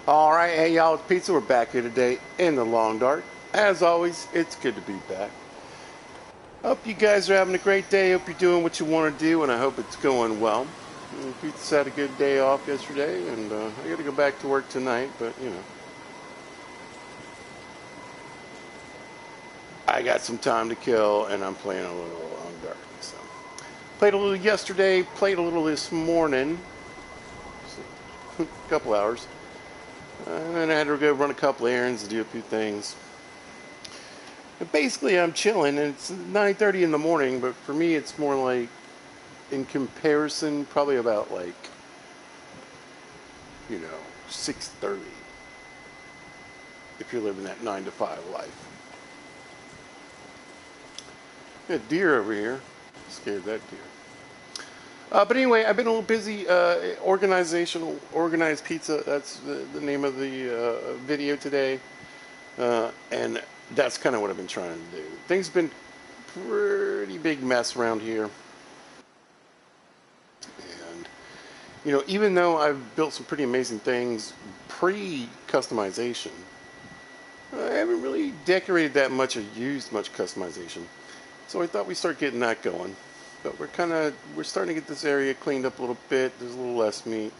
Alright, hey y'all, it's Pizza. We're back here today in the Long Dark. As always, it's good to be back. Hope you guys are having a great day. Hope you're doing what you want to do, and I hope it's going well. Pizza had a good day off yesterday, and I got to go back to work tonight, but you know. I got some time to kill, and I'm playing a little Long Dark. So, played a little yesterday, played a little this morning. So, a couple hours. And then I had to go run a couple errands and do a few things. But basically, I'm chilling, and it's 9:30 in the morning, but for me, it's more like, in comparison, probably about like, 6:30. If you're living that 9 to 5 life. Got a deer over here. Scared that deer. But anyway, I've been a little busy. Organized pizza. That's the name of the video today, and that's kind of what I've been trying to do. Things have been pretty big mess around here, and even though I've built some pretty amazing things pre-customization, I haven't really decorated that much or used much customization. So I thought we'd start getting that going. But we're starting to get this area cleaned up a little bit. There's a little less meat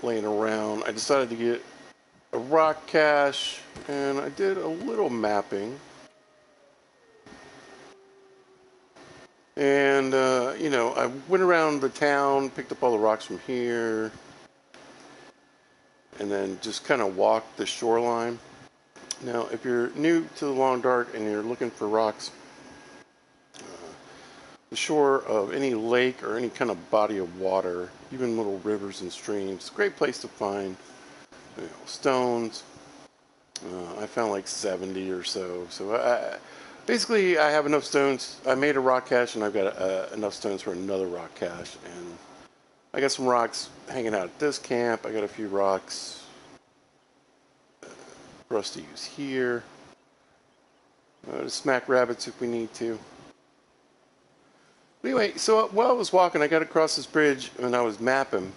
laying around. I decided to get a rock cache, and I did a little mapping. And, I went around the town, picked up all the rocks from here, and then just kind of walked the shoreline. Now, if you're new to the Long Dark and you're looking for rocks, the shore of any lake or any kind of body of water, even little rivers and streams, great place to find stones. I found like 70 or so. So basically, I have enough stones. I made a rock cache, and I've got enough stones for another rock cache. And I got some rocks hanging out at this camp. I got a few rocks for us to use here. To smack rabbits if we need to. Anyway, so while I was walking, I got across this bridge and I was mapping,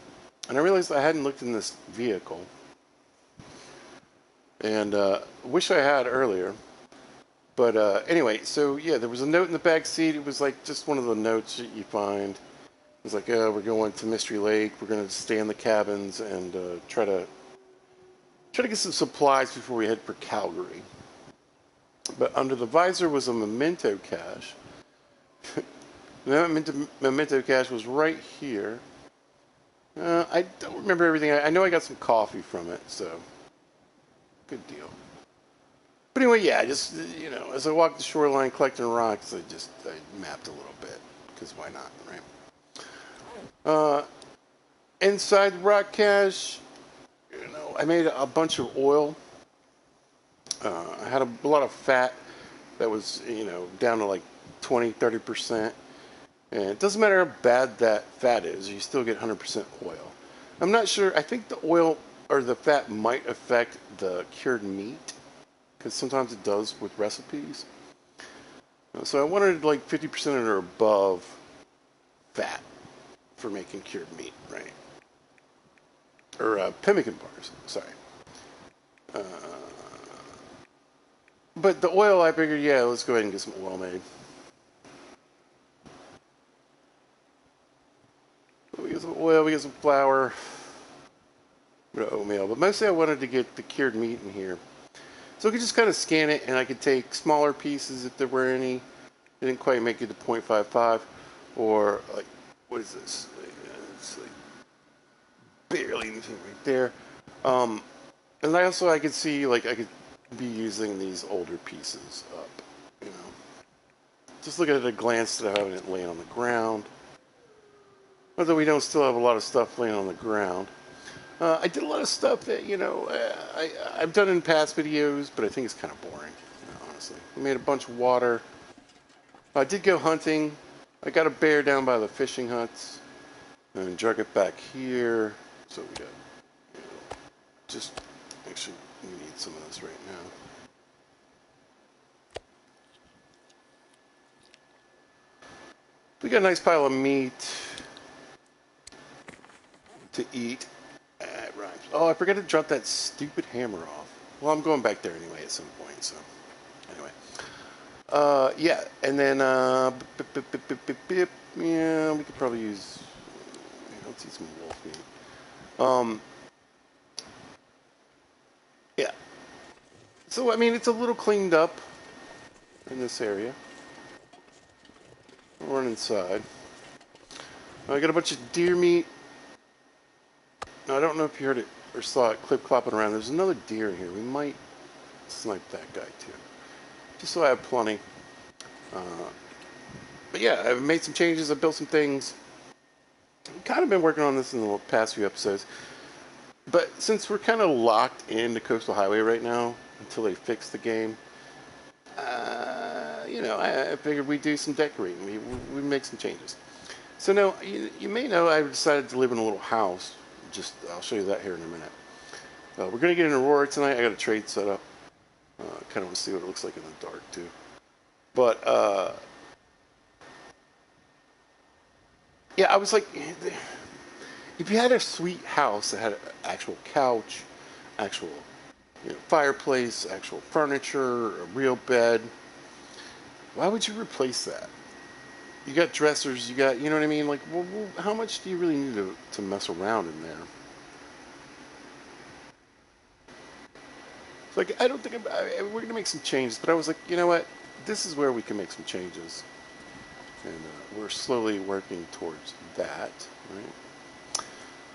and I realized I hadn't looked in this vehicle. And wish I had earlier. But anyway, so yeah, there was a note in the back seat. It was like just one of the notes that you find. It was like, oh, we're going to Mystery Lake. We're going to stay in the cabins and try to get some supplies before we head for Calgary. But under the visor was a memento cache. The memento cache was right here. I don't remember everything. I know I got some coffee from it, so good deal. But anyway, yeah, just, as I walked the shoreline collecting rocks, I mapped a little bit, because why not, right? Inside the rock cache, I made a bunch of oil. I had a lot of fat that was, down to like 20-30%. And it doesn't matter how bad that fat is, you still get 100% oil. I'm not sure. I think the oil or the fat might affect the cured meat, because sometimes it does with recipes. So I wanted like 50% or above fat for making cured meat, right? Or pemmican bars, sorry. But the oil, I figured, yeah, let's go ahead and get some oil made. We get some oil, we get some flour, a bit of oatmeal. But mostly I wanted to get the cured meat in here. So I could just kind of scan it, and I could take smaller pieces if there were any. Didn't quite make it to 0.55. Or, like, what is this? It's like barely anything right there. And I could see, like, I could be using these older pieces up, Just look at a glance at having it laying on the ground. Although we don't still have a lot of stuff laying on the ground. I did a lot of stuff that, I've done in past videos, but I think it's kind of boring, honestly. I made a bunch of water. I did go hunting. I got a bear down by the fishing huts and drug it back here. So we got, actually, we need some of this right now. We got a nice pile of meat to eat. It rhymes. Oh, I forgot to drop that stupid hammer off. Well, I'm going back there anyway at some point, so anyway. Yeah, and then, yeah, we could probably use, let's eat some wolf meat. Um, yeah. So, I mean, it's a little cleaned up in this area. We're inside. I got a bunch of deer meat. Now, I don't know if you heard it or saw it clip-clopping around. There's another deer in here. We might snipe that guy, too. Just so I have plenty. Uh, but yeah, I've made some changes. I've built some things. I've kind of been working on this in the past few episodes. But since we're kind of locked into Coastal Highway right now until they fix the game, I figured we'd do some decorating. We make some changes. So now, you may know I've decided to live in a little house. I'll show you that here in a minute. We're going to get an Aurora tonight. I got a trade set up. Kind of want to see what it looks like in the dark, too. But, yeah, I was like, if you had a sweet house that had an actual couch, actual fireplace, actual furniture, a real bed, why would you replace that? You got dressers, you know what I mean? Like, well, how much do you really need to mess around in there? It's like, I don't think we're going to make some changes, but I was like, you know what? This is where we can make some changes. And we're slowly working towards that, right?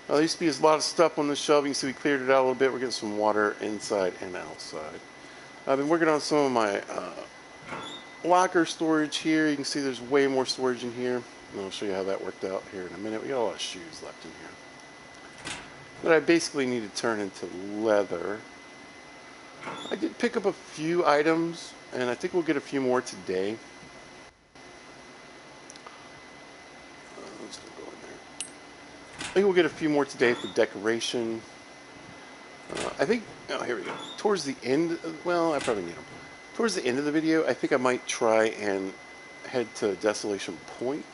There used to be a lot of stuff on the shelf. You can see we cleared it out a little bit. We're getting some water inside and outside. I've been working on some of my locker storage here. You can see there's way more storage in here. And I'll show you how that worked out here in a minute. We got a lot of shoes left in here that I basically need to turn into leather. I did pick up a few items, and I think we'll get a few more today. Let's go in there. I think we'll get a few more today for decoration. I think, here we go. Towards the end, well, I probably need them. Towards the end of the video, I think I might try and head to Desolation Point.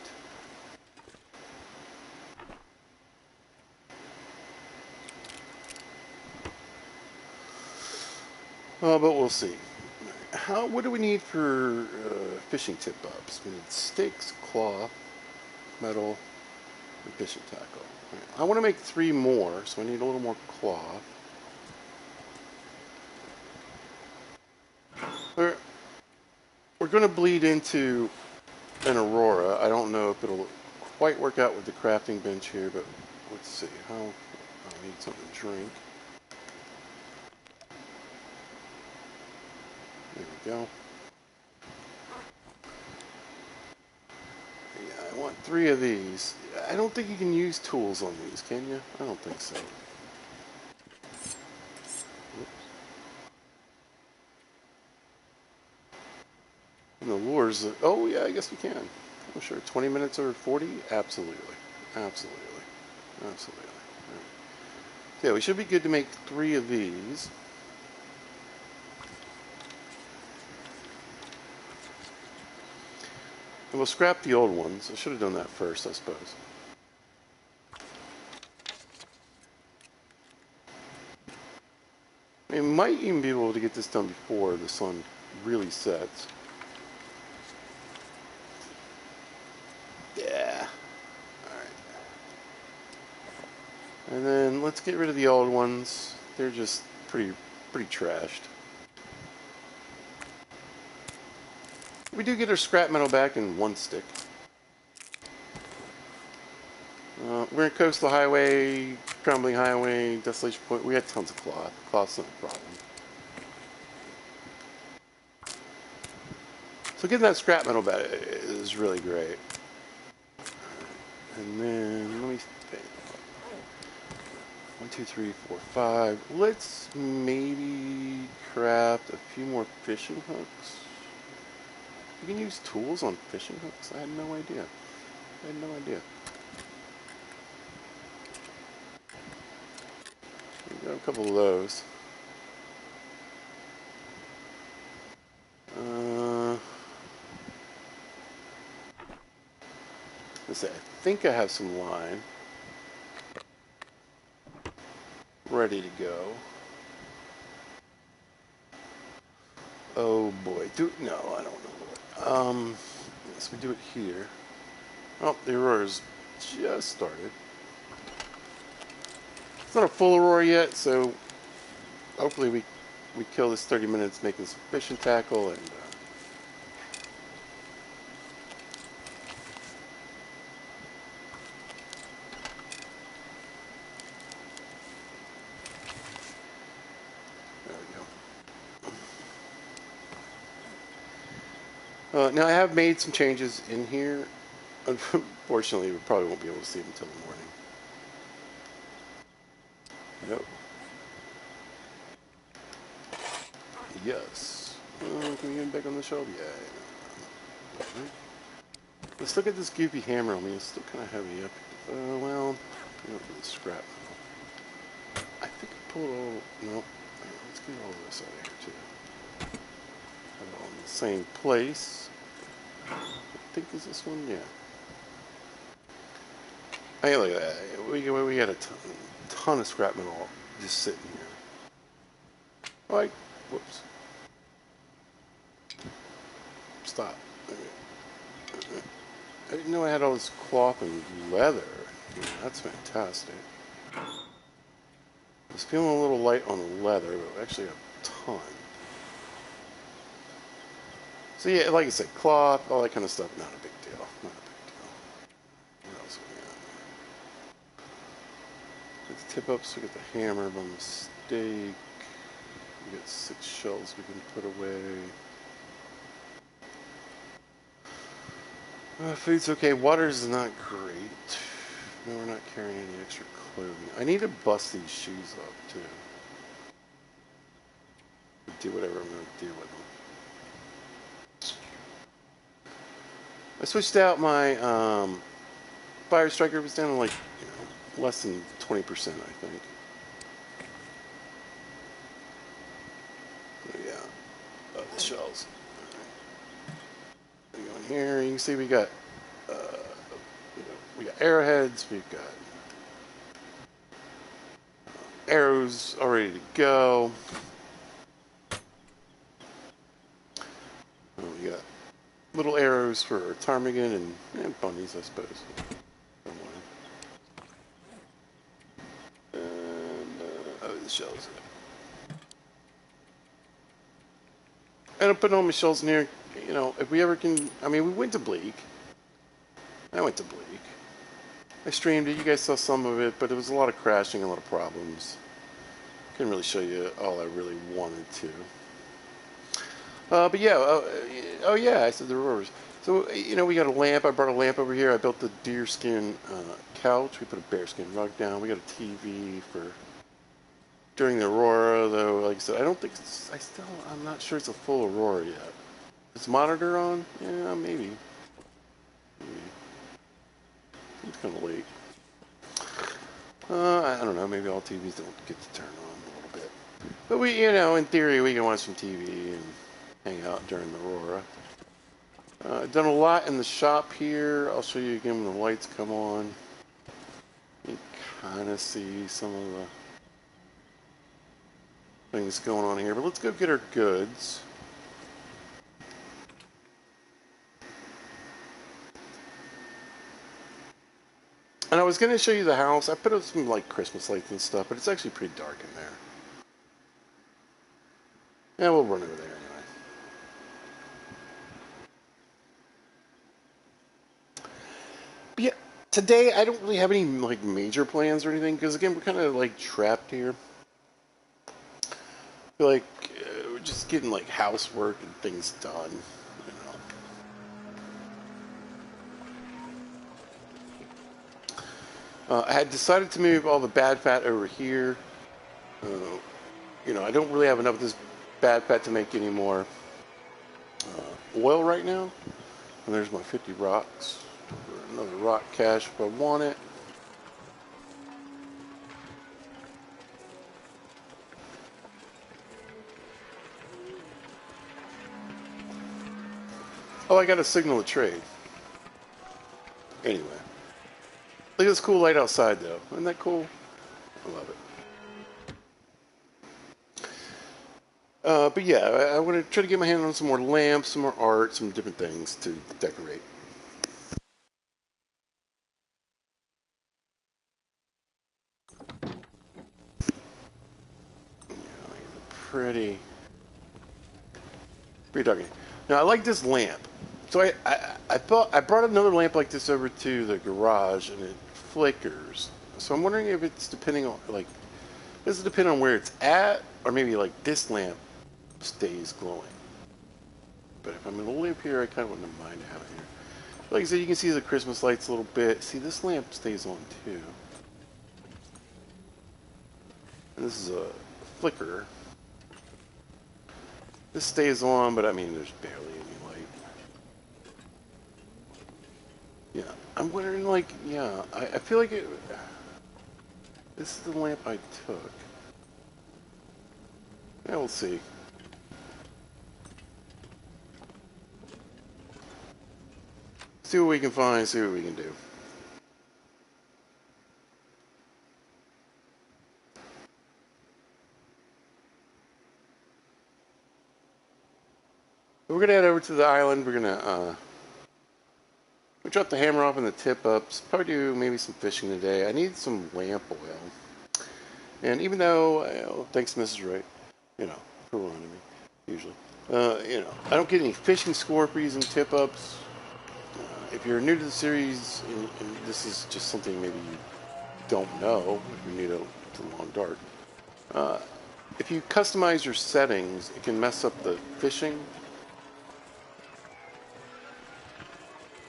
But we'll see. What do we need for fishing tip-ups? We need sticks, cloth, metal, and fishing tackle. Right. I want to make 3 more, so I need a little more cloth. We're going to bleed into an Aurora. I don't know if it'll quite work out with the crafting bench here, but let's see. I need something to drink. There we go. Yeah, I want 3 of these. I don't think you can use tools on these, can you? I don't think so. And the lures, oh yeah, I guess we can. Oh sure, 20 minutes or 40? Absolutely. Absolutely. Absolutely. Right. Yeah, we should be good to make 3 of these. And we'll scrap the old ones. I should have done that first, I suppose. We might even be able to get this done before the sun really sets. Yeah. Alright. And then let's get rid of the old ones. They're just pretty trashed. We do get our scrap metal back in 1 stick. We're in Coastal Highway, Crumbling Highway, Desolation Point. We had tons of cloth. Cloth's not a problem. So getting that scrap metal back is really great. And then, let me think. 1, 2, 3, 4, 5. Let's maybe craft a few more fishing hooks. You can use tools on fishing hooks? I had no idea. We got a couple of those. Let's see, I think I have some line. ready to go. Oh boy, no, I don't know. Yes, we do it here. Oh, the aurora's just started. It's not a full aurora yet, so hopefully we kill this 30 minutes making some fishing tackle and. There we go. Now I have made some changes in here. Unfortunately, we probably won't be able to see them until the morning. Yep. Yes. Can we get back on the shelf? Yeah. Let's look at this goofy hammer on me. It's still kind of heavy up. Well, you know, the scrap metal. I think I pulled all. No. Let's get all this out of here too. Have it all in the same place. I think is this one. Yeah. Hey, look at that. We got a ton of scrap metal just sitting here. Like, whoops. Stop. I didn't know I had all this cloth and leather. Yeah, that's fantastic. I was feeling a little light on the leather, but actually a ton. So yeah, like I said, cloth, all that kind of stuff, not a big deal. Not a big deal. What else we got? Let's tip up so we get the hammer by mistake. We got 6 shells we can put away. Food's okay. Water's not great. No, we're not carrying any extra clothing. I need to bust these shoes up, too. Do whatever I'm going to do with them. I switched out my Fire Striker. It was down to like, less than 20%, I think. Oh, yeah. The shells. Right. Go in here. You can see we got arrowheads. We've got arrows all ready to go. We got little arrows for ptarmigan and bunnies, I suppose. And the shells. And I'm putting all my shells in here. You know, if we ever can. I mean, we went to Bleak. I went to Bleak. I streamed it. You guys saw some of it, but it was a lot of crashing, a lot of problems. Couldn't really show you all I really wanted to. But yeah, oh yeah, I said the roars. So, we got a lamp. I brought a lamp over here. I built the deerskin couch. We put a bearskin rug down. We got a TV for during the aurora, though. Like I said, I don't think I'm not sure it's a full aurora yet. Is monitor on? Yeah, maybe. It's kind of late. I don't know. Maybe all TVs don't get to turn on a little bit. But we, in theory, we can watch some TV and hang out during the aurora. I've done a lot in the shop here. I'll show you again when the lights come on. You can kind of see some of the things going on here. But let's go get our goods. And I was going to show you the house. I put up some like Christmas lights and stuff, but it's actually pretty dark in there. Yeah, we'll run over there anyway. But yeah, today I don't really have any like major plans or anything because again we're kind of like trapped here. I feel like we're just getting like housework and things done. I had decided to move all the bad fat over here. I don't really have enough of this bad fat to make any more oil right now. And there's my 50 rocks. Another rock cache if I want it. Oh, I got a signal to trade. Anyway. Look at this cool light outside, though. Isn't that cool? I love it. But yeah, I want to try to get my hand on some more lamps, some more art, some different things to decorate. Pretty, pretty dark. Now I like this lamp. So I brought another lamp like this over to the garage and it flickers. So I'm wondering if it's depending on like, does it depend on where it's at, or maybe like this lamp stays glowing. But if I'm going to live here, I kind of wouldn't mind having it here. Like I said, you can see the Christmas lights a little bit. See, this lamp stays on too. And this is a flicker. This stays on, but I mean, there's barely any light. Yeah, I'm wondering, like, yeah, I feel like it. This is the lamp I took. Yeah, we'll see. See what we can find, see what we can do. We're gonna head over to the island. We're gonna we drop the hammer off and the tip ups. Probably do maybe some fishing today. I need some lamp oil. And even though, thanks to Mrs. Wright, you know, for wanting me, usually. I don't get any fishing score for using tip ups. If you're new to the series, and this is just something maybe you don't know, if you're new to the Long Dark, if you customize your settings, it can mess up the fishing.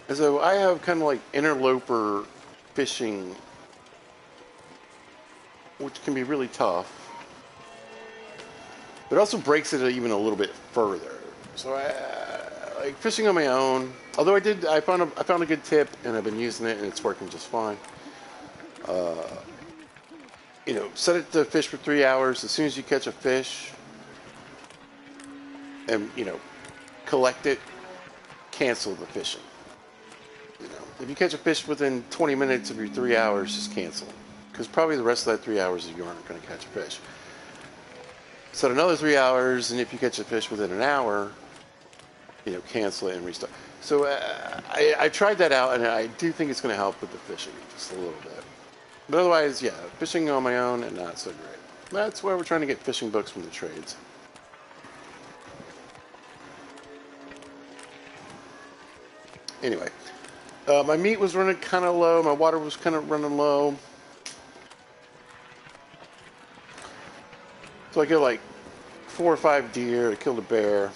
And so I have kind of like interloper fishing, which can be really tough. But it also breaks it even a little bit further. So I like fishing on my own. Although I found a good tip and I've been using it and it's working just fine. Set it to fish for 3 hours. As soon as you catch a fish, and collect it, cancel the fishing. If you catch a fish within 20 minutes of your 3 hours, just cancel. Because probably the rest of that 3 hours you aren't going to catch a fish. Set another 3 hours, and if you catch a fish within an hour, cancel it and restart. So I tried that out, and I do think it's going to help with the fishing just a little bit. But otherwise, yeah, fishing on my own and not so great. That's why we're trying to get fishing books from the trades. Anyway, my meat was running kind of low. My water was kind of running low. So I killed like 4 or 5 deer. I killed a bear.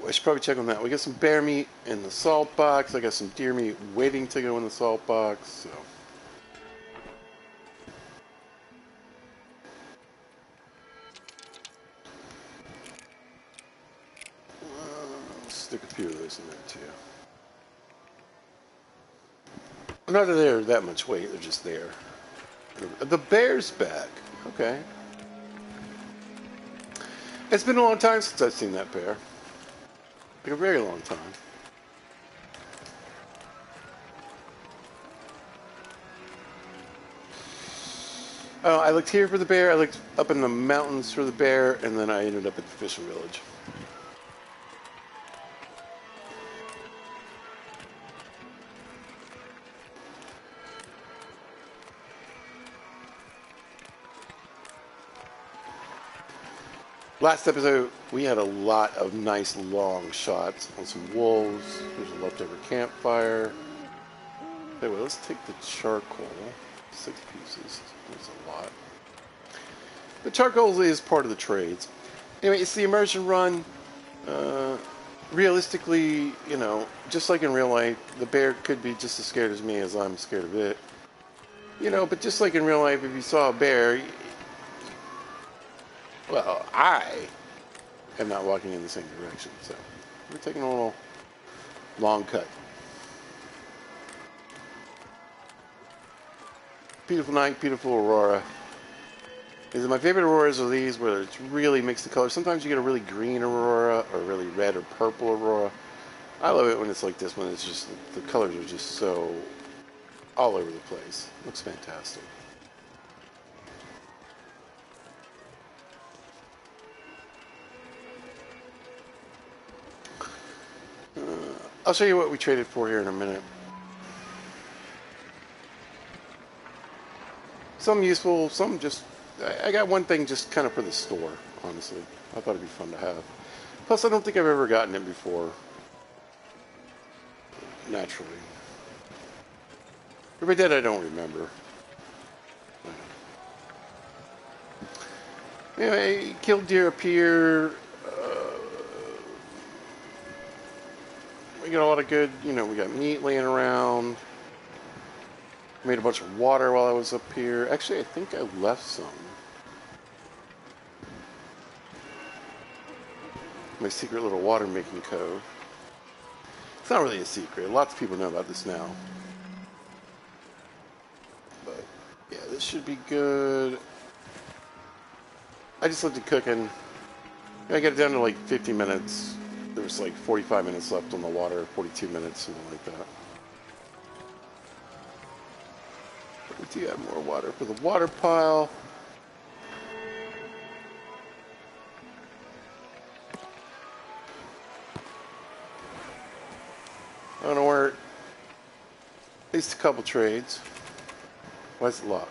I should probably check on that. We got some bear meat in the salt box. I got some deer meat waiting to go in the salt box. So. Stick a few of those in there too. Not that they're that much weight, they're just there. The bear's back. Okay. It's been a long time since I've seen that bear. Like a very long time. I looked here for the bear, I looked up in the mountains for the bear, and then I ended up at the fishing village. Last episode, we had a lot of nice long shots on some wolves. There's a leftover campfire. Anyway, let's take the charcoal. 6 pieces. That's a lot. The charcoal is part of the trades. Anyway, it's the immersion run. Realistically, just like in real life, the bear could be just as scared as me as I'm scared of it. But just like in real life, if you saw a bear, well, I am not walking in the same direction. So we're taking a little long cut. Beautiful night, beautiful aurora. My favorite auroras are these where it's really mixed the colors. Sometimes you get a really green aurora or a really red or purple aurora. I love it when it's like this, when it's just, the colors are just so all over the place. Looks fantastic. I'll show you what we traded for here in a minute. Some useful, some just... I got one thing just kind of for the store, honestly. I thought it'd be fun to have. Plus, I don't think I've ever gotten it before. Naturally. If I did, I don't remember. Anyway, killed deer up here. We got a lot of good, we got meat laying around. Made a bunch of water while I was up here. Actually, I think I left some. My secret little water making cove. It's not really a secret. Lots of people know about this now. But, yeah, this should be good. I just left it cooking. I got it down to like 50 minutes. There was like 45 minutes left on the water, 42 minutes, something like that. But we do have more water for the water pile. I don't know where, at least a couple trades. Why is it locked?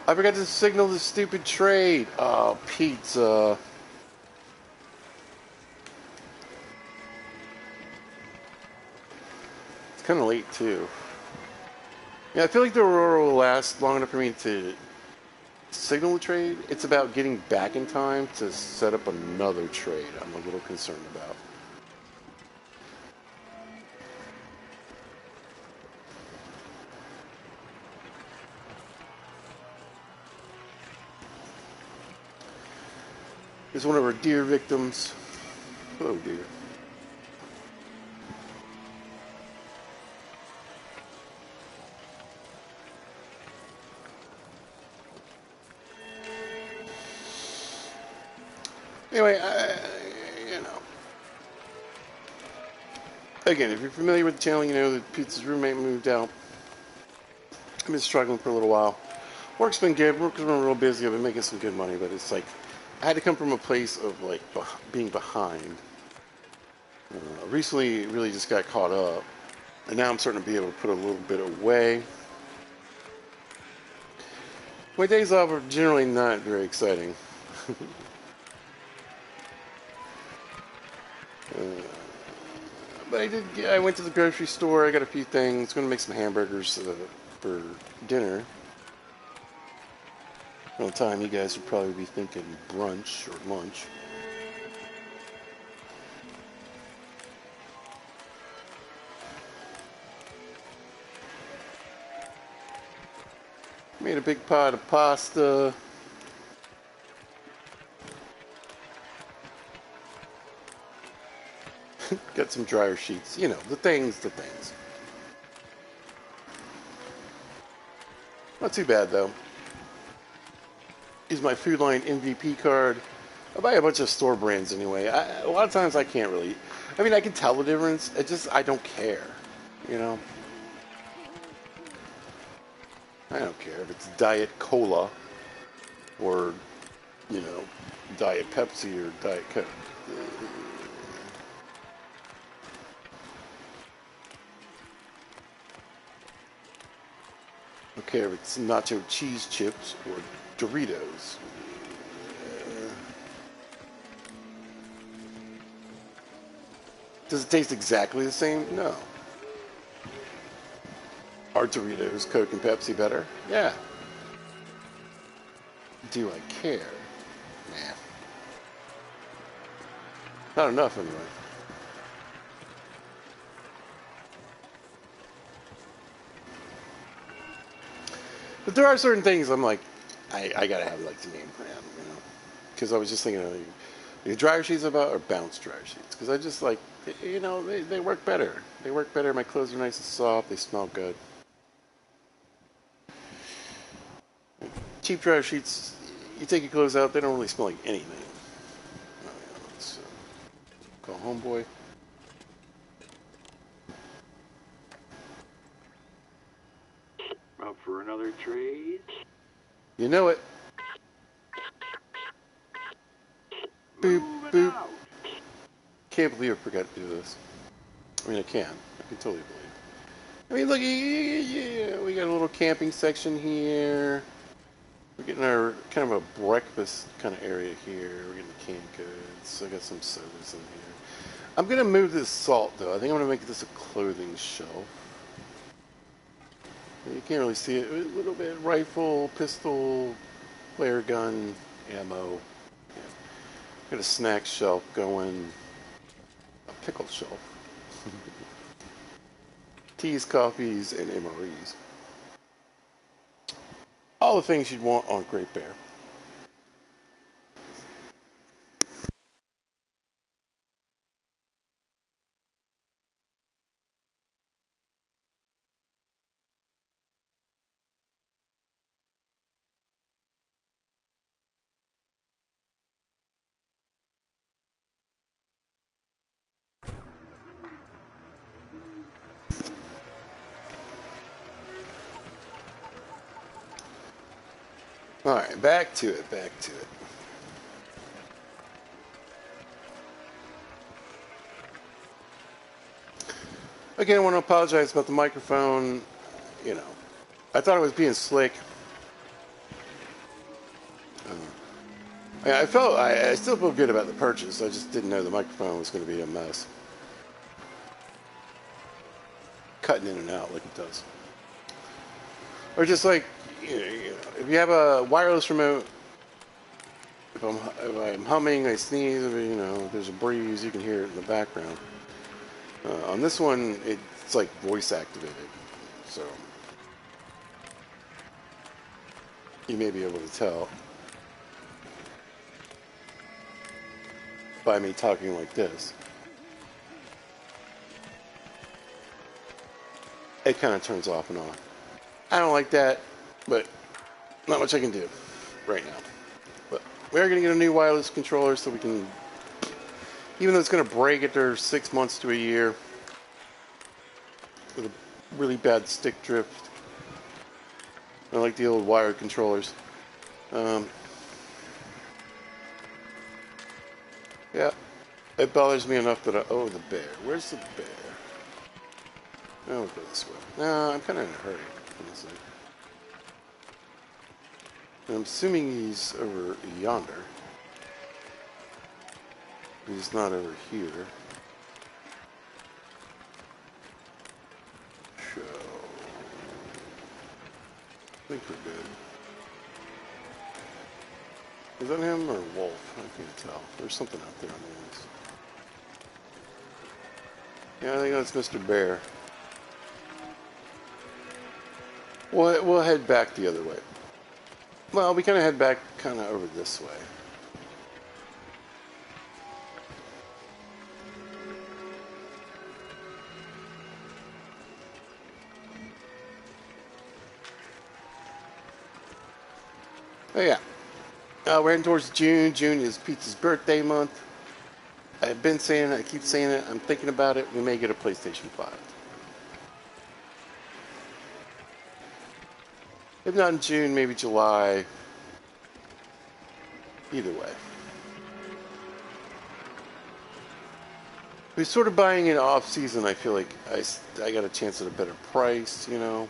I forgot to signal the stupid trade. Oh, pizza. It's kind of late, too. Yeah, I feel like the Aurora will last long enough for me to signal the trade. It's about getting back in time to set up another trade I'm a little concerned about. Here's one of our deer victims. Hello, deer. Anyway, again, if you're familiar with the channel, you know that Pizza's roommate moved out. I've been struggling for a little while. Work's been good. Work's been real busy. I've been making some good money, but it's like I had to come from a place of like being behind. Recently, really just got caught up, and now I'm starting to be able to put a little bit away. My days off are generally not very exciting. But I went to the grocery store. I got a few things. Going to make some hamburgers for dinner. Well, time you guys would probably be thinking brunch or lunch. Made a big pot of pasta. Got some dryer sheets. You know, the things. Not too bad, though. Is my Food Line MVP card. I buy a bunch of store brands anyway. A lot of times I can't really... I mean, I can tell the difference. I don't care. You know? I don't care if it's Diet Cola or, Diet Pepsi or Diet Coke. I don't care if it's nacho cheese chips or Doritos. Does it taste exactly the same? No. Are Doritos, Coke, and Pepsi better? Yeah. Do I care? Nah. Not enough, anyway. But there are certain things I'm like, I gotta have like the game plan, because I was just thinking, the dryer sheets about or bounce dryer sheets, because I just like, they work better. They work better. My clothes are nice and soft. They smell good. Cheap dryer sheets, you take your clothes out, they don't really smell like anything. Let's call homeboy. You know it. Boop, boop. Can't believe I forgot to do this. I mean, I can. I can totally believe it. I mean, look, yeah, we got a little camping section here. We're getting our kind of a breakfast kind of area here. We're getting the canned goods. I got some sodas in here. I'm going to move this salt, though. I think I'm going to make this a clothing shelf. You can't really see it. A little bit rifle, pistol, flare gun, ammo. Yeah. Got a snack shelf going. A pickle shelf. Teas, coffees, and MREs. All the things you'd want on Great Bear. Alright, back to it, back to it. Again, I want to apologize about the microphone. You know, I thought I was being slick. I still feel good about the purchase. I just didn't know the microphone was going to be a mess. Cutting in and out like it does. Or just like, you know, if you have a wireless remote, if I'm humming, I sneeze, you know, there's a breeze, you can hear it in the background. On this one, it's like voice activated, so you may be able to tell by me talking like this. It kind of turns off and on. I don't like that, but not much I can do right now. But we are going to get a new wireless controller so we can, even though it's going to break after 6 months to a year with a really bad stick drift. I like the old wired controllers. Yeah, it bothers me enough that oh, the bear. Where's the bear? Oh, we'll go this way. No, I'm kind of in a hurry, honestly. I'm assuming he's over yonder. He's not over here. So, I think we're good. Is that him or wolf? I can't tell. There's something out there on the ends. Yeah, I think that's Mr. Bear. We'll head back the other way. Well, we kind of head back kind of over this way. Oh yeah. We're heading towards June. June is Pete's birthday month. I've been saying it, I keep saying it, I'm thinking about it. We may get a PlayStation 5. If not in June, maybe July. Either way. We're sort of buying it off season. I feel like I got a chance at a better price, you know.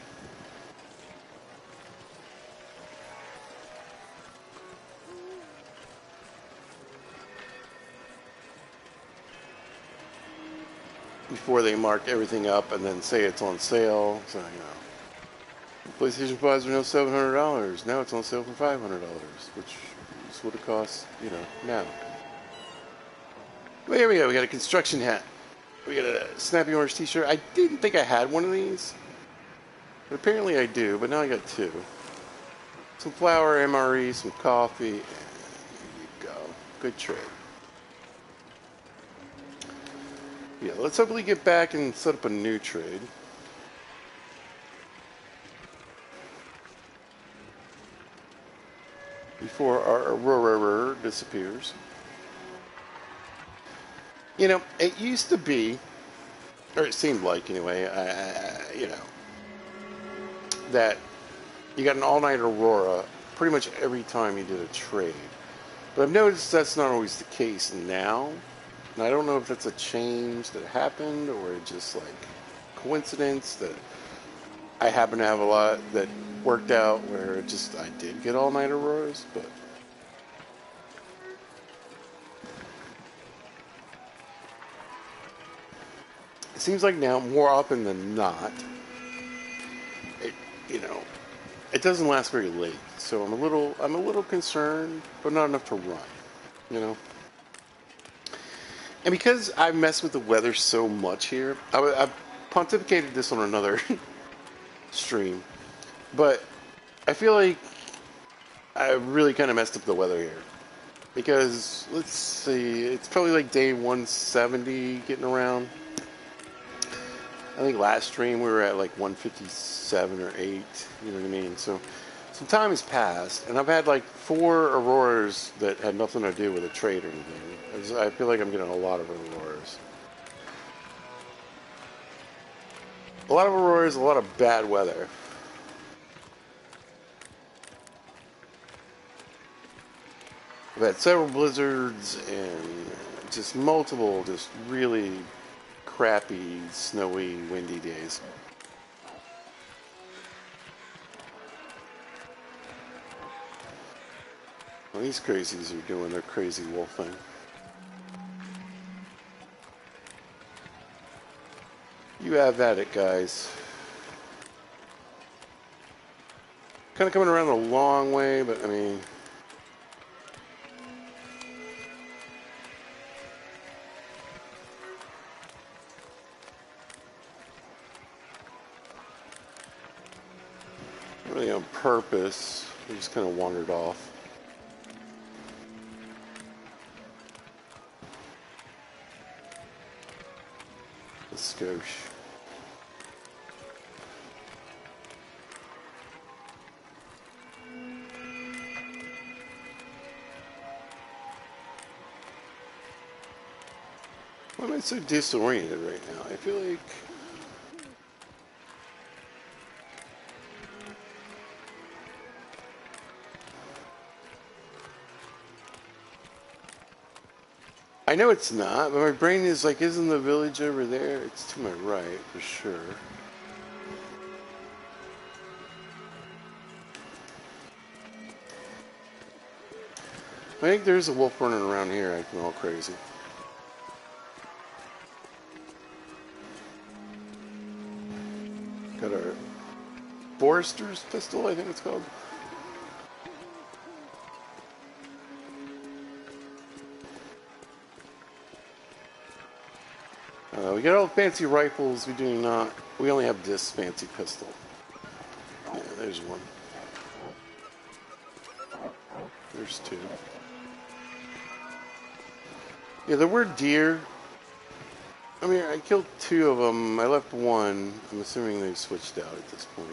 Before they mark everything up and then say it's on sale. So, you know, PlayStation 5s are now $700. Now it's on sale for $500, which is what it costs, you know, now. Well, here we go. We got a construction hat. We got a Snappy Orange t-shirt. I didn't think I had one of these, but apparently I do, but now I got two. Some flour, MRE, some coffee, and there you go. Good trade. Yeah, let's hopefully get back and set up a new trade. Before our Aurora disappears. You know, it used to be, or it seemed like anyway, you know, that you got an all-night Aurora pretty much every time you did a trade. But I've noticed that's not always the case now. And I don't know if that's a change that happened or just like coincidence that I happen to have a lot that worked out where it just I did get all night auroras, but it seems like now more often than not, it you know, it doesn't last very late. So I'm a little concerned, but not enough to run, you know. And because I mess with the weather so much here, I pontificated this on another stream, but I feel like I really kind of messed up the weather here. Because, let's see, it's probably like day 170 getting around. I think last stream we were at like 157 or 8, you know what I mean? So some time has passed, and I've had like 4 auroras that had nothing to do with a trade or anything. I feel like I'm getting a lot of auroras. A lot of auroras, a lot of bad weather. I've had several blizzards and just multiple, just really crappy, snowy, windy days. Well, these crazies are doing their crazy wolf thing. You have at it, guys. Kind of coming around a long way, but I mean... really on purpose. I just kind of wandered off. The skosh. Why am I so disoriented right now? I feel like... I know it's not, but my brain is like, isn't the village over there? It's to my right, for sure. I think there's a wolf running around here acting all crazy. Got our Forester's pistol, I think it's called. We got all the fancy rifles. We do not. We only have this fancy pistol. Yeah, there's one. There's 2. Yeah, there were deer. I mean, I killed 2 of them. I left 1. I'm assuming they've switched out at this point.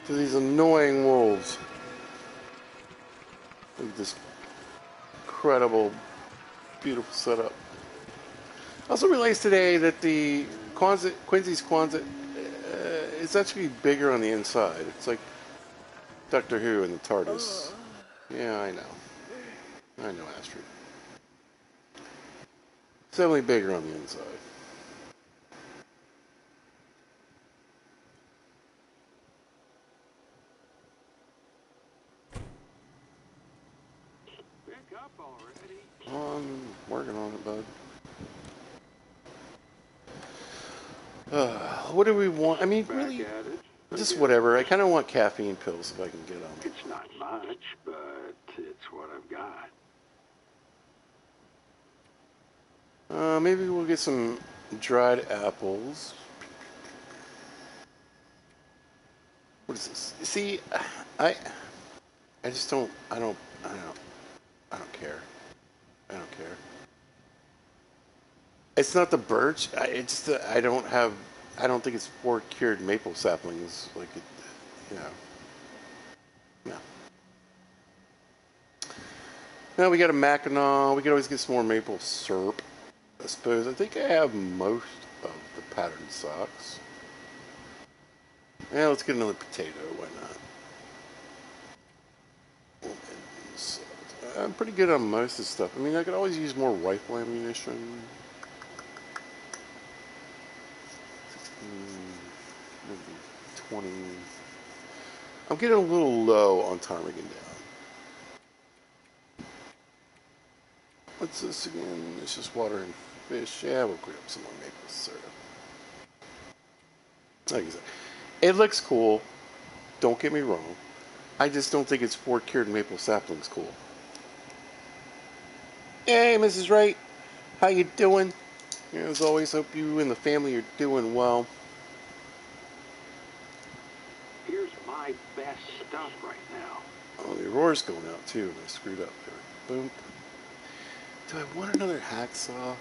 So these annoying wolves. Look at this incredible, beautiful setup. I also realized today that the Quincy's Quonset is actually bigger on the inside. It's like Doctor Who and the TARDIS. Yeah, I know. I know, Astrid. It's definitely bigger on the inside. I'm working on it, bud. What do we want? I mean, really, just whatever. I kind of want caffeine pills if I can get them. It's not much, but it's what I've got. Maybe we'll get some dried apples. What is this? See, I just don't. I don't care. I don't care. It's not the birch. I don't have. I don't think it's 4 cured maple saplings. Like it, you know. No. Now we got a Mackinac. We could always get some more maple syrup. I suppose. I think I have most of the patterned socks. Yeah, let's get another potato. Why not? I'm pretty good on most of the stuff. I mean, I could always use more rifle ammunition. 16, maybe 20. I'm getting a little low on ptarmigan down. What's this again? It's just water and fish. Yeah, we'll grab some more maple syrup. Like I said, it looks cool. Don't get me wrong. I just don't think it's 4 cured maple saplings cool. Hey, Mrs. Wright. How you doing? As always, hope you and the family are doing well. Here's my best stuff right now. Oh, the aurora's going out too, and I screwed up there. Boom. Do I want another hacksaw?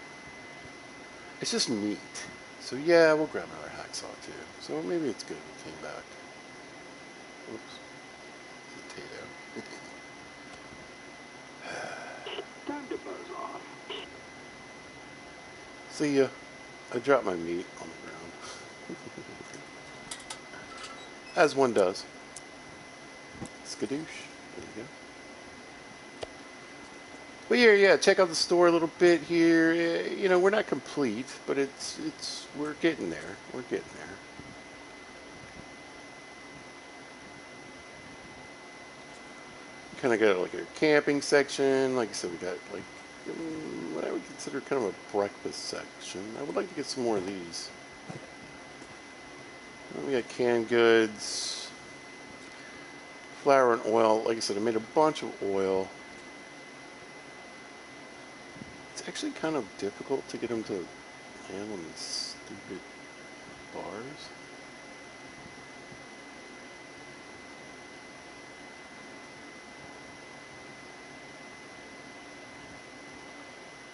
It's just meat. So yeah, we'll grab another hacksaw too. So maybe it's good we came back. Oops. Potato. Time to buzz off. See ya. I dropped my meat on the ground. As one does. Skadoosh. There you go. But yeah, check out the store a little bit here. You know, we're not complete, but we're getting there. We're getting there. Kind of got like a camping section. Like I said, we got like what I would consider kind of a breakfast section. I would like to get some more of these. We got canned goods, flour and oil. Like I said, I made a bunch of oil. It's actually kind of difficult to get them to land on these stupid bars.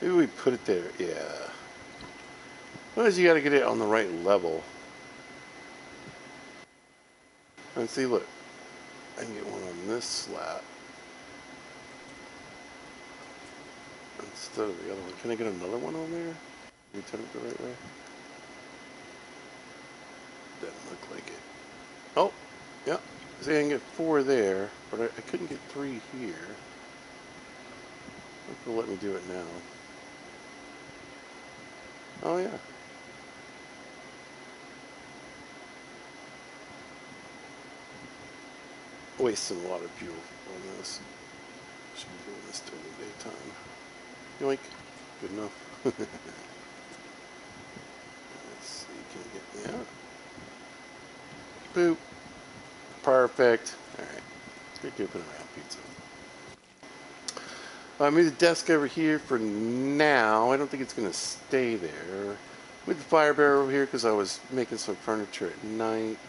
Maybe we put it there. Yeah. Otherwise, you got to get it on the right level. And see, look, I can get one on this slat instead of the other one. Can I get another one on there? Can we turn it the right way? Doesn't look like it. Oh, yeah. See, I can get 4 there, but I couldn't get 3 here. Hope they'll let me do it now. Oh, yeah. Wasting a lot of fuel on this. Should be doing this during the daytime. Yoink. Good enough. Let's see. Can we get... Yeah. Boop. Perfect. Alright. Let's get gooping around pizza. I moved the desk over here for now. I don't think it's going to stay there. With the fire barrel over here because I was making some furniture at night.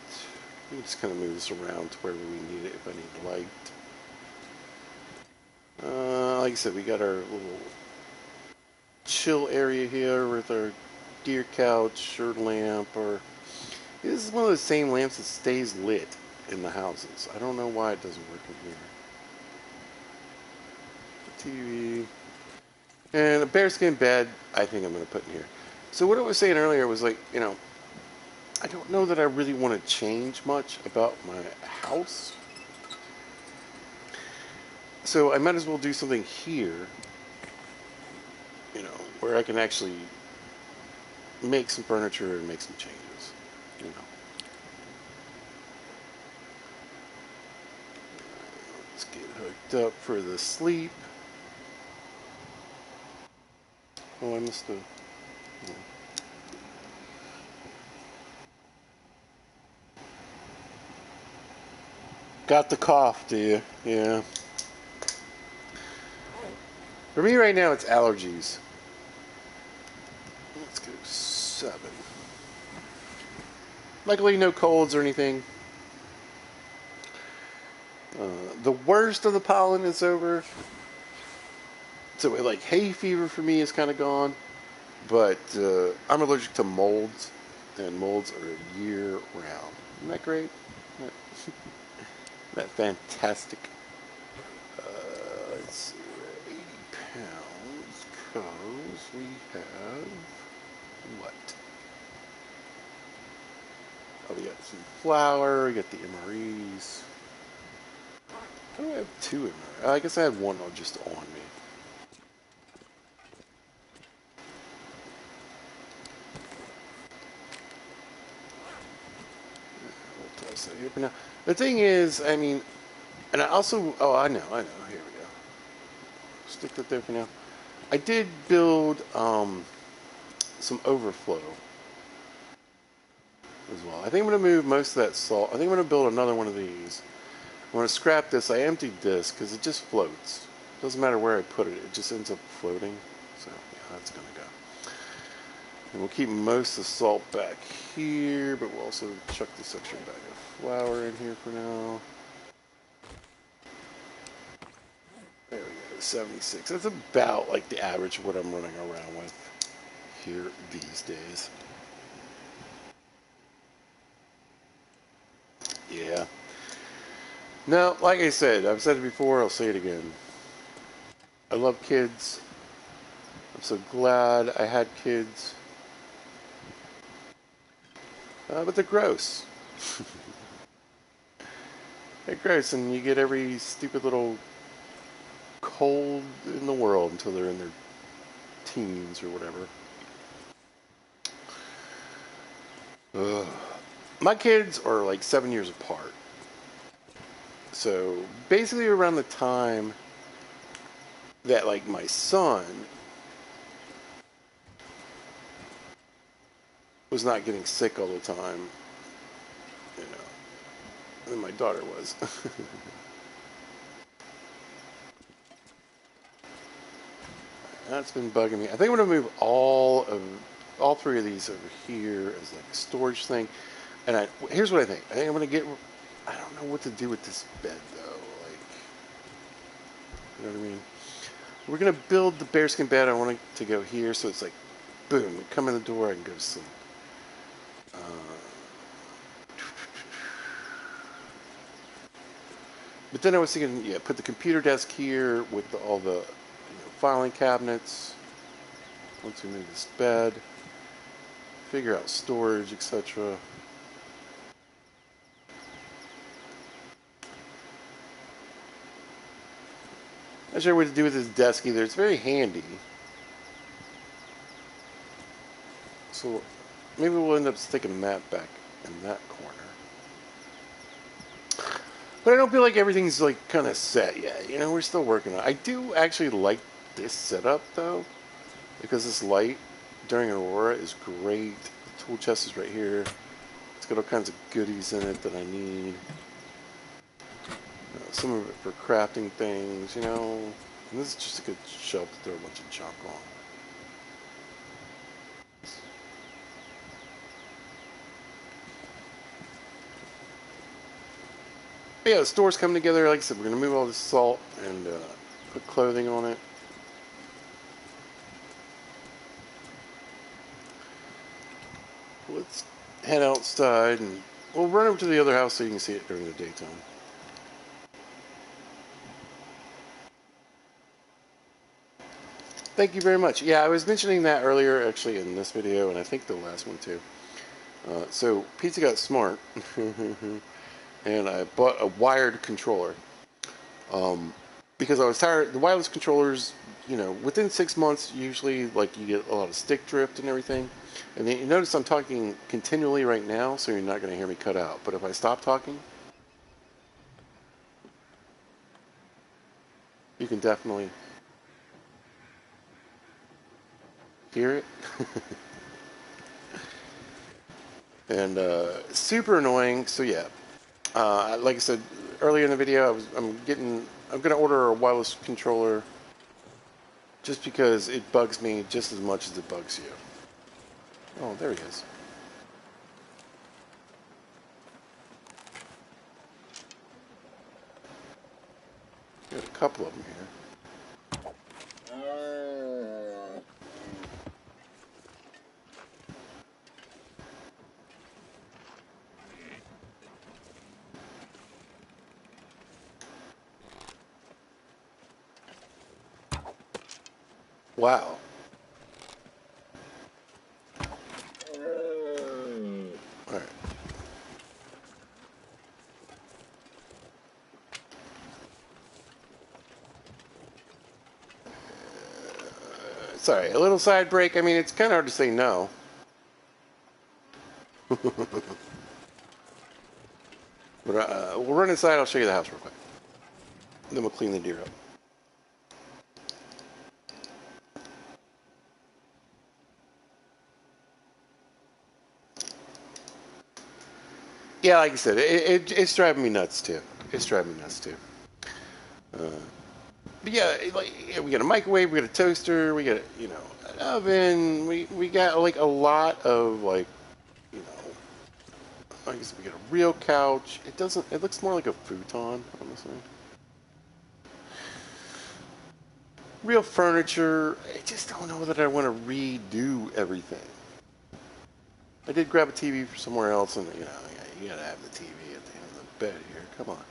We just kind of move this around to wherever we need it if I need light. Like I said, we got our little chill area here with our deer couch or lamp. Or this is one of those same lamps that stays lit in the houses. I don't know why it doesn't work in here. TV. And a bearskin bed, I think I'm going to put in here. So what I was saying earlier was like, you know, I don't know that I really want to change much about my house. So I might as well do something here, you know, where I can actually make some furniture and make some changes, you know. Let's get hooked up for the sleep. Oh, I missed the... Yeah. Got the cough, do you? Yeah. For me right now, it's allergies. Let's go 7. Luckily, no colds or anything. The worst of the pollen is over. So, like, hay fever for me is kind of gone. But I'm allergic to molds, and molds are year round. Isn't that great? Isn't that fantastic? Let's see, 80 pounds, because we have what? Oh, we got some flour. We got the MREs. How do I have two MREs? I guess I had one just on me. We'll toss that here for now. The thing is, I mean, and I also, oh, I know. Here we go. Stick that there for now. I did build some overflow as well. I think I'm going to move most of that salt. I think I'm going to build another one of these. I'm going to scrap this. I emptied this because it just floats. Doesn't matter where I put it. It just ends up floating. So, yeah, that's going to go. And we'll keep most of the salt back here, but we'll also chuck this extra bag of flour in here for now. There we go, 76. That's about like the average of what I'm running around with here these days. Yeah. Now, like I said, I've said it before, I'll say it again. I love kids. I'm so glad I had kids. But they're gross. They're gross, and you get every stupid little cold in the world until they're in their teens or whatever. Ugh. My kids are like 7 years apart. So basically around the time that like my son was not getting sick all the time, you know, and my daughter was. That's been bugging me. I think I'm gonna move all three of these over here as like a storage thing. And here's what I think. I think I'm gonna get. I don't know what to do with this bed though. Like, you know what I mean? We're gonna build the bearskin bed. I want it to go here, so it's like, boom, come in the door, I can go to sleep. But then I was thinking, yeah, put the computer desk here with all the filing cabinets. Once we move this bed, figure out storage, etc. Not sure what to do with this desk either. It's very handy. So maybe we'll end up sticking a map back in that corner. But I don't feel like everything's like kind of set yet. You know, we're still working on it. I do actually like this setup though, because this light during Aurora is great. The tool chest is right here. It's got all kinds of goodies in it that I need. Some of it for crafting things, you know. And this is just a good shelf to throw a bunch of junk on. But yeah, the store's coming together. Like I said, we're going to move all this salt and put clothing on it. Let's head outside and we'll run over to the other house so you can see it during the daytime. Thank you very much. Yeah, I was mentioning that earlier actually in this video, and I think the last one too. So Pizza got smart, and I bought a wired controller. Because I was tired. The wireless controllers, you know, within 6 months, usually like you get a lot of stick drift and everything. And then you notice I'm talking continually right now, so you're not going to hear me cut out. But if I stop talking, you can definitely hear it. And super annoying. So yeah, like I said earlier in the video, I'm going to order a wireless controller just because it bugs me just as much as it bugs you. Oh, there he is. Got a couple of them here. Wow. Alright. Sorry, a little side break. I mean, it's kind of hard to say no. But we'll run inside. I'll show you the house real quick. Then we'll clean the deer up. Yeah, like I said, it's driving me nuts too. It's driving me nuts too. But yeah, like we got a microwave, we got a toaster, we got an oven. We got like a lot of like you know. I guess we got a real couch. It doesn't. It looks more like a futon, honestly. Real furniture. I just don't know that I want to redo everything. I did grab a TV from somewhere else, and you gotta have the TV at the end of the bed here. Come on.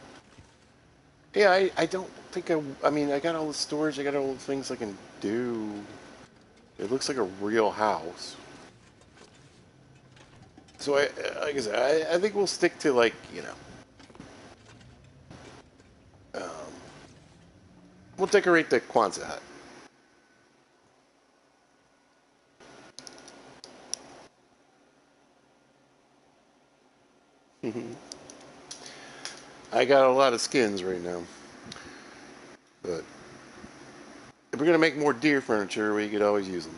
Yeah, I don't think I mean, I got all the storage, I got all the things I can do. It looks like a real house. So, like I said, I think we'll stick to, like, we'll decorate the Kwanzaa hut. I got a lot of skins right now. But if we're going to make more deer furniture, we could always use them.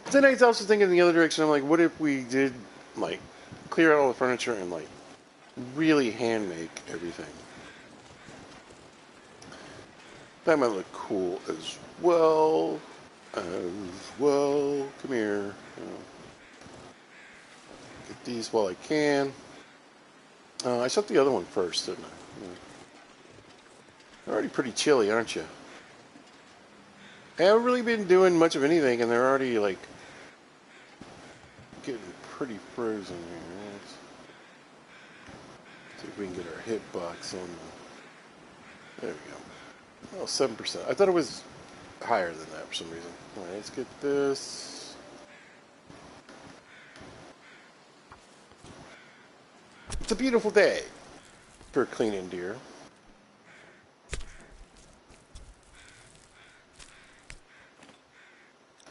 But then I was also thinking in the other direction. I'm like, what if we did, like, clear out all the furniture and, like, really hand make everything? That might look cool as well. Come here. Get these while I can. I shot the other one first, didn't I? They're already pretty chilly, aren't you? I haven't really been doing much of anything, and they're already, like, getting pretty frozen here. Let's see if we can get our hitbox on the... There we go. Oh, 7%. I thought it was higher than that for some reason. Alright, let's get this. It's a beautiful day for cleaning deer.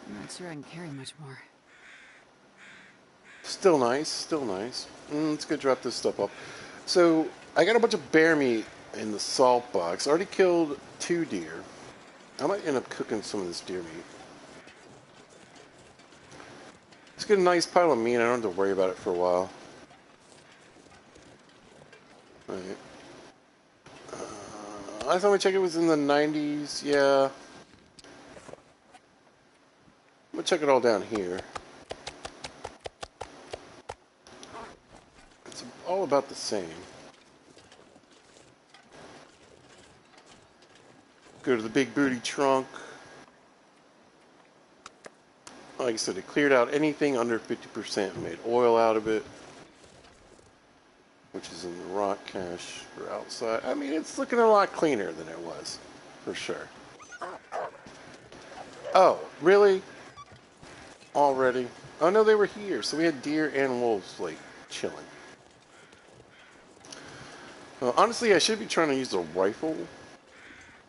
I'm not sure I can carry much more. Still nice, still nice. Let's go drop this stuff off. So, I got a bunch of bear meat in the salt box. I already killed 2 deer. I might end up cooking some of this deer meat. Let's get a nice pile of meat. I don't have to worry about it for a while. Alright. Last time I checked, it was in the 90s. Yeah. I'm gonna check it all down here. It's all about the same. Go to the big booty trunk. Like I said, it cleared out anything under 50% and made oil out of it. Which is in the rock cache or outside. I mean, it's looking a lot cleaner than it was. For sure. Oh, really? Already? Oh no, they were here. So we had deer and wolves, like, chilling. Well, honestly, I should be trying to use a rifle.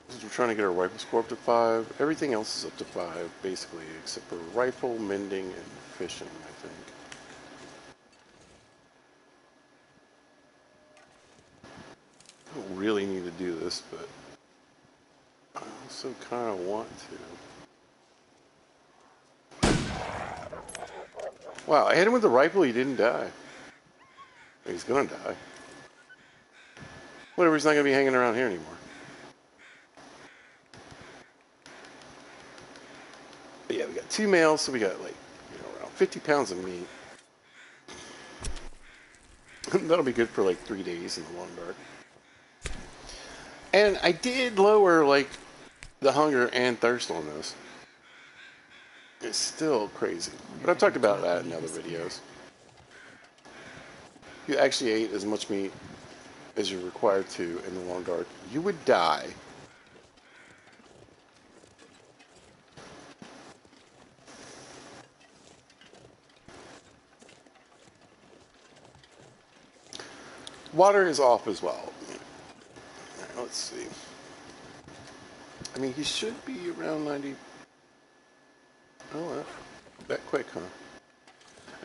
Because we're trying to get our rifle score up to 5. Everything else is up to 5, basically, except for rifle, mending, and fishing, I think. I don't really need to do this, but I also kind of want to. Wow, I hit him with the rifle, he didn't die. He's gonna die. Whatever, he's not gonna be hanging around here anymore. But yeah, we got 2 males, so we got like, around 50 pounds of meat. That'll be good for like 3 days in the long dark. And I did lower like the hunger and thirst on this. It's still crazy. But I've talked about that in other videos. If you actually ate as much meat as you're required to in the long dark, you would die. Water is off as well. Alright, let's see. I mean, he should be around 90. Oh, that quick, huh?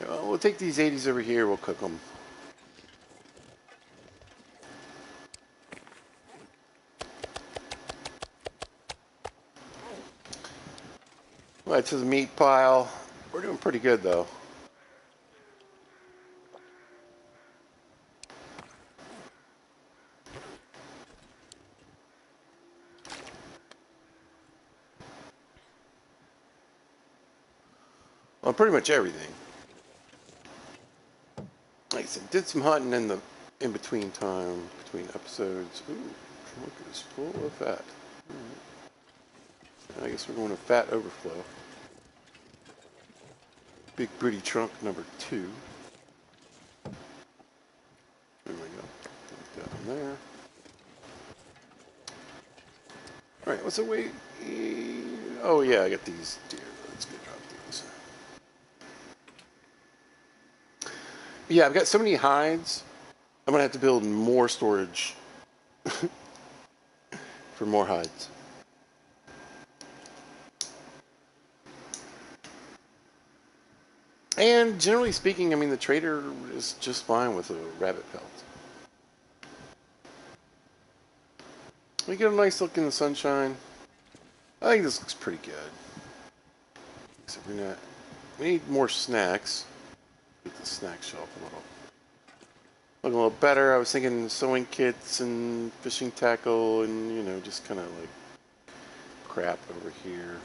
Well, we'll take these 80s over here. We'll cook them. Right to the meat pile. We're doing pretty good, though. On pretty much everything. Like I said, did some hunting in between time, between episodes. Ooh, trunk is full of fat. Right. I guess we're going to fat overflow. Big booty trunk number 2. There we go. Put that in there. Alright, what's the weight? Oh yeah, I got these deer. Let's go drop these. Yeah, I've got so many hides. I'm gonna have to build more storage for more hides. And generally speaking, I mean, the trader is just fine with a rabbit pelt. We get a nice look in the sunshine. I think this looks pretty good. Except we need more snacks. Get the snack shelf look a little better. I was thinking sewing kits and fishing tackle and, you know, just kind of like crap over here.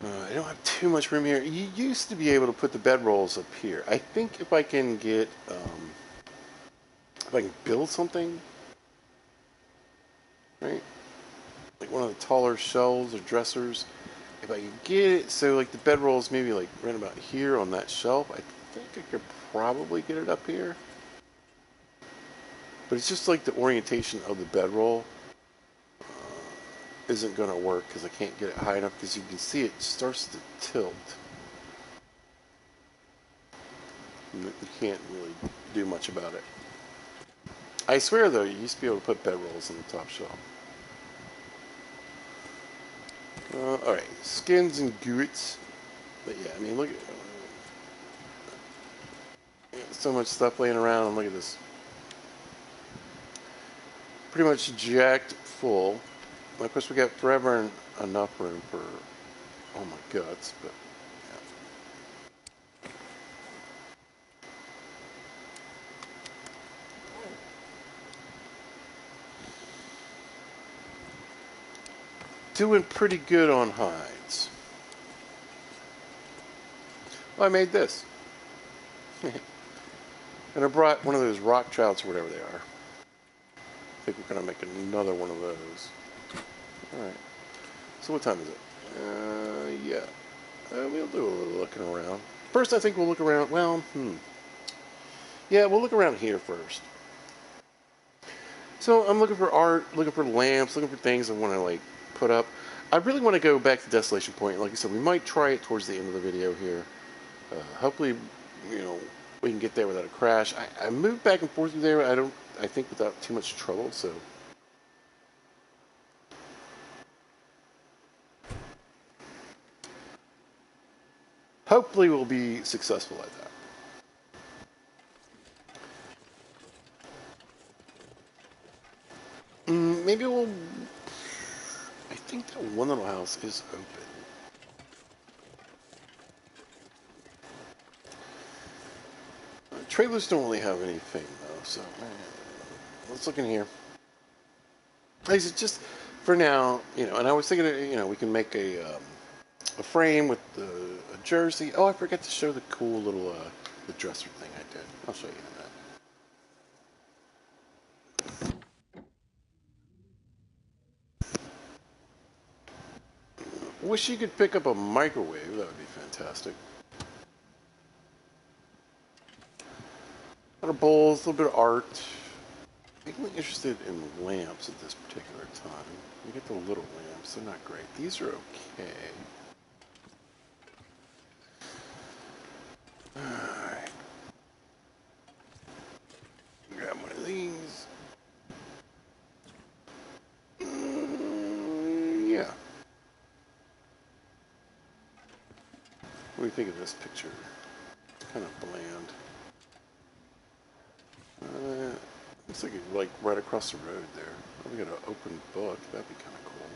I don't have too much room here. You used to be able to put the bedrolls up here. I think if I can get, if I can build something, right? Like one of the taller shelves or dressers. If I can get it so like the bedrolls maybe like right about here on that shelf, I think I could probably get it up here. But it's just like the orientation of the bedroll isn't going to work because I can't get it high enough because you can see it starts to tilt. You can't really do much about it. I swear though, you used to be able to put bedrolls on the top shelf. Alright, skins and goods. But yeah, I mean, look at so much stuff laying around, and look at this. Pretty much jacked full. Of course, we got forever enough room for all my guts, but yeah. Doing pretty good on hides. Well, I made this. And I brought one of those rock trouts or whatever they are. I think we're going to make another one of those. Alright. So what time is it? Yeah. We'll do a little looking around. First, I think we'll look around. Well, yeah, we'll look around here first. So I'm looking for art, looking for lamps, looking for things I want to like put up. I really want to go back to Desolation Point. Like I said, we might try it towards the end of the video here. Hopefully, you know, we can get there without a crash. I moved back and forth through there. I think without too much trouble. So. Hopefully we'll be successful at that. Maybe we'll... I think that one little house is open. Trailers don't really have anything though, so let's look in here. Like I said, just for now, you know, and I was thinking, you know, we can make a frame with a jersey. Oh, I forgot to show the cool little the dresser thing I did. I'll show you in a minute. Wish you could pick up a microwave. That would be fantastic. A lot of bowls, a little bit of art. I'm really interested in lamps at this particular time. We get the little lamps. They're not great. These are okay. Alright. Grab one of these. Yeah. What do you think of this picture? It's kind of bland. Looks like it's like right across the road there. Oh, we got an open book. That'd be kind of cool.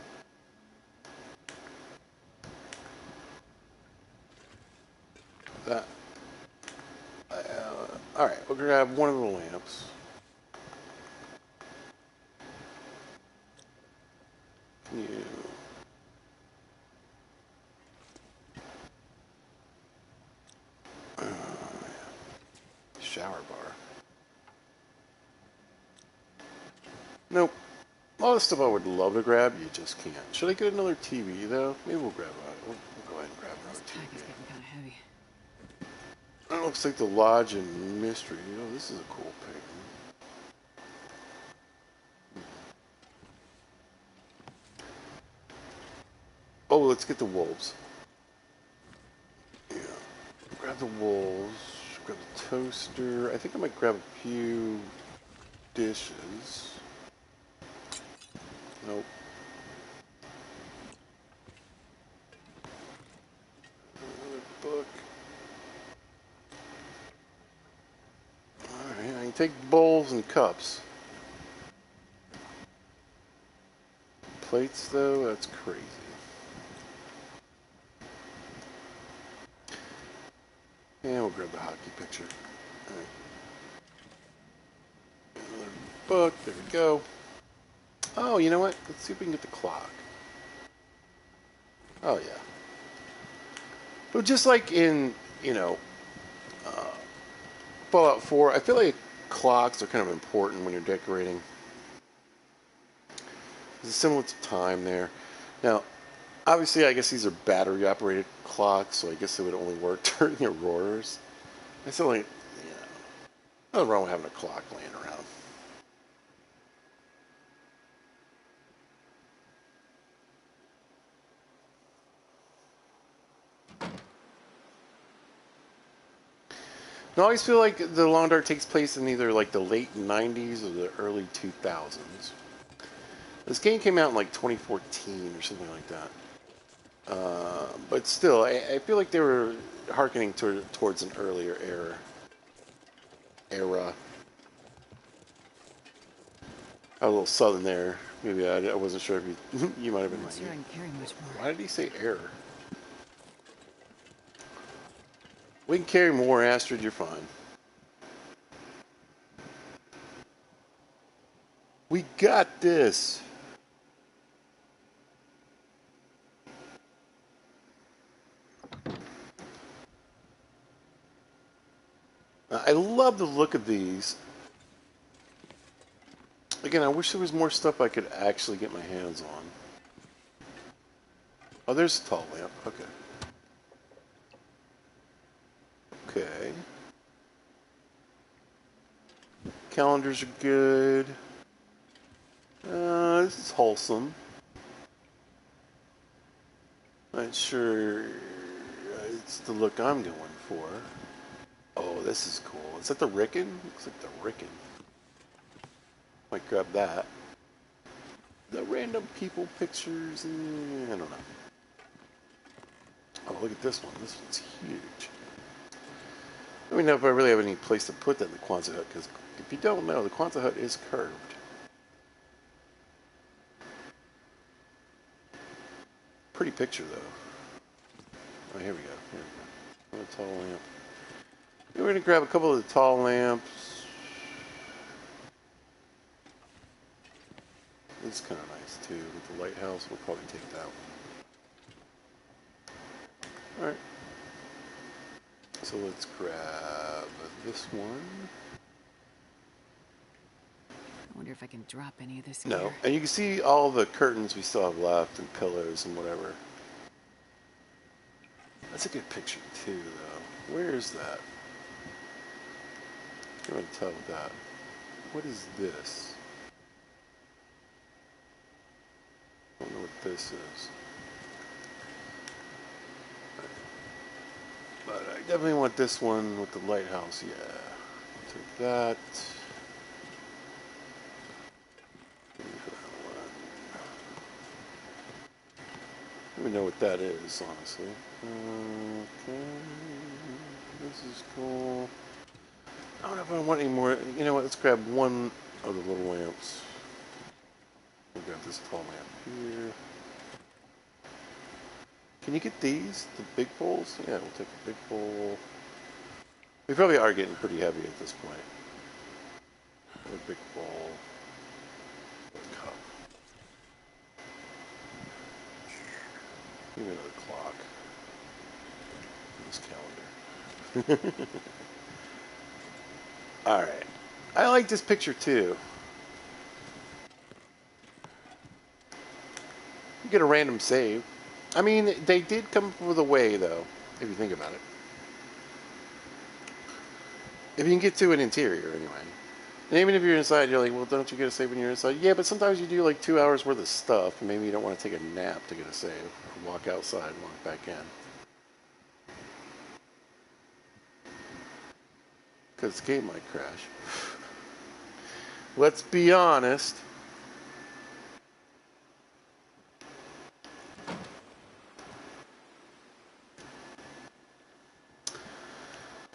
That. Alright, we'll grab one of the lamps. Can you... Shower bar. Nope. A lot of stuff I would love to grab, you just can't. Should I get another TV though? Maybe we'll grab we'll go ahead and grab another This pack is TV. getting kind of heavy. That looks like the Lodge and Mystery. Oh, this is a cool painting. Oh, let's get the wolves. Yeah. Grab the wolves. Grab the toaster. I think I might grab a few dishes. Nope. Another book. Alright, I can take bowls and cups. Plates, though, that's crazy. And we'll grab the hockey picture. Alright. Another book. There we go. Oh, you know what? Let's see if we can get the clock. Oh, yeah. But just like in, Fallout 4, I feel like clocks are kind of important when you're decorating. It's similar to time there. Now, obviously, I guess these are battery-operated clocks, so I guess they would only work during auroras. I still like, nothing wrong with having a clock laying around. I always feel like the Long Dark takes place in either like the late 90s or the early 2000s. This game came out in like 2014 or something like that. But still, I feel like they were hearkening towards an earlier era. A little southern there. Maybe I wasn't sure if you you might have been I'm like, not sure I can carry much more. why did he say error? We can carry more, Astrid. You're fine. We got this. I love the look of these. Again, I wish there was more stuff I could actually get my hands on. Oh, there's a tall lamp. Okay. Okay. Calendars are good. This is wholesome. Not sure it's the look I'm going for. Oh, this is cool. Is that the Rickon? Looks like the Rickon. Might grab that. The random people pictures, I don't know. Oh, look at this one. This one's huge. Let me know if I really have any place to put that in the Quonset hut, because if you don't know, the Quonset hut is curved. Pretty picture, though. Oh, here we go. Here we go. A tall lamp. We're going to grab a couple of the tall lamps. This is kind of nice, too. With the lighthouse, we'll probably take that one. Alright. So let's grab this one. I wonder if I can drop any of this No. gear. And you can see all the curtains we still have left and pillows and whatever. That's a good picture, too, though. Where is that? I'm going to tell with that. What is this? I don't know what this is. But I definitely want this one with the lighthouse. Yeah. Take that. I don't even know what that is, honestly. Okay. This is cool. I don't know if I want any more. You know what? Let's grab one of the little lamps. We'll grab this tall lamp here. Can you get these? The big poles? Yeah, we'll take the big pole. We probably are getting pretty heavy at this point. A big pole. A cup. Give me another clock. This calendar. Alright. I like this picture too. You get a random save. I mean, they did come up with a way, though, if you think about it. If you can get to an interior, anyway. And even if you're inside, you're like, well, don't you get a save when you're inside? Yeah, but sometimes you do like 2 hours worth of stuff, and maybe you don't want to take a nap to get a save. Or walk outside and walk back in. Because the game might crash. Let's be honest.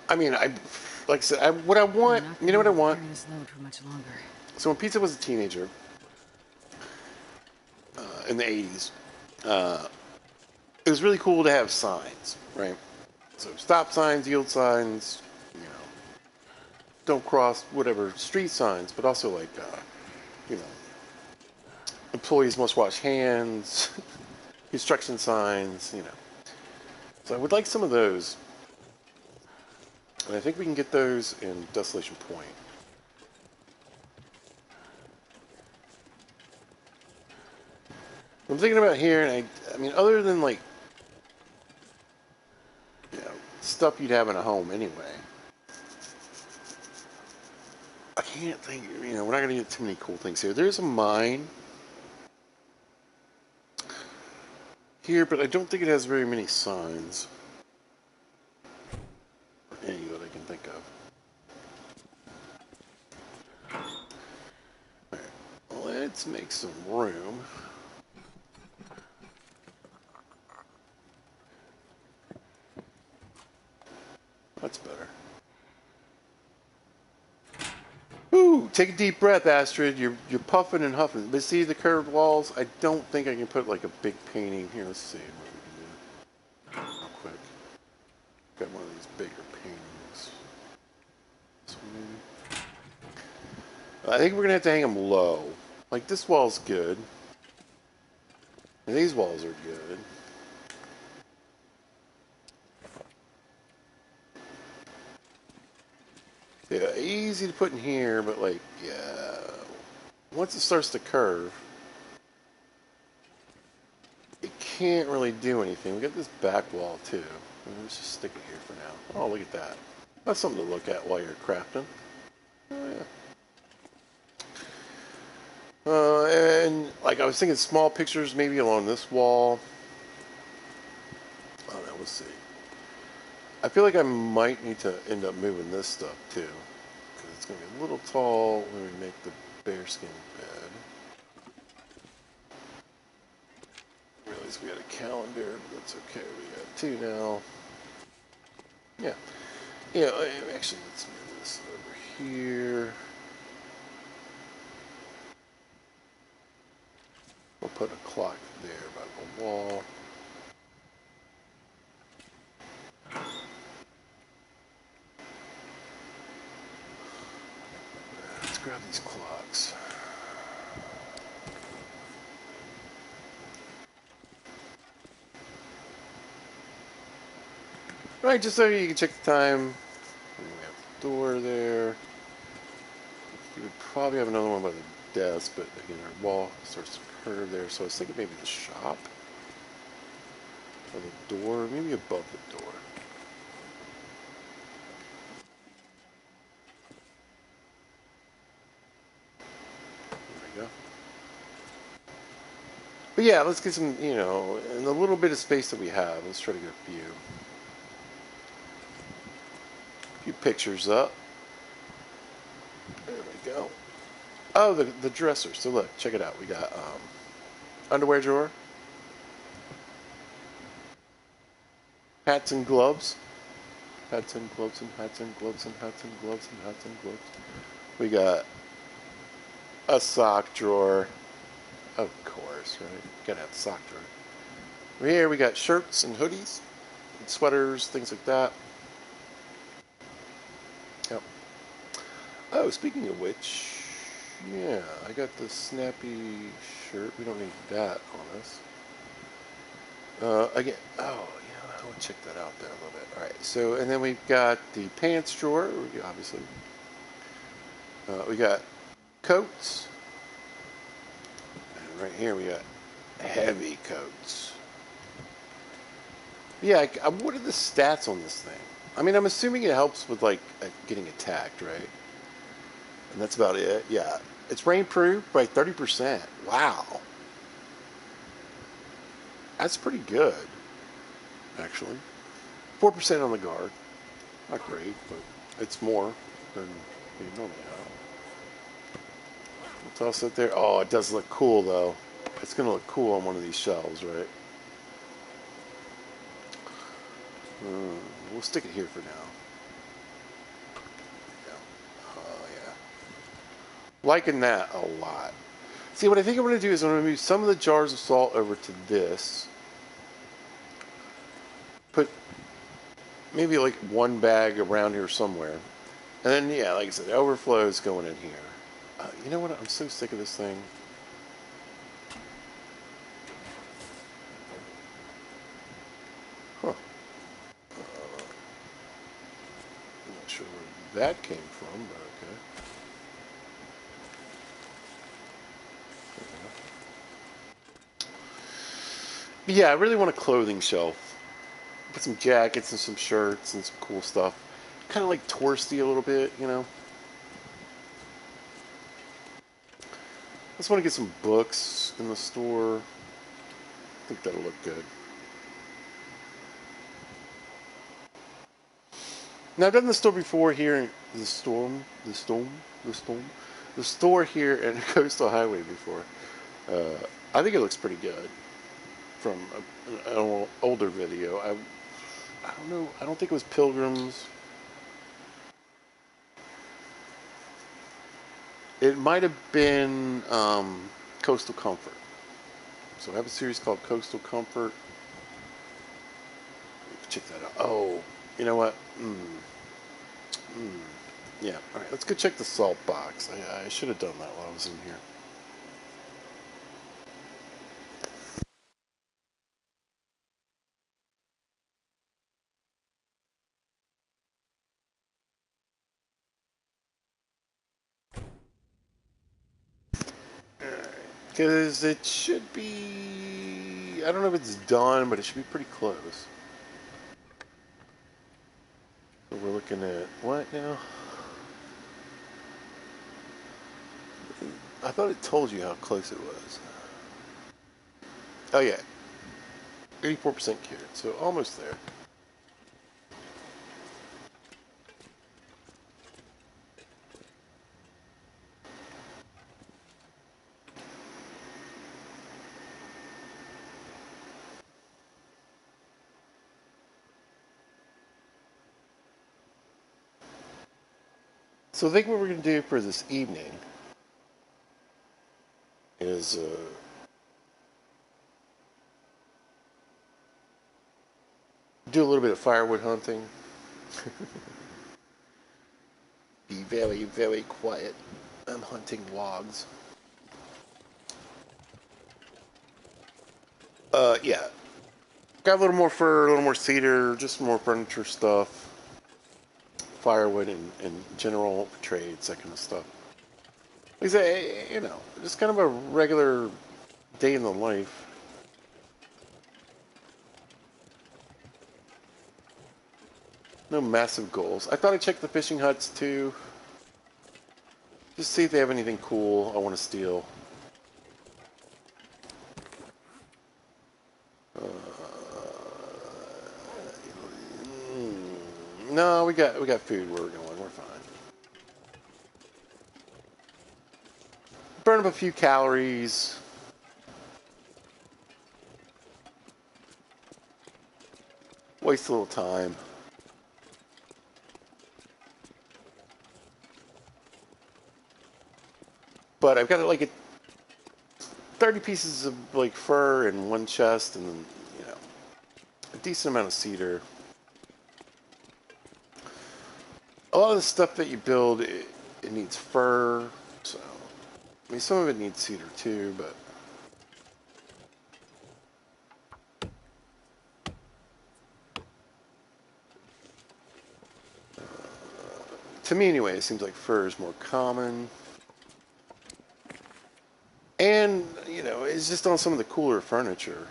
I mean, like I said, what I want, you know what I want? Carry this load for much longer. So when Pizza was a teenager, in the 80s, it was really cool to have signs, right? So stop signs, yield signs, you know, don't cross, whatever, street signs, but also like, you know, employees must wash hands, construction signs, you know. So I would like some of those. And I think we can get those in Desolation Point. I'm thinking about here, and I mean, other than like, you know, stuff you'd have in a home anyway. I can't think, you know, we're not going to get too many cool things here. There's a mine here, but I don't think it has very many signs. Any that I can think of. Alright, let's make some room. That's better. Ooh, take a deep breath, Astrid. You're puffing and huffing. But see the curved walls? I don't think I can put like a big painting here. Let's see what we can do. Real quick. Got one of these bigger paintings. So I think we're gonna have to hang them low. Like this wall's good. And these walls are good. Yeah, easy to put in here, but like, yeah, once it starts to curve, it can't really do anything. We got this back wall too. Let's just stick it here for now. Oh, look at that. That's something to look at while you're crafting. Oh, yeah. And like I was thinking small pictures maybe along this wall. Oh, no, we'll see. I feel like I might need to end up moving this stuff too. Because it's going to be a little tall when we make the bearskin bed. I realize we had a calendar, but that's okay. We got two now. Yeah. Yeah, actually, let's move this over here. We'll put a clock there by the wall. Let's grab these clocks. Right, just so you can check the time. And we have the door there. You would probably have another one by the desk, but again, our wall starts to curve there. So I was thinking maybe the shop. Or the door, maybe above the door. There we go. But yeah, let's get some, you know, in the little bit of space that we have, let's try to get a few. few pictures up. There we go. Oh, the dresser. So look, check it out. We got underwear drawer, hats and gloves, hats and gloves and hats and gloves and hats and gloves and hats and gloves. We got a sock drawer, of course, right? Gotta have a sock drawer. Right here we got shirts and hoodies, and sweaters, things like that. Yep. Oh, speaking of which, yeah, I got the snappy shirt. We don't need that on us. Again, oh, yeah, I'll check that out there a little bit. All right, so, and then we've got the pants drawer, obviously. We got coats. And right here we got heavy coats. Yeah, what are the stats on this thing? I mean, I'm assuming it helps with, like, getting attacked, right? And that's about it. Yeah. It's rainproof by 30%. Wow. That's pretty good, actually. 4% on the guard. Not great, but it's more than you normally have. We'll toss it there. Oh, it does look cool, though. It's going to look cool on one of these shelves, right? We'll stick it here for now. Yeah. Oh, yeah. Liking that a lot. See, what I think I'm going to do is I'm going to move some of the jars of salt over to this. Put maybe like one bag around here somewhere. And then, yeah, like I said, the overflow is going in here. You know what? I'm so sick of this thing. Huh. I'm not sure where that came from, but okay. But yeah, I really want a clothing shelf. Put some jackets and some shirts and some cool stuff. Kind of like touristy a little bit, you know. I just want to get some books in the store. I think that'll look good. Now I've done the store before here in the store here in Coastal Highway before. I think it looks pretty good from an older video. I don't know. I don't think it was Pilgrims. It might have been Coastal Comfort. So I have a series called Coastal Comfort. Check that out. Oh, you know what? Yeah. All right. Let's go check the salt box. I should have done that while I was in here. Because it should be... I don't know if it's done, but it should be pretty close. So we're looking at... What now? I thought it told you how close it was. Oh, yeah. 84% cured, so almost there. So I think what we're going to do for this evening is do a little bit of firewood hunting. Be very, very quiet. I'm hunting logs. Yeah. Got a little more fir, a little more cedar, just more furniture stuff. Firewood and general trades, that kind of stuff. Like I say, you know, just kind of a regular day in the life. No massive goals. I thought I'd check the fishing huts too. Just see if they have anything cool I want to steal. No, No, we got food where we're going. We're fine. Burn up a few calories. Waste a little time. But I've got like 30 pieces of like fur in one chest, and then, you know, a decent amount of cedar. A lot of the stuff that you build, it needs fur. So, I mean, some of it needs cedar too, but to me anyway, it seems like fur is more common. And, you know, it's just on some of the cooler furniture.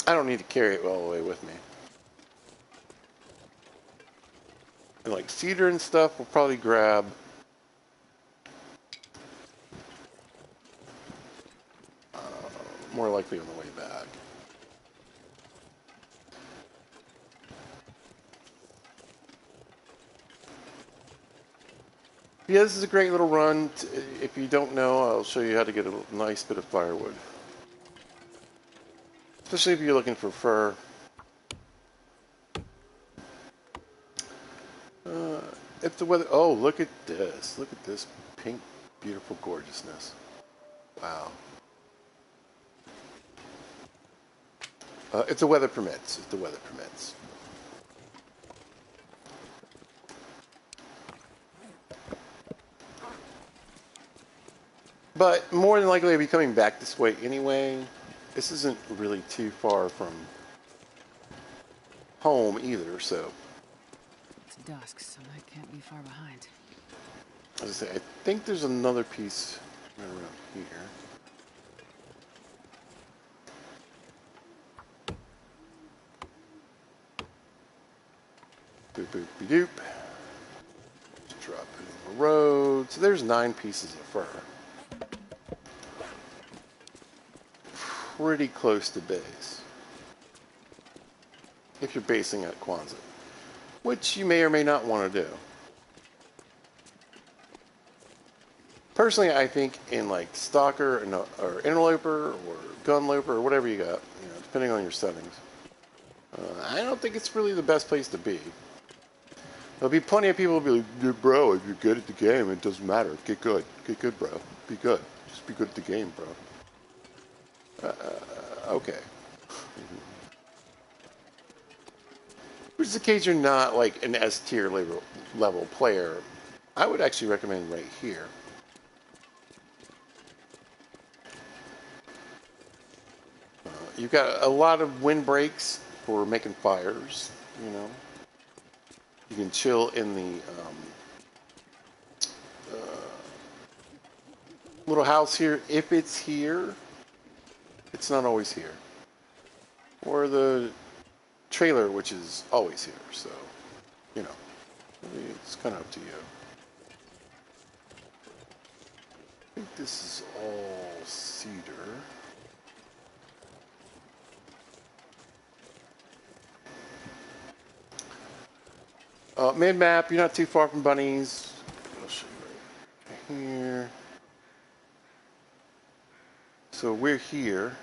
I don't need to carry it all the way with me. And like cedar and stuff, we'll probably grab more likely on the way back. Yeah, this is a great little run. If you don't know, I'll show you how to get a nice bit of firewood. Especially if you're looking for fur. If the weather... Oh, look at this. Look at this pink, beautiful gorgeousness. Wow. If the weather permits. If the weather permits. But more than likely I'll be coming back this way anyway. This isn't really too far from home either, so... It's dusk, so I can't be far behind. As I say, I think there's another piece right around here. Boop, boop, be doop. Just drop it in the road. So there's 9 pieces of fur. Pretty close to base. If you're basing at Kwanzaa. Which you may or may not want to do. Personally, I think in like Stalker or Interloper or Gunloper or whatever you got, you know, depending on your settings, I don't think it's really the best place to be. There'll be plenty of people who'll be like, bro, if you're good at the game, it doesn't matter. Get good. Get good, bro. Be good. Just be good at the game, bro. Okay. Which is the case you're not like an S tier level player. I would actually recommend right here. You've got a lot of windbreaks for making fires, you know. You can chill in the little house here, if it's here. It's not always here. Or the trailer, which is always here, so, you know, it's kind of up to you. I think this is all cedar. Mid-map, you're not too far from bunnies. I'll show you right here. So we're here.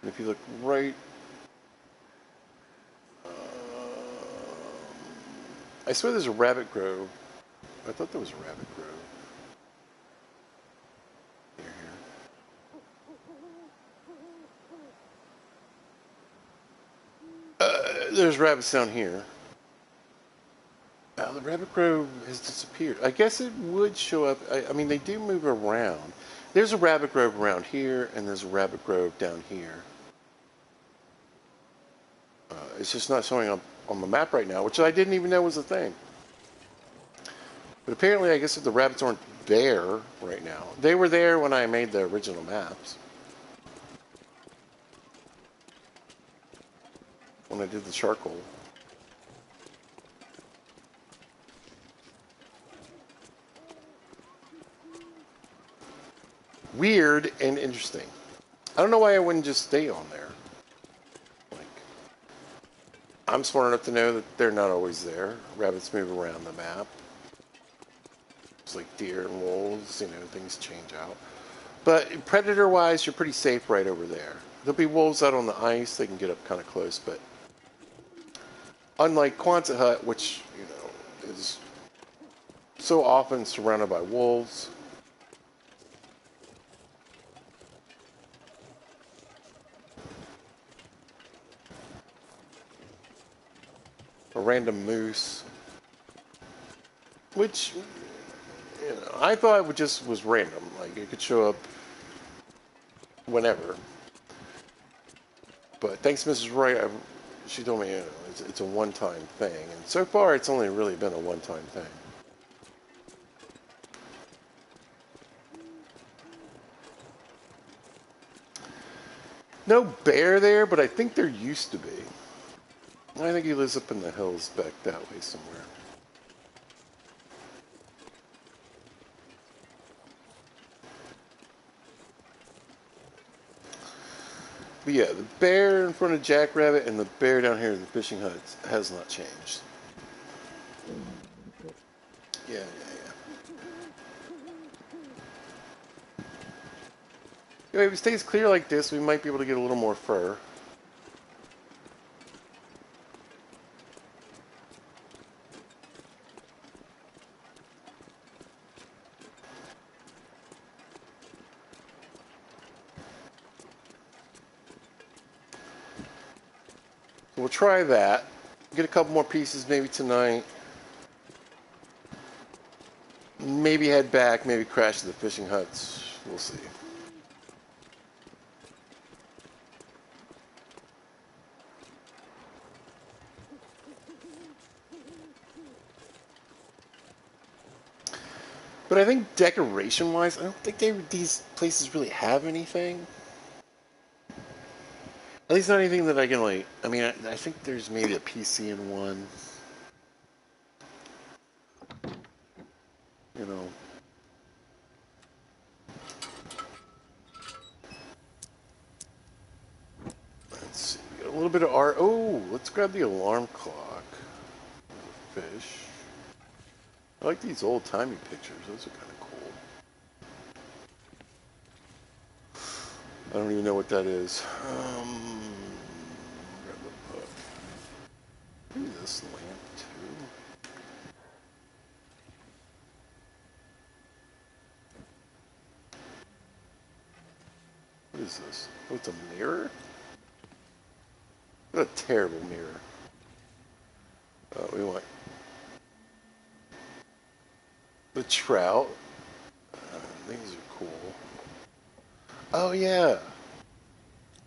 And if you look right... I swear there's a rabbit grove. I thought there was a rabbit grove. Here. There's rabbits down here. The rabbit grove has disappeared. I guess it would show up. I mean, they do move around. There's a rabbit grove around here, and there's a rabbit grove down here. It's just not showing up on the map right now, which I didn't even know was a thing. But apparently, I guess if the rabbits aren't there right now. They were there when I made the original maps. When I did the charcoal. Weird and interesting. I don't know why I wouldn't just stay on there. Like, I'm smart enough to know that they're not always there. Rabbits move around the map. It's like deer and wolves, you know, things change out. But predator-wise, you're pretty safe right over there. There'll be wolves out on the ice. They can get up kind of close, but unlike Quonset Hut, which, you know, is so often surrounded by wolves, a random moose, which, you know, I thought it would just was random. Like, it could show up whenever. But thanks to Mrs. Wright, she told me, you know, it's a one-time thing. And so far, it's only really been a one-time thing. No bear there, but I think there used to be. I think he lives up in the hills back that way somewhere. But yeah, the bear in front of Jackrabbit and the bear down here in the fishing hut has not changed. Yeah. Anyway, if it stays clear like this, we might be able to get a little more fur. So we'll try that. Get a couple more pieces maybe tonight. Maybe head back, maybe crash to the fishing huts. We'll see. But I think decoration-wise, I don't think these places really have anything. At least not anything that I can, like... I mean, I think there's maybe a PC in one. You know. Let's see. We got a little bit of art. Oh, let's grab the alarm clock. Fish. I like these old-timey pictures. Those are kind of cool. I don't even know what that is. Grab a book. Maybe this lamp, too. What is this? Oh, it's a mirror? What a terrible mirror. We want the trout. These are cool. Oh, yeah.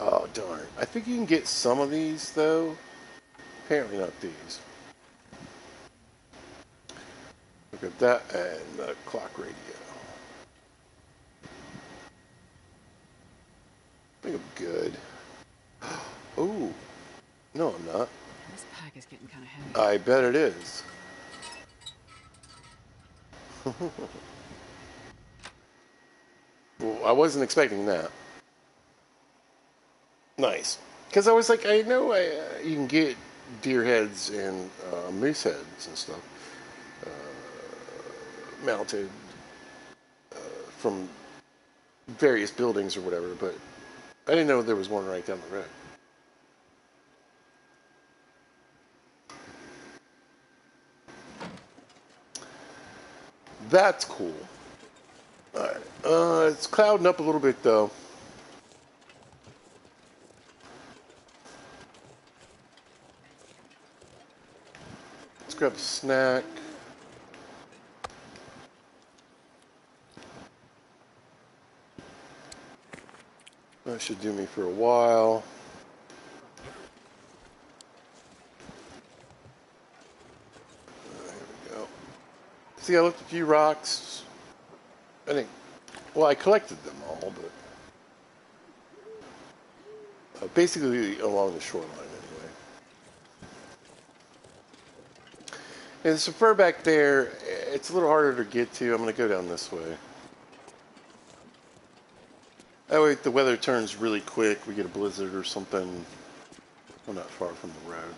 Oh, darn. I think you can get some of these, though. Apparently not these. Look at that, and the clock radio. I think I'm good. Oh, no, I'm not. This pack is getting kind of heavy. I bet it is. Well, I wasn't expecting that. Nice. Because I was like, I know you can get deer heads and moose heads and stuff mounted from various buildings or whatever, but I didn't know there was one right down the road. That's cool. Alright. It's clouding up a little bit, though. Let's grab a snack. That should do me for a while. There we go. See, I left a few rocks. I think, well, I collected them all, but basically along the shoreline anyway. And there's some fur back there. It's a little harder to get to. I'm going to go down this way. That way, if the weather turns really quick, we get a blizzard or something. We're not far from the road.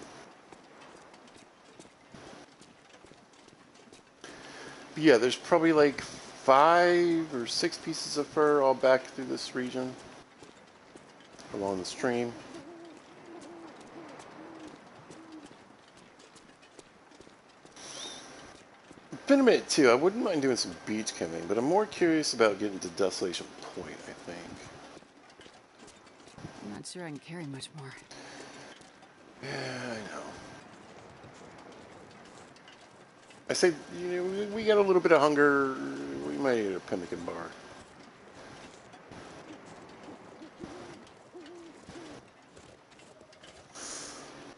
But yeah, there's probably like 5 or 6 pieces of fur all back through this region along the stream. It's been a minute too. I wouldn't mind doing some beach combing, but I'm more curious about getting to Desolation Point, I think. I'm not sure I can carry much more. Yeah, I know. I say, you know, we got a little bit of hunger. We might eat a pemmican bar.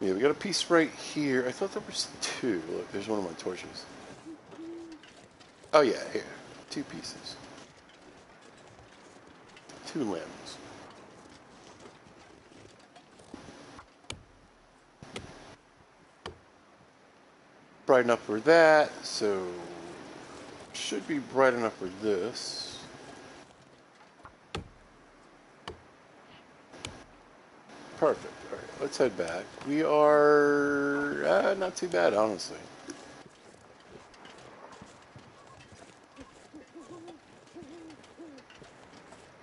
Yeah, we got a piece right here. I thought there was 2. Look, there's one of my torches. Oh yeah, here. 2 pieces. 2 limbs. Bright enough for that, so should be bright enough for this. Perfect. All right, let's head back. We are not too bad, honestly.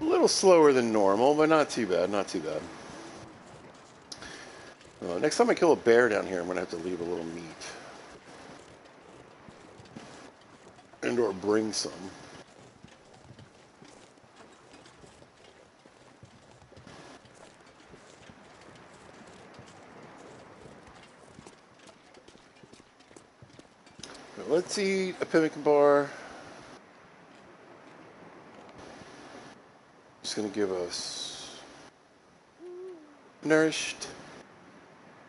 A little slower than normal, but not too bad, not too bad. Next time I kill a bear down here, I'm going to have to leave a little meat. And or bring some. But let's eat a pemmican bar. It's going to give us nourished.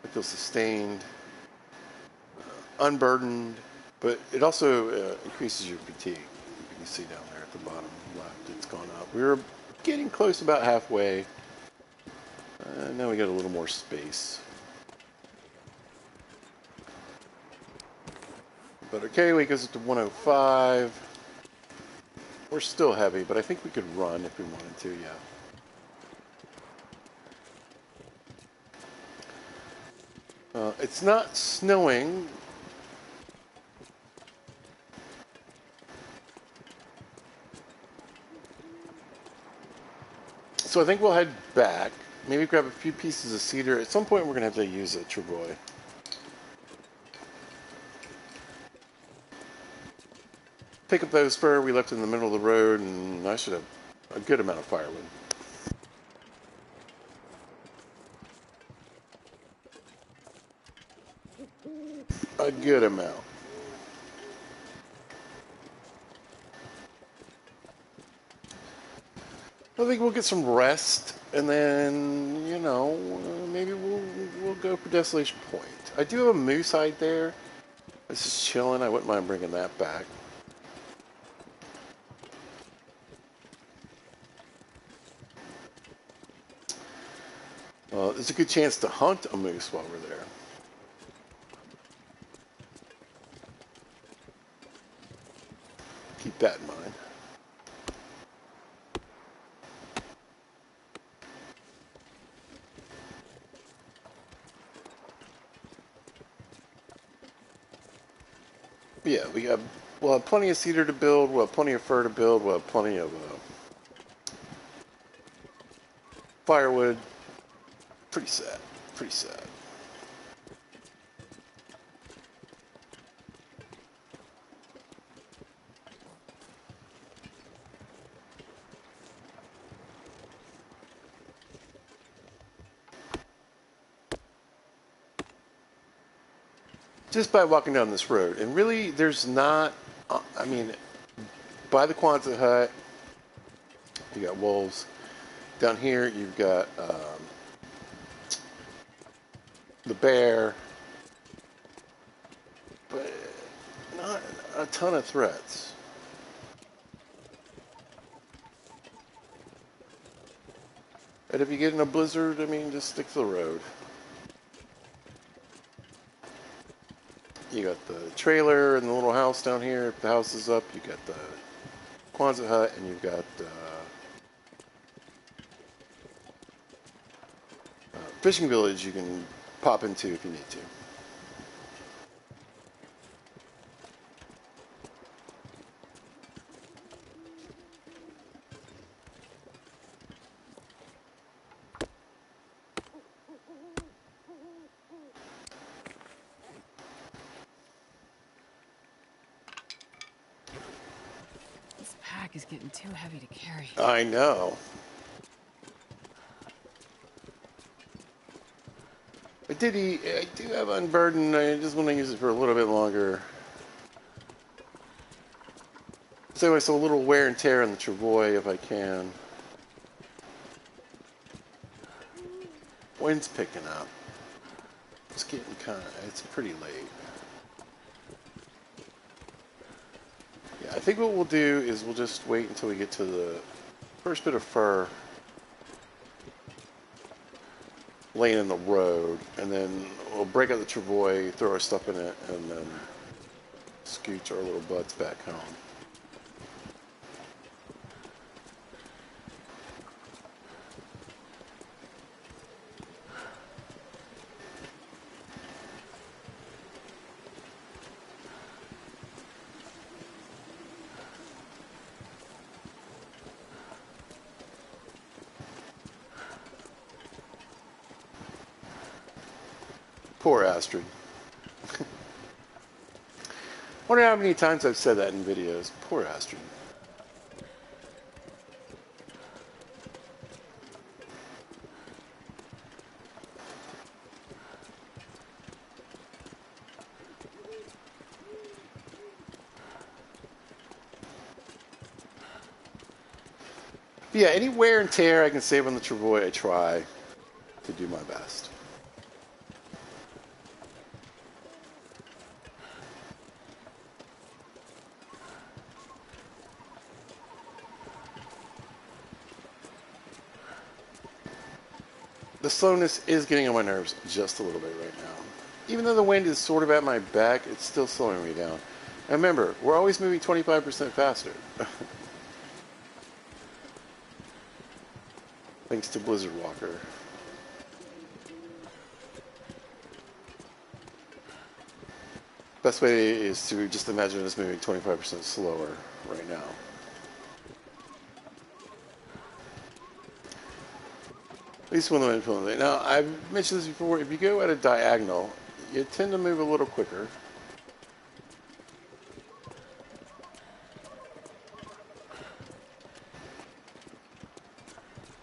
I feel sustained, unburdened, but it also increases your fatigue. You can see down there at the bottom left, it's gone up. We were getting close, about halfway. Now we got a little more space. But our carry weight goes up to 105. We're still heavy, but I think we could run if we wanted to, yeah. It's not snowing. So I think we'll head back. Maybe grab a few pieces of cedar. At some point we're going to have to use a travois. Pick up those fur we left in the middle of the road, and I should have a good amount of firewood. A good amount. I think we'll get some rest, and then, you know, maybe we'll go for Desolation Point. I do have a moose hide there. It's just chilling. I wouldn't mind bringing that back. There's a good chance to hunt a moose while we're there. Keep that in mind. Yeah, we'll have plenty of cedar to build, we'll have plenty of fur to build, we'll have plenty of firewood. Pretty sad. Pretty sad. Just by walking down this road. And really, there's not, I mean, by the Quonset hut, you got wolves. Down here, you've got the bear. But not a ton of threats. And if you get in a blizzard, I mean, just stick to the road. You got the trailer and the little house down here. If the house is up, you got the Quonset hut, and you've got fishing village you can pop into if you need to. This pack is getting too heavy to carry. I know. I do have Unburdened. I just want to use it for a little bit longer. So a little wear and tear on the travois if I can. Wind's picking up. It's getting it's pretty late. Yeah, I think what we'll do is we'll just wait until we get to the first bit of fur laying in the road, and then we'll break out the travois, throw our stuff in it, and then scooch our little butts back home. Poor Astrid. Wonder how many times I've said that in videos. Poor Astrid. But yeah, any wear and tear I can save on the travois, I try to do my best. The slowness is getting on my nerves just a little bit right now. Even though the wind is sort of at my back, it's still slowing me down. And remember, we're always moving 25% faster. Thanks to Blizzard Walker. Best way is to just imagine us moving 25% slower right now. At least when the wind feeling it. Now, I've mentioned this before, if you go at a diagonal, you tend to move a little quicker.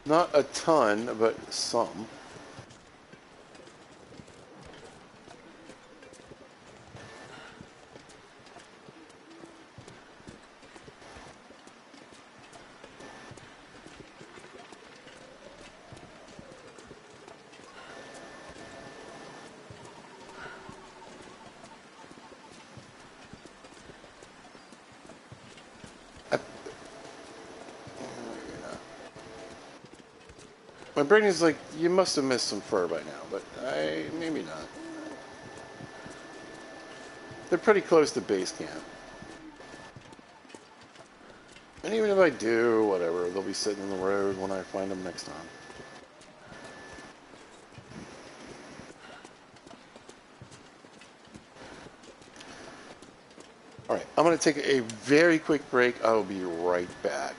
Not a ton, but some. My brain is like, you must have missed some fur by now, but maybe not. They're pretty close to base camp. And even if I do, whatever, they'll be sitting in the road when I find them next time. Alright, I'm going to take a very quick break. I will be right back.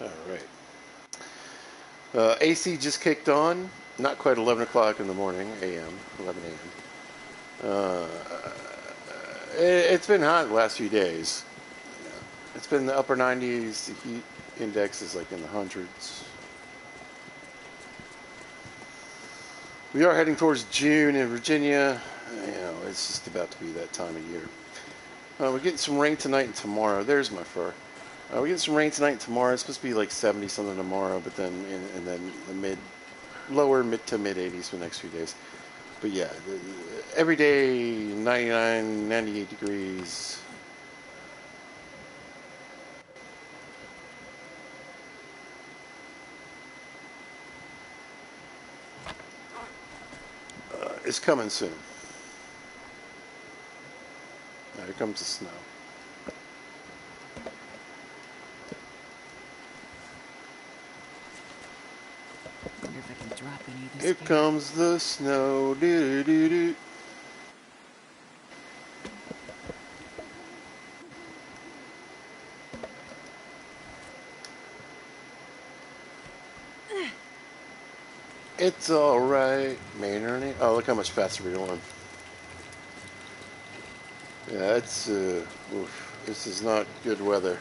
All right. AC just kicked on. Not quite 11 o'clock in the morning, a.m., 11 a.m. It's been hot the last few days. It's been in the upper 90s. The heat index is like in the hundreds. We are heading towards June in Virginia. It's just about to be that time of year. We're getting some rain tonight and tomorrow. There's my fur. We're getting some rain tonight and tomorrow. It's supposed to be like 70 something tomorrow, but then and then the lower mid to mid 80s for the next few days. But yeah, every day 99, 98 degrees. It's coming soon. Now, here comes the snow. Wonder if I can drop any of this. Here comes the snow. Doo doo doo. It's alright, Maynard. Oh, look how much faster we're going. Yeah, this is not good weather.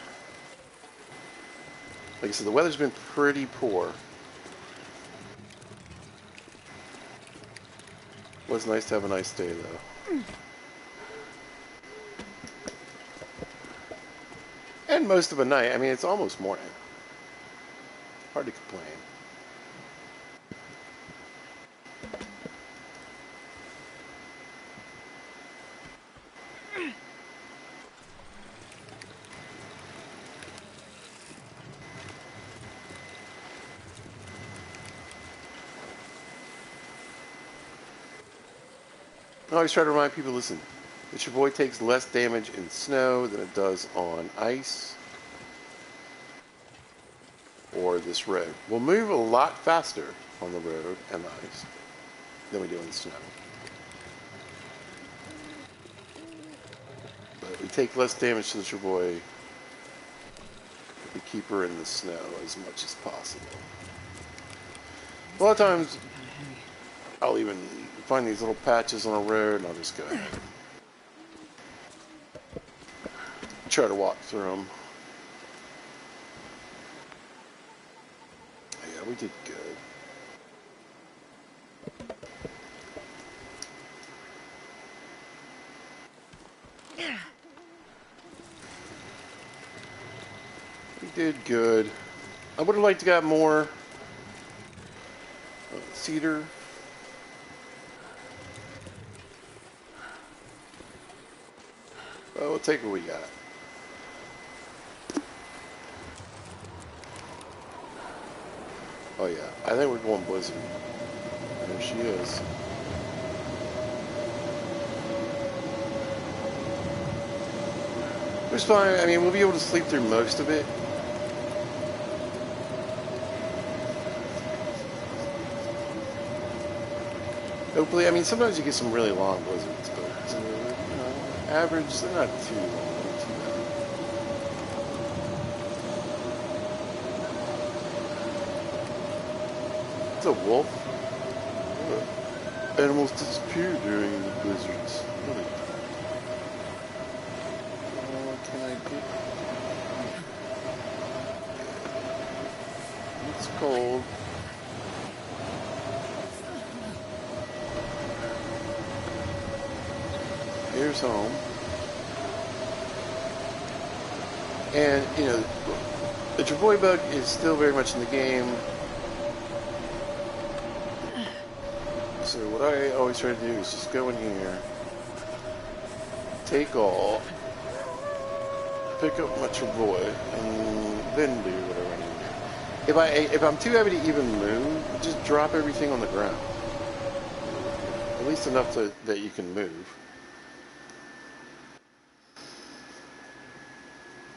Like I said, the weather's been pretty poor. It was nice to have a nice day, though. And most of a night. I mean, it's almost morning. Hard to complain. I always try to remind people, listen, that your boy takes less damage in snow than it does on ice or this road. We'll move a lot faster on the road and the ice than we do in snow. But we take less damage to your boy if we keep her in the snow as much as possible. A lot of times, I'll even find these little patches on a road and I'll just go ahead and try to walk through them. Yeah, we did good. We did good. I would have liked to got more cedar. Well, we'll take what we got. Oh yeah, I think we're going blizzard. There she is. It's fine. I mean, we'll be able to sleep through most of it. Hopefully, I mean, sometimes you get some really long blizzards, but average, they're not too long. It's a wolf. Animals disappear during the blizzards. Really? What can I do? It's cold. Here's home. And, the Travoy bug is still very much in the game. So what I always try to do is just go in here, take all, pick up my Travoy, and then do whatever I need to do. If I'm too heavy to even move, just drop everything on the ground. At least enough that you can move.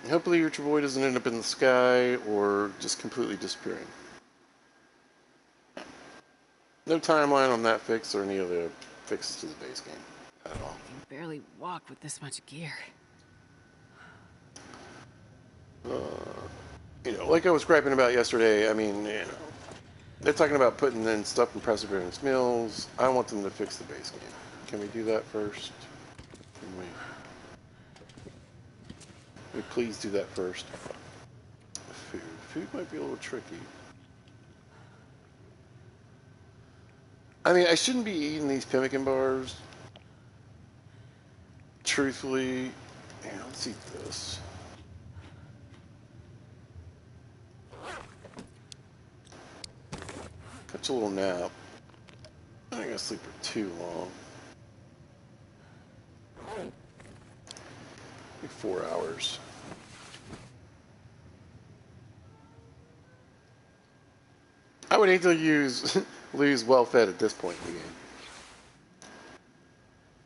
Hopefully your Travoy doesn't end up in the sky or just completely disappearing. No timeline on that fix or any other fixes to the base game at all. I can barely walk with this much gear. Like I was griping about yesterday, I mean, they're talking about putting in stuff in Perseverance Mills. I want them to fix the base game. Can we do that first? Can we please do that first? Food. Food might be a little tricky. I mean, I shouldn't be eating these pemmican bars. Truthfully, yeah, let's eat this. Catch a little nap. I ain't gonna sleep for too long. Like 4 hours. I would hate to lose well-fed at this point in the game.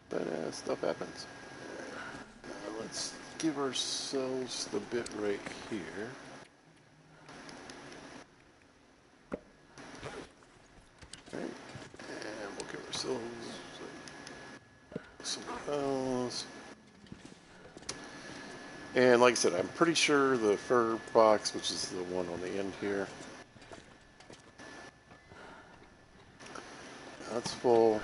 But stuff happens. Let's give ourselves the bit right here. Right. And we'll give ourselves some else. And like I said, I'm pretty sure the fur box, which is the one on the end here, that's full.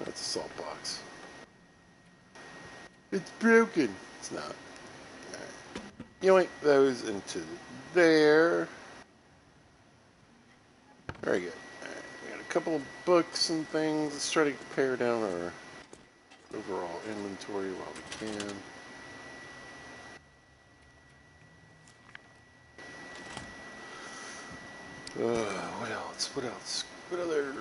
That's a salt box. It's broken. It's not. Alright. Yoink those into there. Very good. Alright, we got a couple of books and things. Let's try to pare down our overall inventory while we can. What else? What else? What other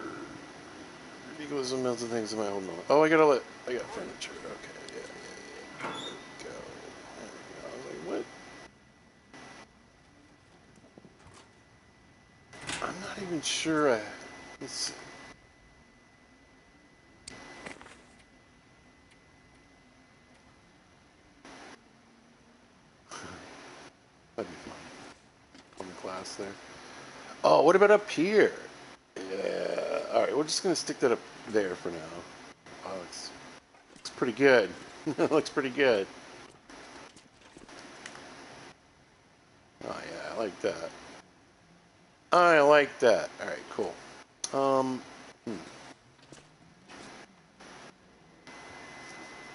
ridiculous amounts of things am I holding on? Oh, I got furniture. Okay, yeah. There we go. There we go. I was like, what? I'm not even sure. Let's see. That'd be fun. On the class there. Oh, what about up here? Yeah. All right, we're just gonna stick that up there for now. Oh, looks pretty good. Looks pretty good. Oh yeah, I like that. I like that. All right, cool. Hmm.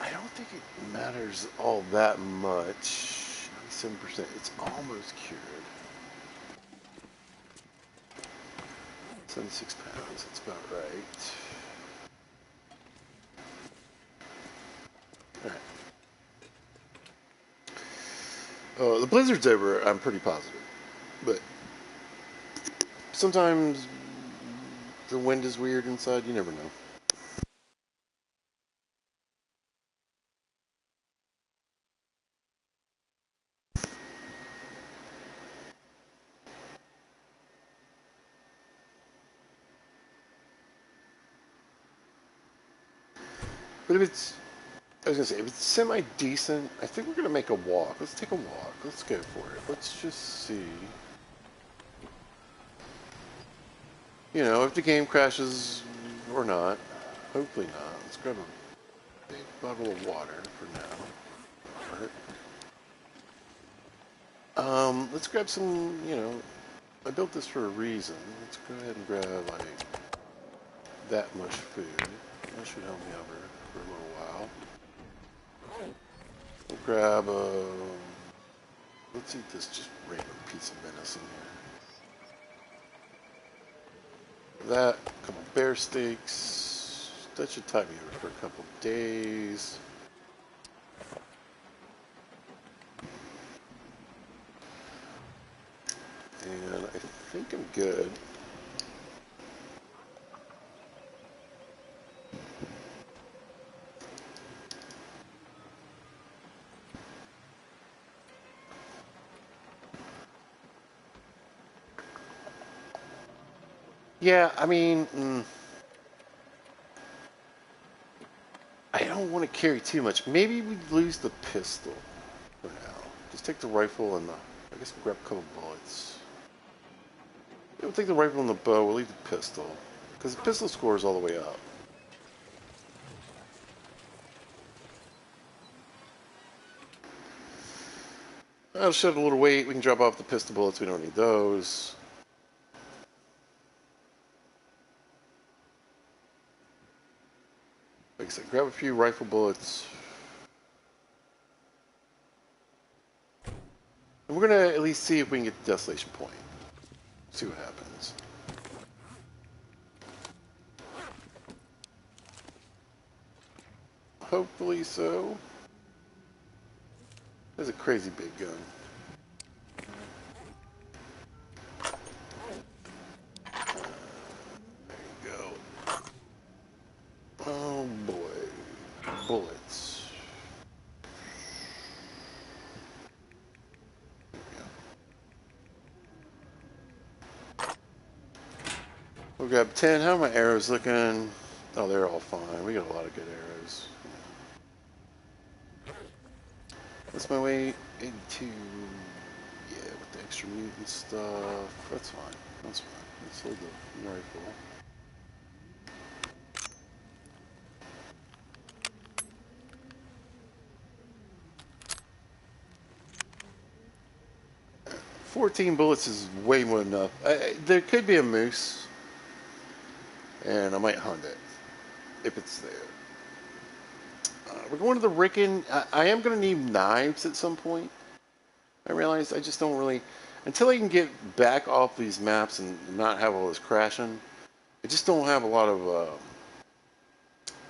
I don't think it matters all that much. 97%. It's almost cured. 76 pounds. That's about right. All right. The blizzard's over. I'm pretty positive, but sometimes the wind is weird inside. You never know. But if it's, I was gonna say, if it's semi-decent, I think we're gonna make a walk. Let's take a walk. Let's go for it. Let's just see. If the game crashes or not. Hopefully not. Let's grab a big bottle of water for now. Let's grab some, I built this for a reason. Let's go ahead and grab, like, that much food. That should help me over for a little while. We'll grab let's eat this just random piece of venison here. That, a couple bear steaks. That should tide me over for a couple days. And I think I'm good. Yeah, I mean, I don't want to carry too much. Maybe we lose the pistol for now. Just take the rifle and the... I guess we'll grab a couple bullets. Yeah, we'll take the rifle and the bow. We'll leave the pistol. Because the pistol scores all the way up. I'll shed a little weight. We can drop off the pistol bullets. We don't need those. Like I said, grab a few rifle bullets. And we're going to at least see if we can get the Desolation Point. See what happens. Hopefully so. That's a crazy big gun. There you go. Oh boy. Bullets. We'll grab 10. How are my arrows looking? Oh, they're all fine. We got a lot of good arrows. What's my weight? 82. Yeah, with the extra mutant stuff. That's fine. That's fine. Let's hold the rifle. $14 bullets is way more than enough. There could be a moose, and I might hunt it if it's there. We're going to the Rickon. I am going to need knives at some point. I realize I just don't really... Until I can get back off these maps and not have all this crashing, I just don't have a lot of...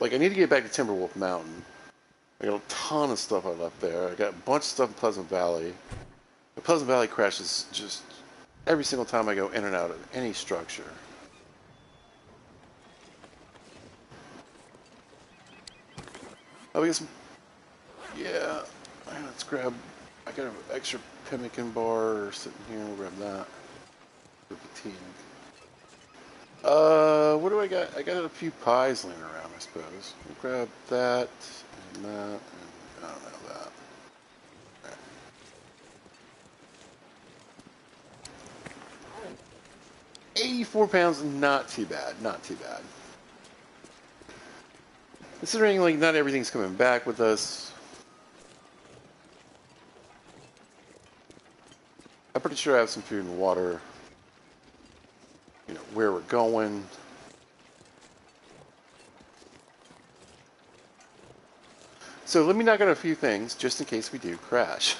Like, I need to get back to Timberwolf Mountain. I got a ton of stuff I left there. I got a bunch of stuff in Pleasant Valley. The Pleasant Valley crashes just every single time I go in and out of any structure. Oh, I guess... Yeah. Let's grab... I got an extra pemmican bar sitting here. We'll grab that. For fatigue. What do I got? I got a few pies laying around, I suppose. We'll grab that, and that, and I don't know that. Right. 84 pounds, not too bad. Not too bad. Considering, like, not everything's coming back with us. I'm pretty sure I have some food and water. You know, where we're going. So let me knock out a few things, just in case we do crash.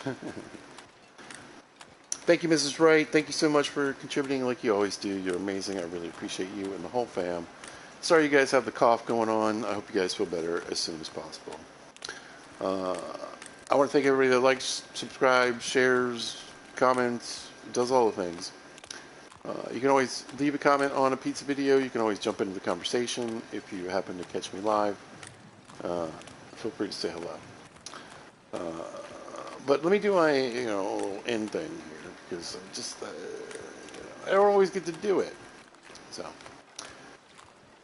Thank you, Mrs. Wright. Thank you so much for contributing like you always do. You're amazing. I really appreciate you and the whole fam. Sorry you guys have the cough going on. I hope you guys feel better as soon as possible. I want to thank everybody that likes, subscribes, shares, comments, does all the things. You can always leave a comment on a pizza video. You can always jump into the conversation if you happen to catch me live. Feel free to say hello. But let me do my, end thing here because I just, I don't always get to do it. So,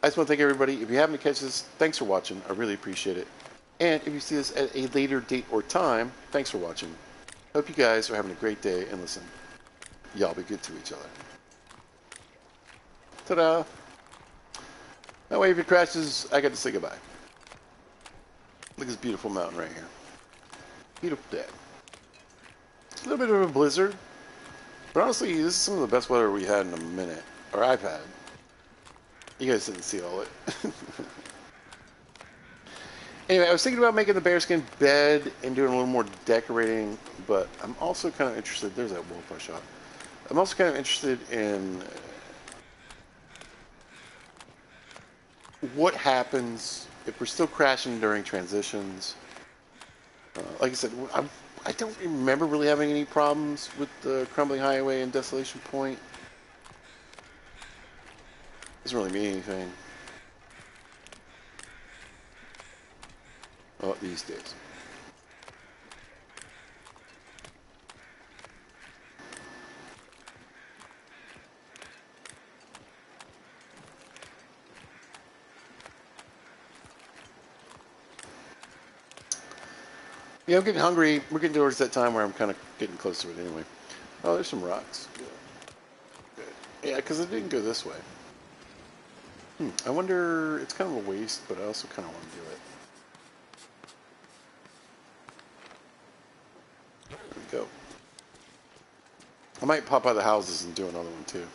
I just want to thank everybody. If you happen to catch this, thanks for watching. I really appreciate it. And if you see this at a later date or time, thanks for watching. Hope you guys are having a great day. And listen, y'all be good to each other. Ta-da! That way, if it crashes, I get to say goodbye. Look at this beautiful mountain right here. Beautiful day. A little bit of a blizzard. But honestly, this is some of the best weather we had in a minute. Or I've had. You guys didn't see all it. Anyway, I was thinking about making the bearskin bed and doing a little more decorating. But I'm also kind of interested... There's that wolf I shot. I'm also kind of interested in... what happens if we're still crashing during transitions. Like I said, I don't remember really having any problems with the Crumbling Highway and Desolation Point. Doesn't really mean anything. Oh, these days. Yeah, I'm getting hungry. We're getting towards that time where I'm kind of getting close to it anyway. Oh, there's some rocks. Good. Good. Yeah, because it didn't go this way. I wonder, it's kind of a waste, but I also kind of want to do it. There we go. I might pop out of the houses and do another one too.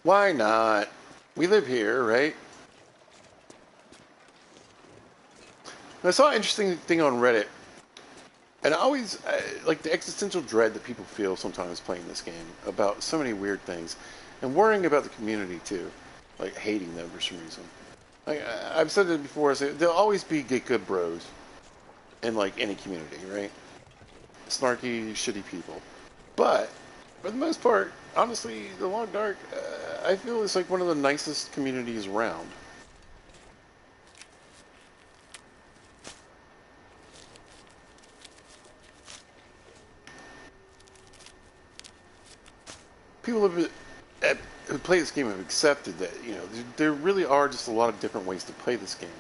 Why not? We live here, right? And I saw an interesting thing on Reddit. And I always, like the existential dread that people feel sometimes playing this game about so many weird things. And worrying about the community too. Like hating them for some reason. Like, I've said it before, I say, there'll always be get good bros in like any community, right? Snarky, shitty people. But, for the most part, honestly, the Long Dark, I feel it's like one of the nicest communities around. People who play this game have accepted that, you know, there really are just a lot of different ways to play this game.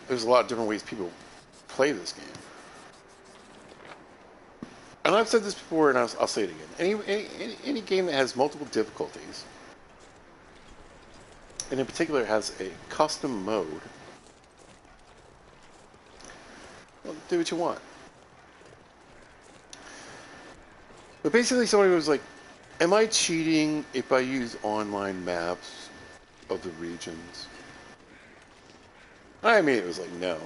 There's a lot of different ways people play this game. And I've said this before, and I'll say it again. Any game that has multiple difficulties, and in particular has a custom mode, well, do what you want. But basically, somebody was like, am I cheating if I use online maps of the regions? I mean, it was like, no.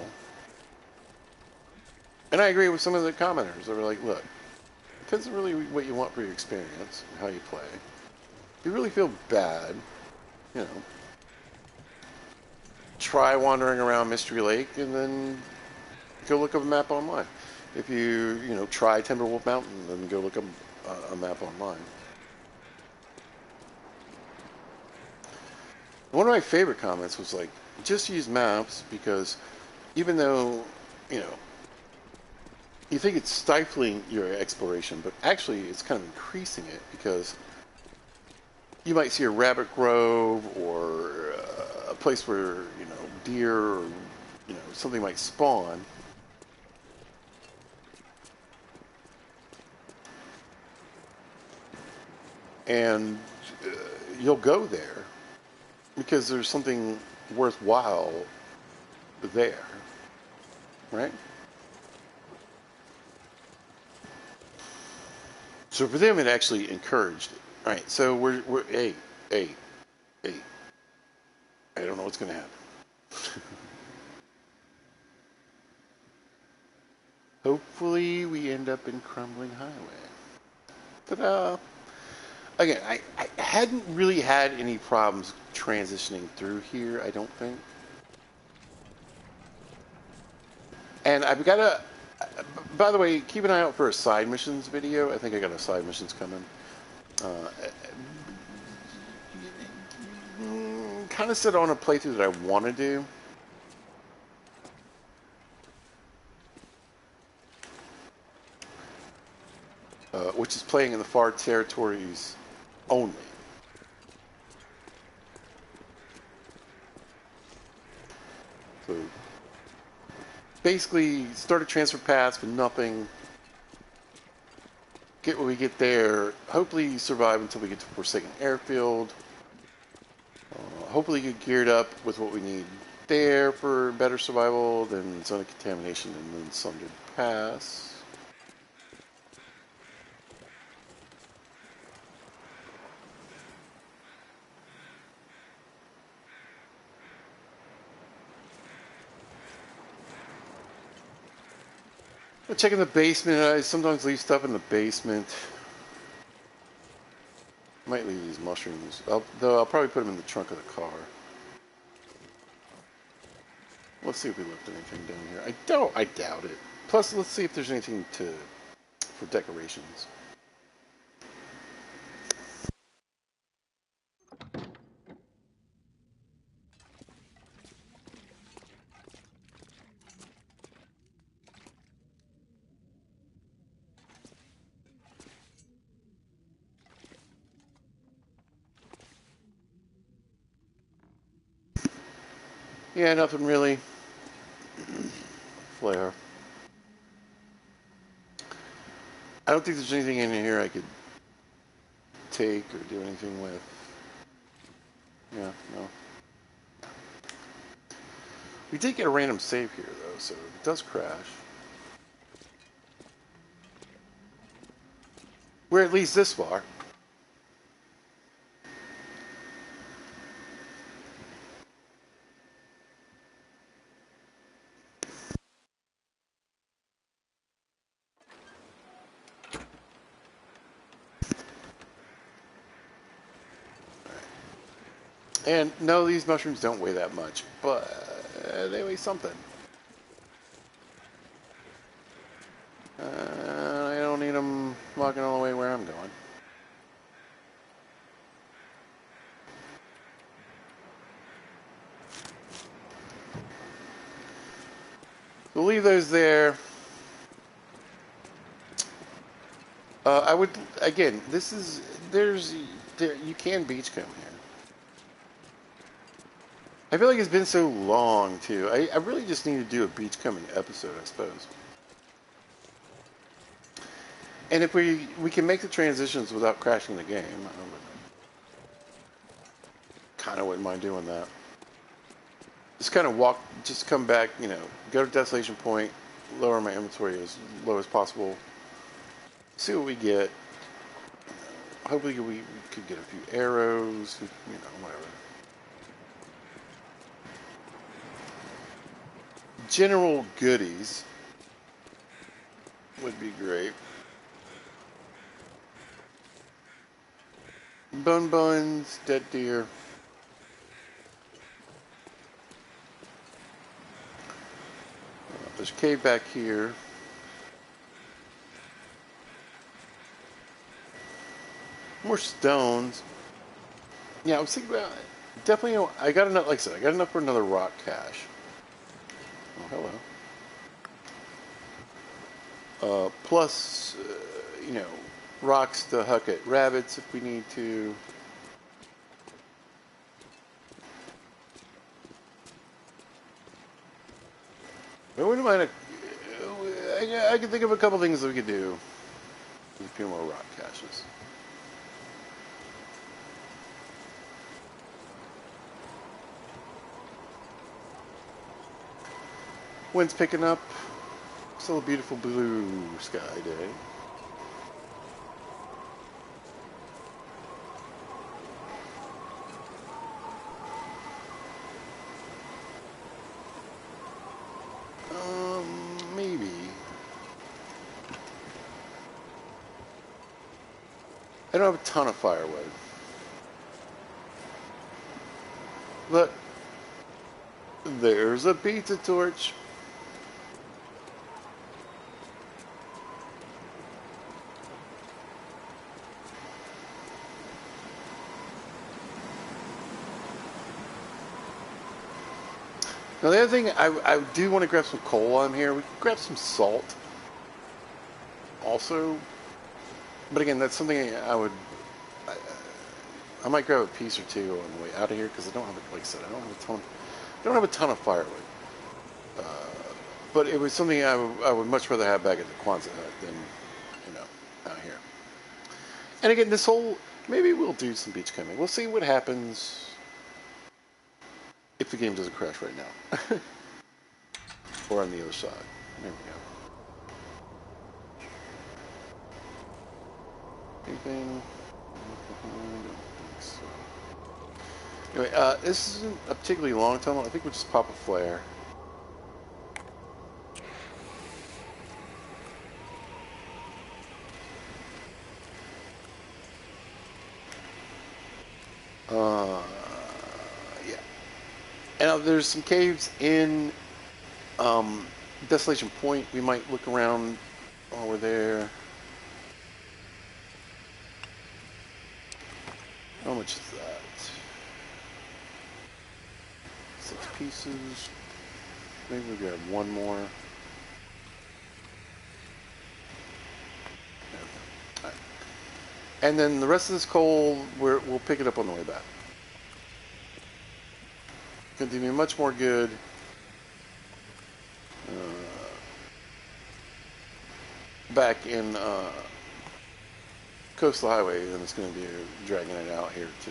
And I agree with some of the commenters that were like, look, depends on really what you want for your experience and how you play. If you really feel bad, you know, try wandering around Mystery Lake and then go look up a map online. If you know, try Timberwolf Mountain, then go look up a map online. One of my favorite comments was like, just use maps because even though, you know, you think it's stifling your exploration, but actually it's kind of increasing it because you might see a rabbit grove or a place where, you know, deer or, you know, something might spawn. And you'll go there because there's something worthwhile there, right? So for them, it actually encouraged it. All right, so we're hey, I don't know what's going to happen. Hopefully, we end up in Crumbling Highway. Ta-da! Again, I hadn't really had any problems transitioning through here, I don't think. And I've got a... By the way, keep an eye out for a side missions video. I think I got a side missions coming. Kind of set on a playthrough that I want to do. Which is playing in the far territories only. So basically, start a transfer pass with nothing. Get what we get there. Hopefully survive until we get to Forsaken Airfield. Hopefully get geared up with what we need there for better survival than Zone of Contamination and then Sundered Pass. Checking the basement. I sometimes leave stuff in the basement. Might leave these mushrooms. Though I'll probably put them in the trunk of the car. Let's see if we left anything down here. I doubt it. Plus, let's see if there's anything for decorations. Yeah, nothing really. Flare. I don't think there's anything in here I could take or do anything with. Yeah, no. We did get a random save here, though, so it does crash. We're at least this far. And no, these mushrooms don't weigh that much, but they weigh something. I don't need them walking all the way where I'm going. We'll leave those there. I would, again, you can beach comb here. I feel like it's been so long, too. I really just need to do a beach combing episode, I suppose. And if we can make the transitions without crashing the game, kind of wouldn't mind doing that. Just kind of just come back, go to Desolation Point, lower my inventory as low as possible, see what we get. Hopefully we could get a few arrows, whatever. General goodies would be great. Bone buns, dead deer. There's a cave back here. More stones. Yeah, I was thinking about definitely. I got enough. Like I said, I got enough for another rock cache. Oh, hello. Plus, rocks to huck at rabbits if we need to. I wouldn't mind. I can think of a couple things that we could do with a few more rock caches. Wind's picking up. Still a beautiful blue sky day. Maybe. I don't have a ton of firewood. But there's a pizza torch. Now the other thing, I do want to grab some coal while I'm here. We can grab some salt also. But again, that's something I might grab a piece or two on the way out of here because I don't have, like I said, I don't have a ton of firewood. But it was something I would much rather have back at the Kwanzaa hut than, out here. And again, maybe we'll do some beach combing. We'll see what happens if the game doesn't crash right now. Or on the other side. There we go. Anything? So. Anyway, this isn't a particularly long tunnel. I think we'll just pop a flare. Yeah. And there's some caves in Desolation Point. We might look around while we're there. How much is that? 6 pieces. Maybe we'll grab one more. Alright. And then the rest of this coal, we'll pick it up on the way back. Going to do me much more good back in Coastal Highway than it's going to do dragging it out here to...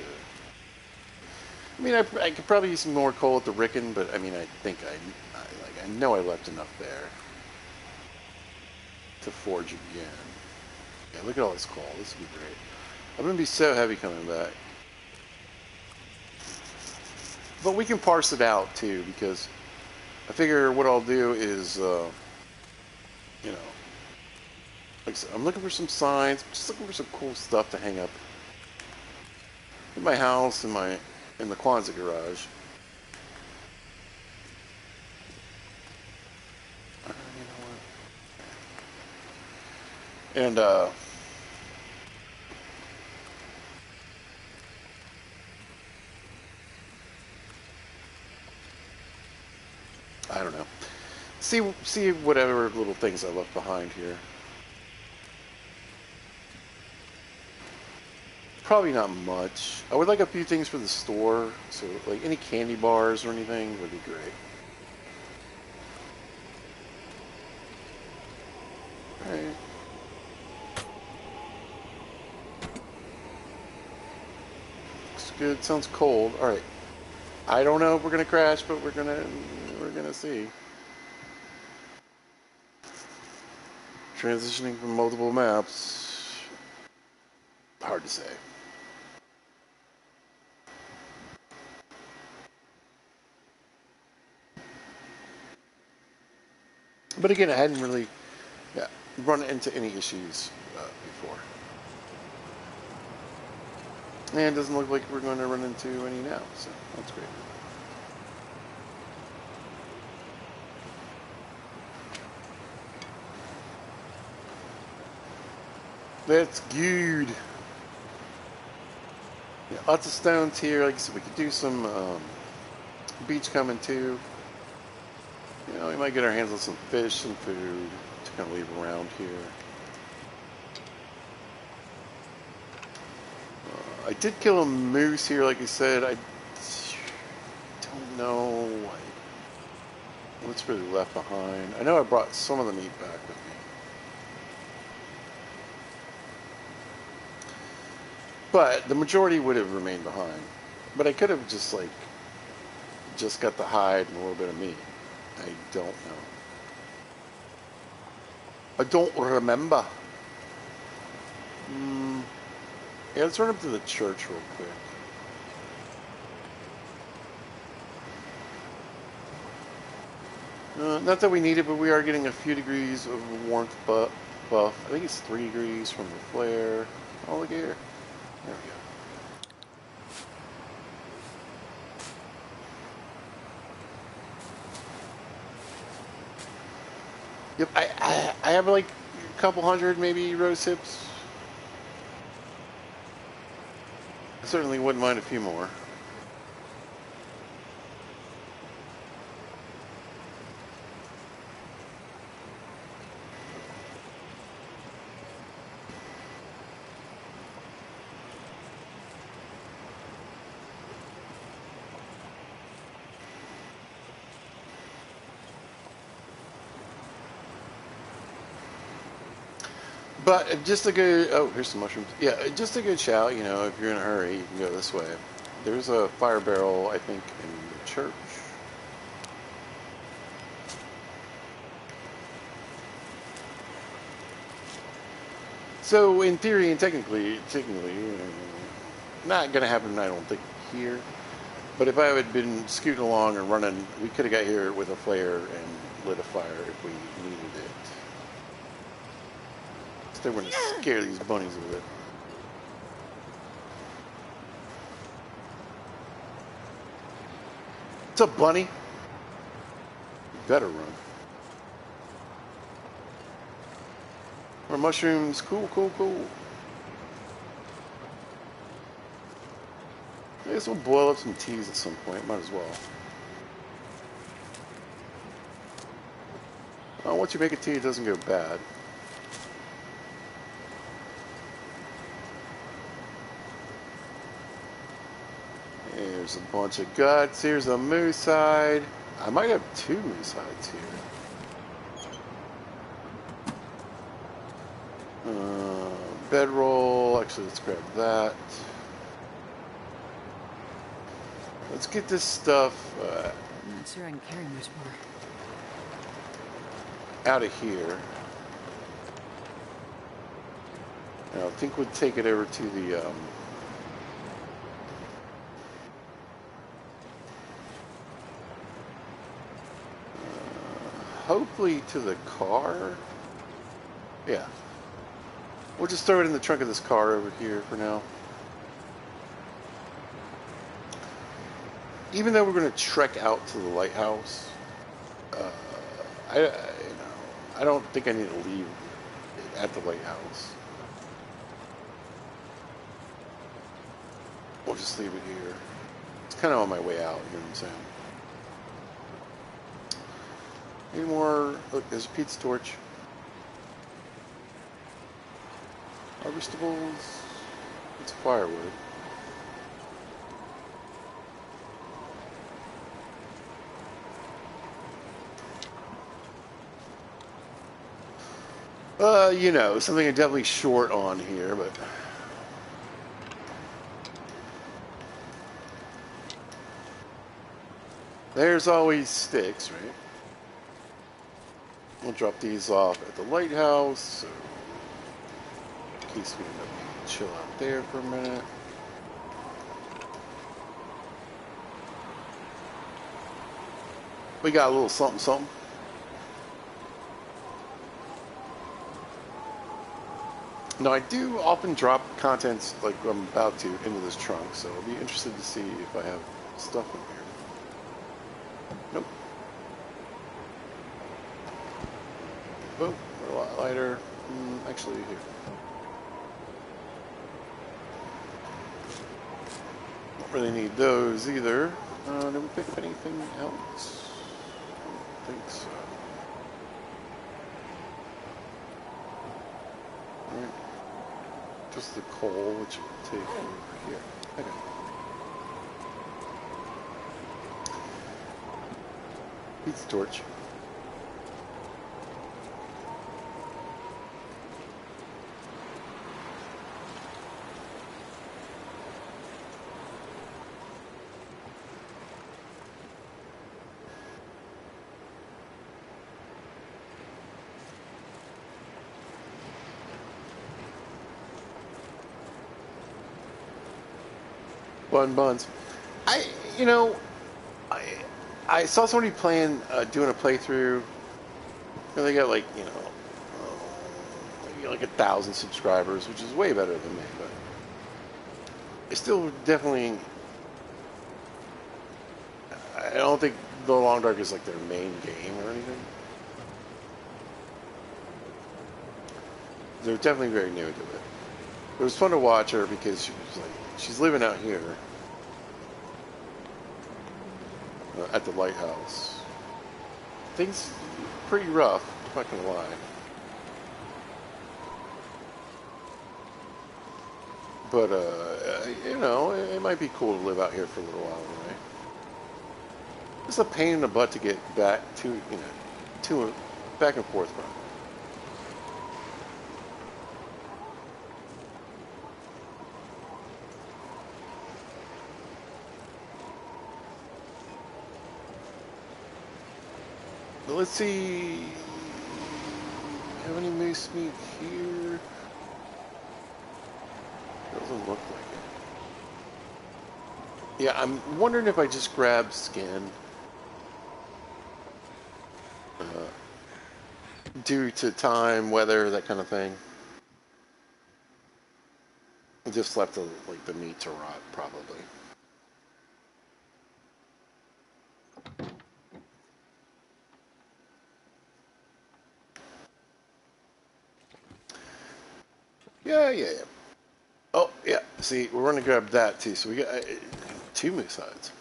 I mean, I could probably use some more coal at the Ricken, but I mean, I think I know I left enough there to forge again. Yeah, look at all this coal. This would be great. I'm going to be so heavy coming back. But we can parse it out, too, because I figure what I'll do is, you know, like I said, I'm looking for some signs, just looking for some cool stuff to hang up in my house, in the Kwanzaa garage. You know what? And, I don't know. See whatever little things I left behind here. Probably not much. I would like a few things for the store, so like any candy bars or anything would be great. Alright. Looks good. Sounds cold. Alright. I don't know if we're gonna crash, but we're gonna see. Transitioning from multiple maps. Hard to say. But again, I hadn't really run into any issues before. And it doesn't look like we're going to run into any now, so that's great. That's good. Yeah, lots of stones here. Like I said, we could do some beach coming too. You know, we might get our hands on some fish, some food to kind of leave around here. I did kill a moose here, like I said. I don't know what's really left behind. I know I brought some of the meat back with me. But the majority would have remained behind. But I could have just got the hide and a little bit of meat. I don't know. I don't remember. Yeah, let's run up to the church real quick. Not that we need it, but we are getting a few degrees of warmth buff. I think it's 3 degrees from the flare. Oh, look here. There we go. Yep, I have like a couple hundred maybe rose hips. I certainly wouldn't mind a few more. But just a good, oh, here's some mushrooms. Yeah, just a good shout, you know, if you're in a hurry, you can go this way. There's a fire barrel, I think, in the church. So, in theory and technically, not going to happen, I don't think, here. But if I had been scooting along or running, we could have got here with a flare and lit a fire if we needed it. Instead, we're going to scare these bunnies with it. What's up, bunny? You better run. More mushrooms. Cool, cool, cool. I guess we'll boil up some teas at some point. Might as well. Once you make a tea, it doesn't go bad. There's There's a bunch of guts. Here's a moose hide. I might have 2 moose hides here. Bedroll. Actually, let's grab that. Let's get this stuff I'm not sure I can carry much more. out of here. I think we'll take it over to the hopefully to the car. Yeah. We'll just throw it in the trunk of this car over here for now. Even though we're going to trek out to the lighthouse, I don't think I need to leave at the lighthouse. We'll just leave it here. It's kind of on my way out, you know what I'm saying? Any more? Look, there's a pizza torch. Harvestables. It's firewood. You know, something I'm definitely short on here, but there's always sticks, right? We'll drop these off at the lighthouse, so in case we end up chill out there for a minute. We got a little something, something. Now, I do often drop contents like I'm about to into this trunk, so I'll be interested to see if I have stuff in here. Nope. Oh, we're a lot lighter. Actually, here. Don't really need those either. Did we pick up anything else? I don't think so. Alright. Just the coal, which we'll take over here. Okay. Pizza torch. Buns. You know, I saw somebody playing, doing a playthrough. And they got like, maybe like 1,000 subscribers, which is way better than me. But it's still definitely. I don't think The Long Dark is like their main game or anything. They're definitely very new to it. It was fun to watch her because she's living out here at the lighthouse. Things pretty rough, I'm not gonna lie. But it might be cool to live out here for a little while, right? It's a pain in the butt to get back to back and forth from. But let's see. Have any moose meat here? Doesn't look like it. Yeah, I'm wondering if I just grab skin. Due to time, weather, that kind of thing. I just left the meat to rot, probably. Yeah. Oh, yeah. See, we're going to grab that, too. So we got 2 moose hides.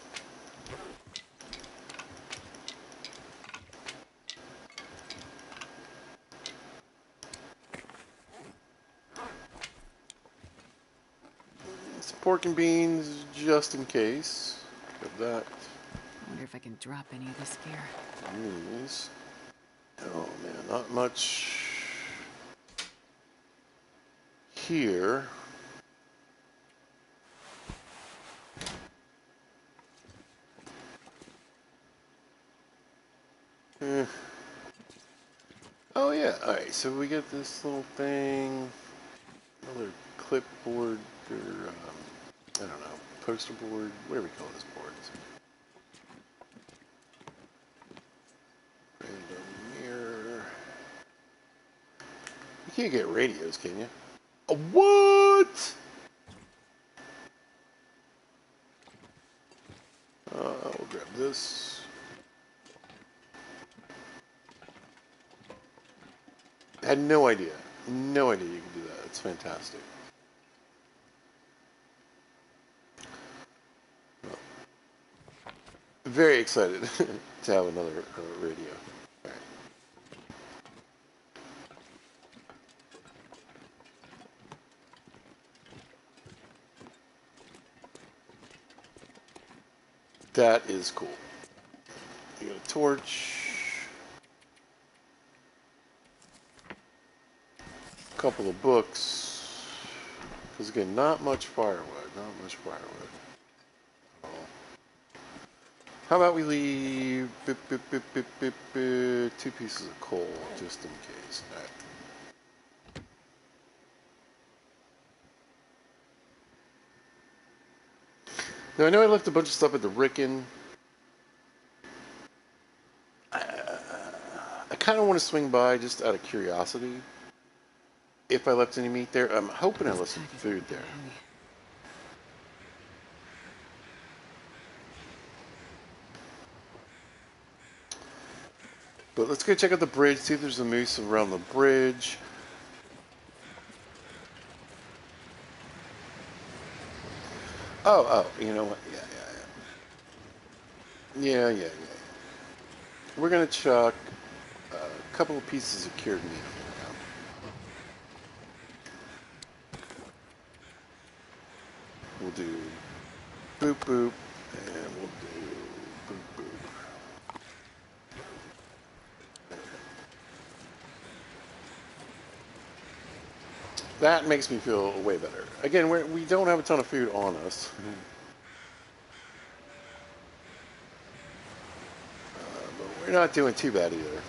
Some pork and beans, just in case. that. I wonder if I can drop any of this gear. These. Oh man, not much here. Eh. Oh yeah, alright, so we get this little thing, another clipboard, or, I don't know, poster board, whatever we call this board. Random mirror. You can't get radios, can you? What? We'll grab this. I had no idea. No idea you could do that. It's fantastic. Well, very excited to have another radio. All right. That is cool. You got a torch. A couple of books. Because again, not much firewood. Not much firewood. How about we leave 2 pieces of coal, just in case. All right. Now, I know I left a bunch of stuff at the Ricken. I kind of want to swing by just out of curiosity. If I left any meat there, I'm hoping I left some food there. But let's go check out the bridge, see if there's a moose around the bridge. Oh, you know what? Yeah. We're going to chuck a couple of pieces of cured meat now. We'll do boop boop, and we'll do boop boop. That makes me feel way better. Again, we don't have a ton of food on us. But we're not doing too bad either.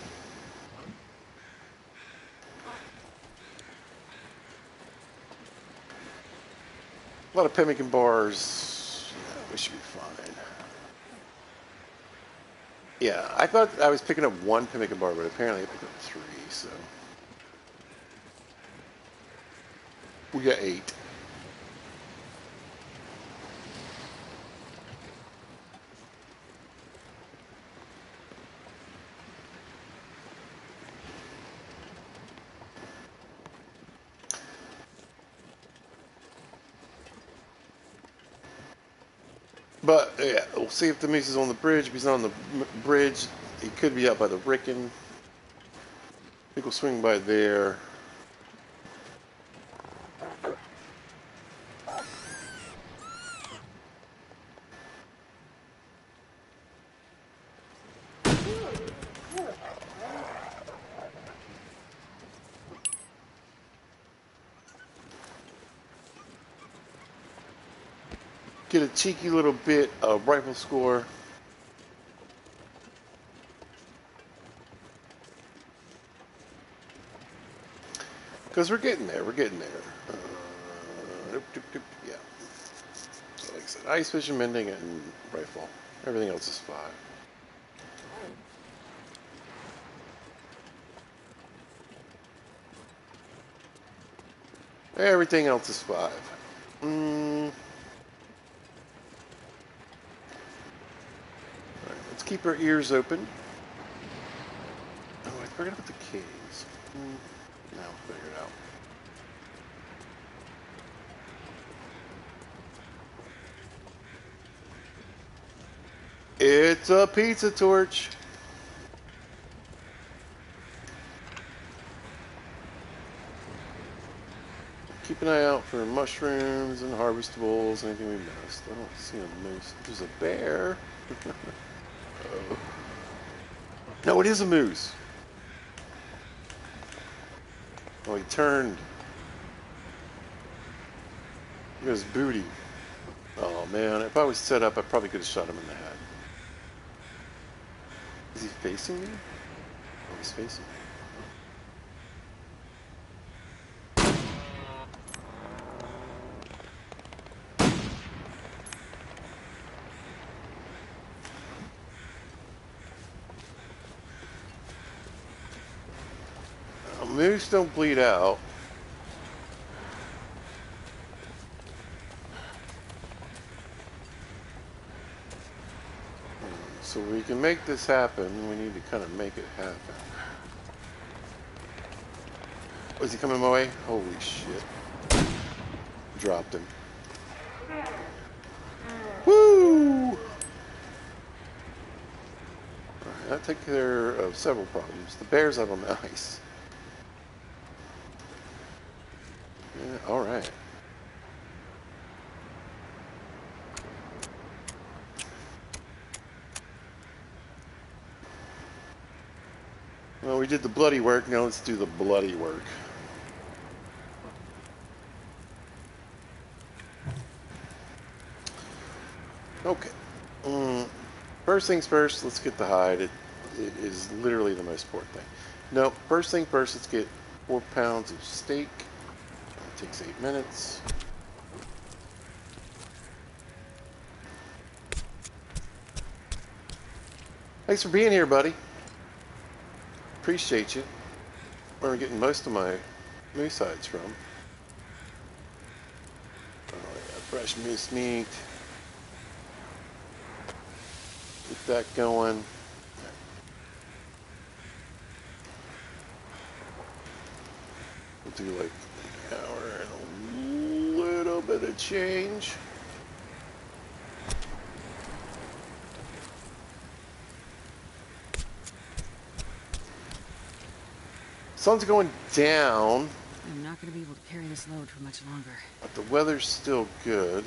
A lot of pemmican bars. Yeah, we should be fine. Yeah, I thought I was picking up 1 pemmican bar, but apparently I picked up 3, so. We got 8. But, yeah, we'll see if the moose is on the bridge. If he's not on the bridge, he could be out by the Ricken. I think we'll swing by there. Get a cheeky little bit of rifle score. Because we're getting there. Yeah. So like I said, ice fishing, mending, and rifle. Everything else is 5. Everything else is 5. Alright, let's keep our ears open. Oh, I forgot about the caves. Now we'll figure it out. It's a pizza torch. Keep Keep an eye out for mushrooms and harvestables, anything we missed. I don't see a moose. There's a bear. Oh. No, it is a moose. Oh, he turned. Look at his booty. Oh, man. If I was set up, I probably could have shot him in the head. Is he facing me? Oh, he's facing me. Moose don't bleed out. So we can make this happen. We need to kind of make it happen. Oh, is he coming my way? Holy shit. Dropped him. Woo! Alright, that took care of several problems. The bear's out on the ice. Yeah, alright. Well, we did the bloody work. Now let's do the bloody work. Okay. First things first, let's get the hide. It is literally the most important thing. No, first thing first, let's get 4 pounds of steak. It takes 8 minutes. Thanks for being here, buddy. Appreciate you. Where I'm getting most of my moose hides from. Oh, yeah, fresh moose meat. Get that going. We'll do like an hour and a little bit of change. Sun's going down. I'm not going to be able to carry this load for much longer. But the weather's still good.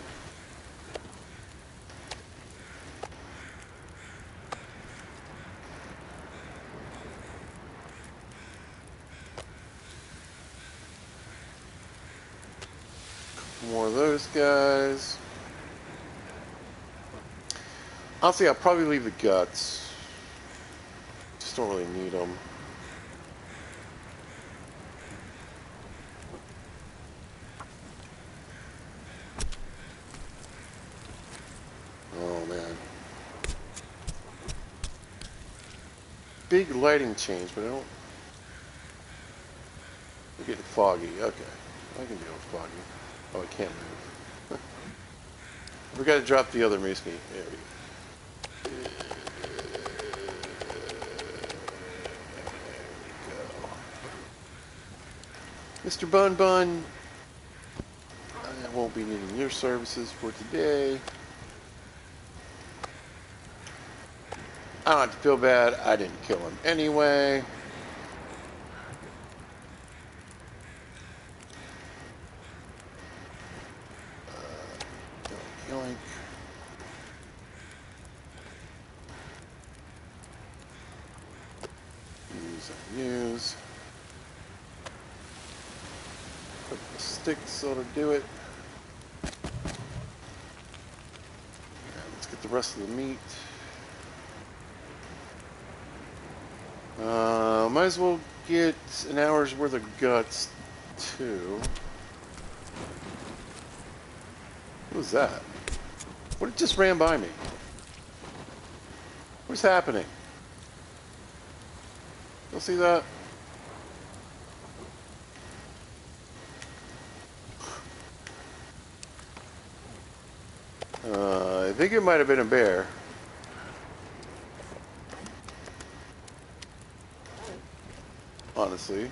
More of those guys. Honestly, I'll probably leave the guts. Just don't really need them. Oh man. Big lighting change, but I don't. We're getting foggy. Okay. I can deal with foggy. Oh, I can't move. We gotta drop the other moose meat. There we go. Mr. Bun Bun, I won't be needing your services for today. I don't have to feel bad. I didn't kill him anyway. Yoink. Use. Put the sticks ought to do it. And let's get the rest of the meat. Might as well get an hour's worth of guts too. What was that? What just ran by me? What's happening? You'll see that? I think it might have been a bear. Honestly.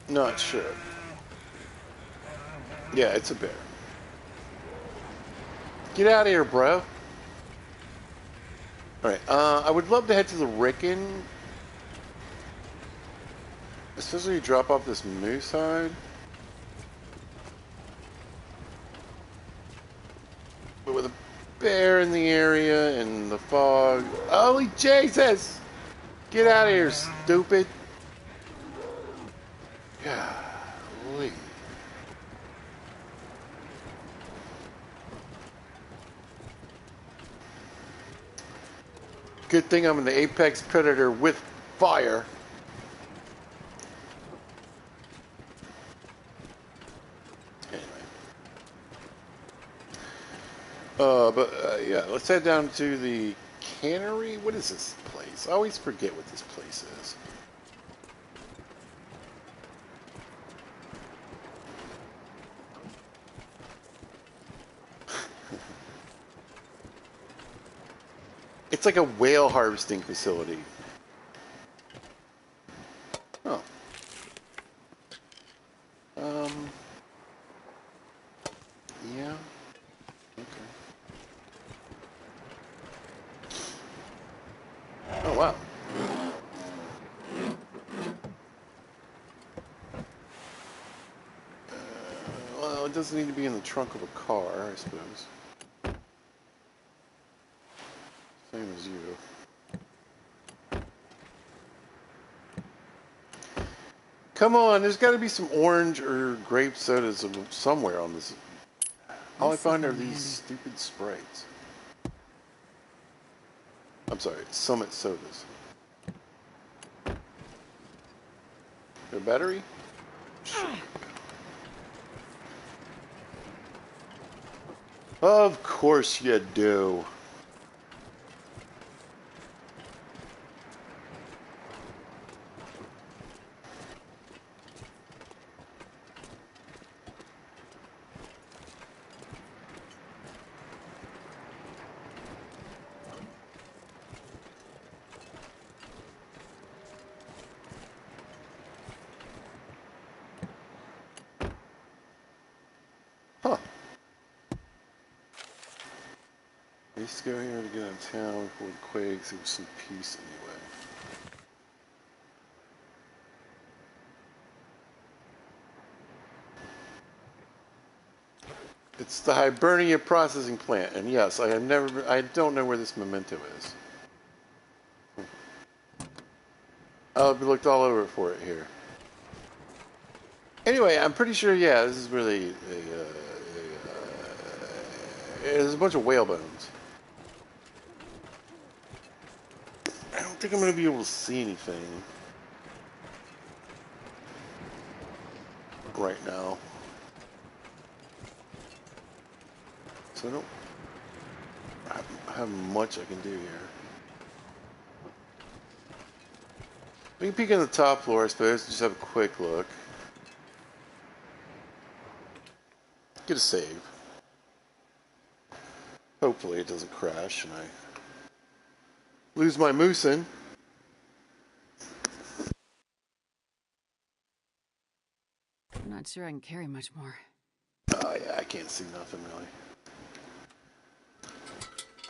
Not sure. Yeah, it's a bear. Get out of here, bro. Alright, I would love to head to the Ricken. Especially drop off this moose hide. But with a bear in the area and the fog. Holy Jesus! Get out of here, stupid. Golly. Good thing I'm an apex predator with fire. Anyway. Yeah, let's head down to the cannery. What is this place? I always forget what this place is. It's like a whale harvesting facility. Oh. Yeah. Okay. Oh, wow. Well, it doesn't need to be in the trunk of a car, I suppose. Same as you. Come on, there's got to be some orange or grape sodas somewhere on this. All I find are these stupid sprites. I'm sorry, Summit sodas. Their battery? Sure. Of course you do. Huh. Let's go here to get out of town before the quakes. There was some peace anyway. It's the Hibernia processing plant, and yes, I have never. I don't know where this memento is. I've looked all over for it here. Anyway, I'm pretty sure. Yeah, this is really there's a bunch of whale bones. I don't think I'm going to be able to see anything right now. So I don't have much I can do here. We can peek on the top floor, I suppose, just have a quick look. Get a save. Hopefully it doesn't crash and I lose my moosin'. I'm not sure I can carry much more. Oh yeah, I can't see nothing really.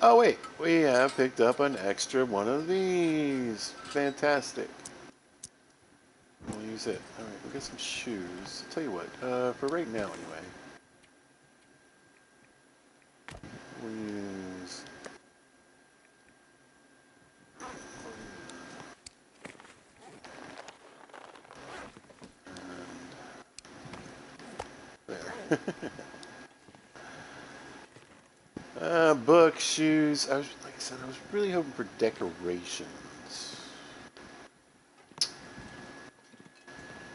Oh wait, we have picked up an extra one of these. Fantastic. We'll use it. Alright, we got some shoes. Tell you what, for right now anyway. We'll use... There. Book, shoes. Like I said, I was really hoping for decorations.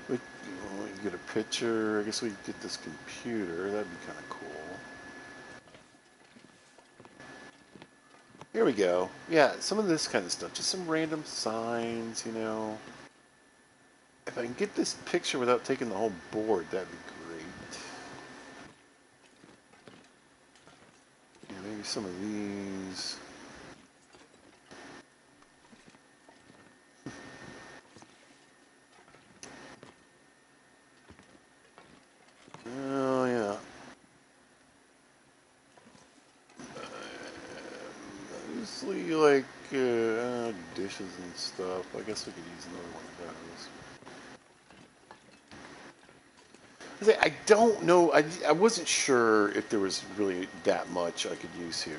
We get a picture. I guess we get this computer. That'd be kind of cool. Here we go. Yeah, some of this kind of stuff. Just some random signs, you know. If I can get this picture without taking the whole board, that'd be great. Yeah, maybe some of these. Oh, yeah. mostly like dishes and stuff. I guess we could use another one of those. I don't know. I wasn't sure if there was really that much I could use here.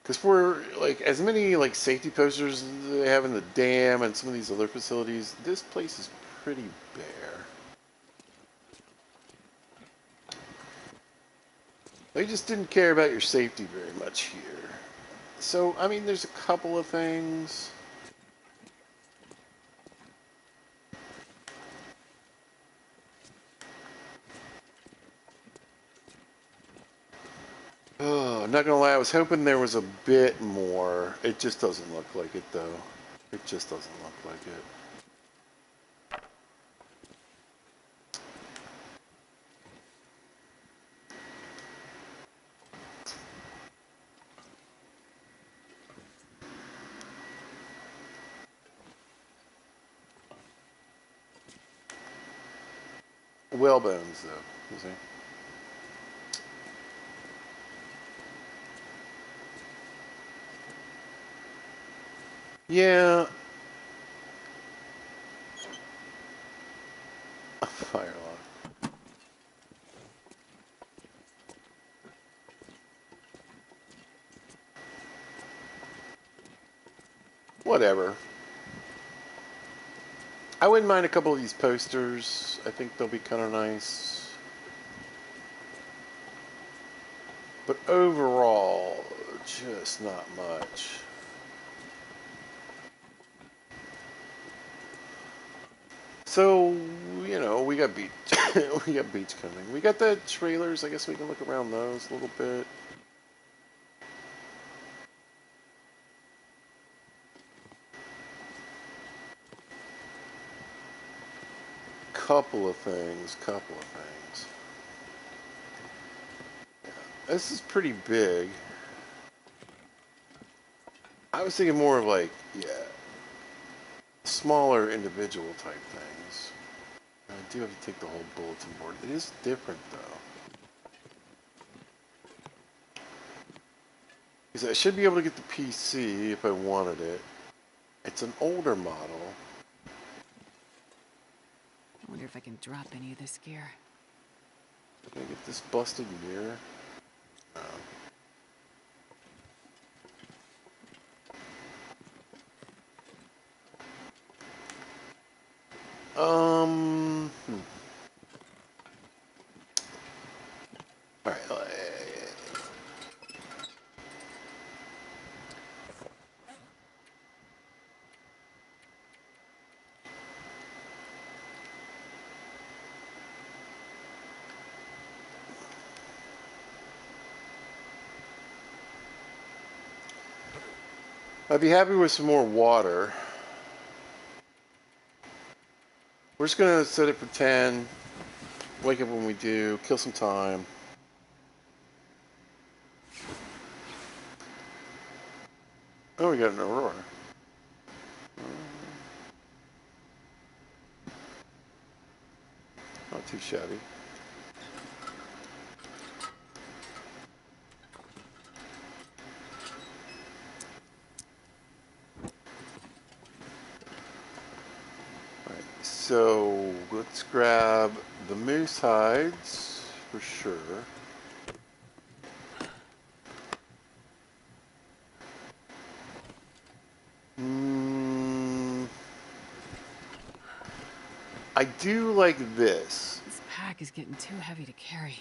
Because for like as many like safety posters they have in the dam and some of these other facilities, this place is pretty bare. They just didn't care about your safety very much here. So, I mean, there's a couple of things. Oh, I'm not gonna lie, I was hoping there was a bit more. It just doesn't look like it, though. It just doesn't look like it. Whalebones, though, you see? Yeah. A firelock. Whatever. I wouldn't mind a couple of these posters. I think they'll be kind of nice. But overall, just not much. So, you know, we got beach. We got beach coming. We got the trailers. I guess we can look around those a little bit. Couple of things. This is pretty big. I was thinking more of like, yeah, smaller individual type things. I do have to take the whole bulletin board. It is different though. Because I should be able to get the PC if I wanted it. It's an older model. I wonder if I can drop any of this gear. Can I get this busted mirror? No. Hmm. All right. I'd be happy with some more water. We're just gonna set it for 10. Wake up when we do. Kill some time. Oh, we got an Aurora. Not too shabby. Alright, so let's grab the moose hides for sure. I do like this. This pack is getting too heavy to carry.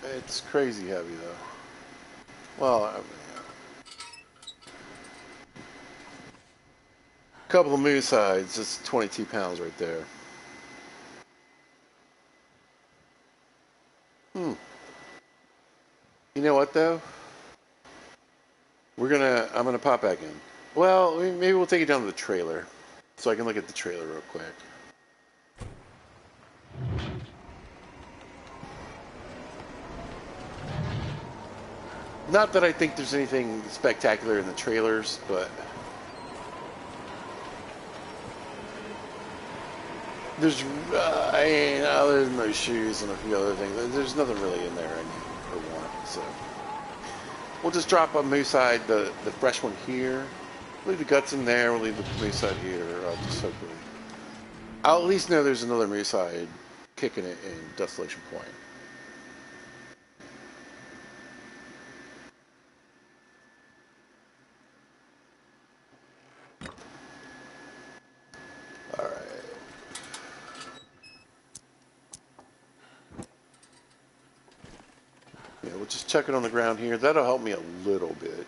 It's crazy heavy though. Well, I mean, a couple of moose hides, it's 22 pounds right there. You know what though? I'm gonna pop back in. Well, maybe we'll take it down to the trailer. So I can look at the trailer real quick. Not that I think there's anything spectacular in the trailers, but There's, other than those shoes and a few other things, there's nothing really in there I need or want. So we'll just drop a moose hide, the fresh one here. Leave the guts in there. We'll leave the moose hide here. Just hopefully, I'll at least know there's another moose hide kicking it in Desolation Point. All right. Yeah, we'll just check it on the ground here. That'll help me a little bit.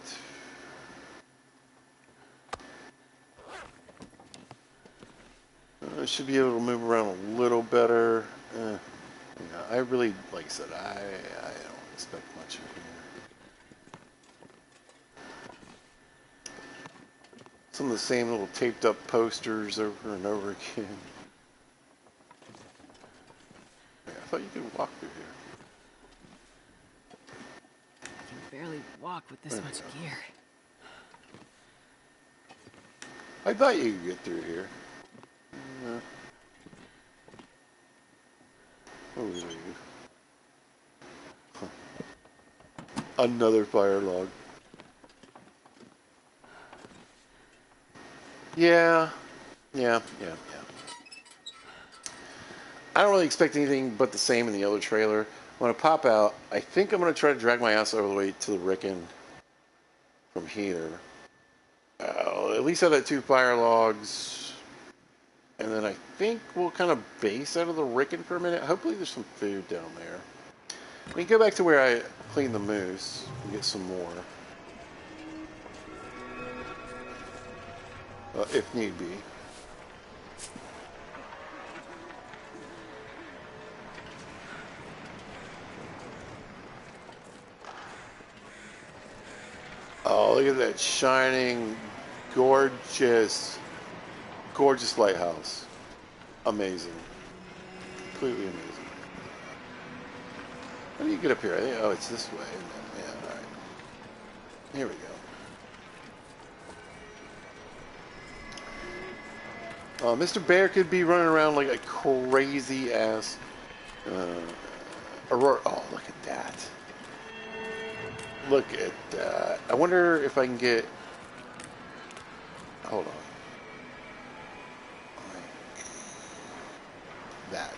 I should be able to move around a little better. Yeah, I really, like I said, I don't expect much in here. Some of the same little taped up posters over and over again. Yeah, I thought you could walk through here. I can barely walk with this much gear. I thought you could get through here. Oh, huh. Another fire log. Yeah. I don't really expect anything but the same in the other trailer. When I pop out, I think I'm going to try to drag my ass over the way to the Rickon from here. I'll at least have that 2 fire logs. And then I think we'll kind of base out of the Rickon for a minute. Hopefully there's some food down there. We can go back to where I cleaned the moose and get some more. If need be. Oh, look at that shining, gorgeous, gorgeous lighthouse. Amazing. Completely amazing. How do you get up here? I think, oh, it's this way. Yeah, all right. Here we go. Mr. Bear could be running around like a crazy ass Aurora. Oh, look at that. Look at that. I wonder if I can get... Hold on. That.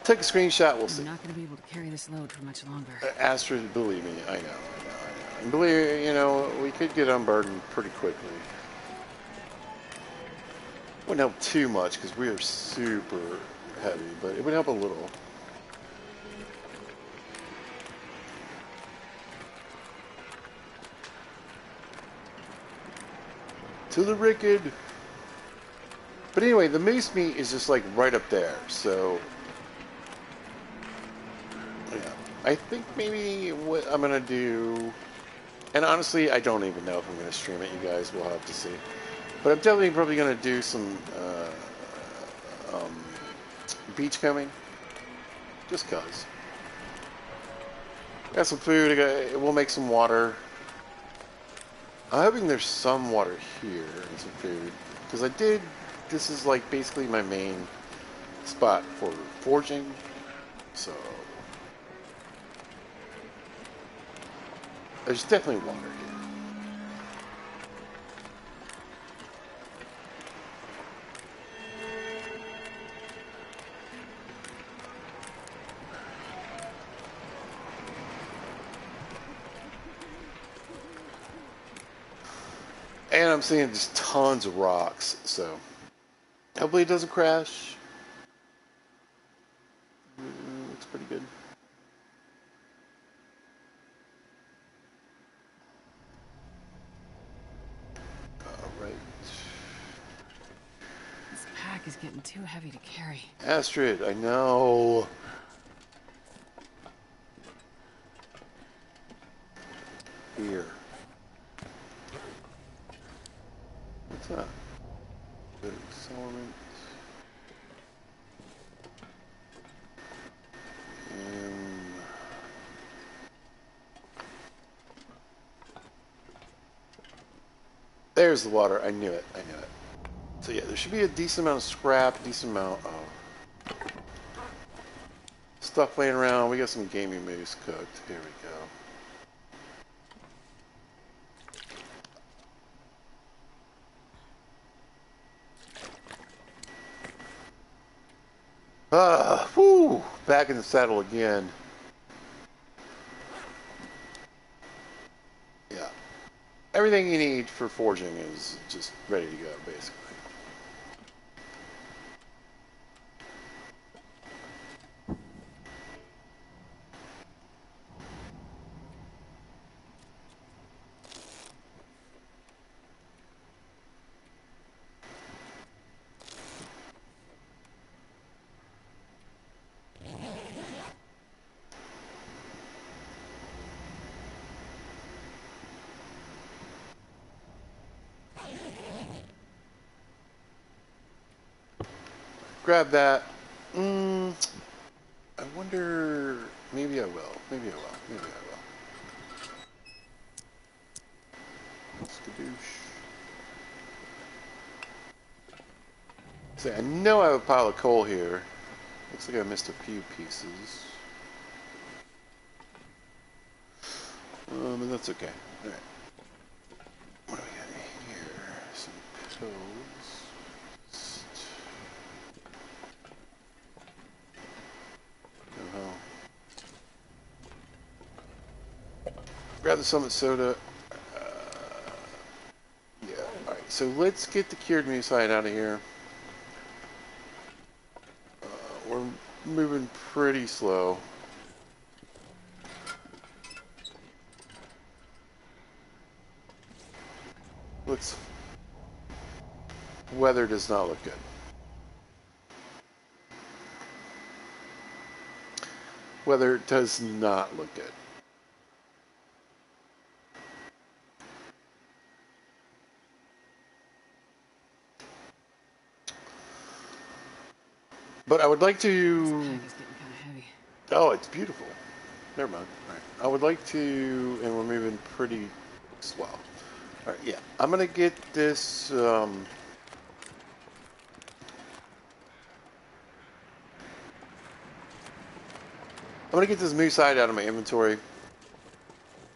Take a screenshot, we'll see. I'm not going to be able to carry this load for much longer. Astrid, believe me, I know. And believe, we could get unburdened pretty quickly. Wouldn't help too much because we are super heavy, but it would help a little. To the Rickon. But anyway, the moose meat is just like right up there, so yeah. I think maybe what I'm gonna do, and honestly, I don't even know if I'm gonna stream it. You guys will have to see. But I'm definitely probably gonna do some beachcombing, just cause. Got some food. We'll make some water. I'm hoping there's some water here and some food, because I did. This is like basically my main spot for forging, so there's definitely water here. And I'm seeing just tons of rocks, so hopefully it doesn't crash. Looks pretty good. Alright. This pack is getting too heavy to carry. Astrid, I know. Here. What's that? The accelerant. There's the water. I knew it. I knew it. So yeah, there should be a decent amount of scrap, a decent amount of stuff laying around. We got some gaming moose cooked. Here we go. Whoo! Back in the saddle again. Yeah. Everything you need for forging is just ready to go, basically. Grab that. I wonder... Maybe I will. Maybe I will. Maybe I will. Skadoosh. See, I know I have a pile of coal here. Looks like I missed a few pieces. But that's okay. Alright. What do we got here? Some pills. Grab the Summit Soda. Yeah, alright. So let's get the cured mucite out of here. We're moving pretty slow. Weather does not look good. Weather does not look good. But I would like to... This pack is getting kind of heavy. Oh, it's beautiful. Never mind. All right. I would like to... And we're moving pretty slow. All right, yeah. I'm going to get this... I'm going to get this moose hide out of my inventory.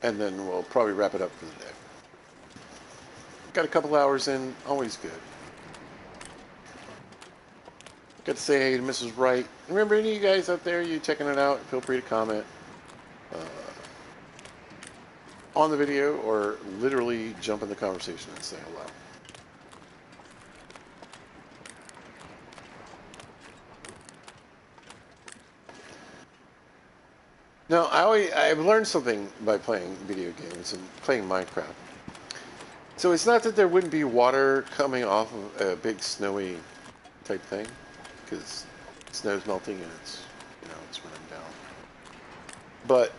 And then we'll probably wrap it up for the day. Got a couple hours in. Always good. Got to say hey to Mrs. Wright. Remember, any of you guys out there, you checking it out, feel free to comment on the video or literally jump in the conversation and say hello. Now, I've learned something by playing video games and playing Minecraft. So it's not that there wouldn't be water coming off of a big snowy type thing, because snow's melting and it's, it's running down. But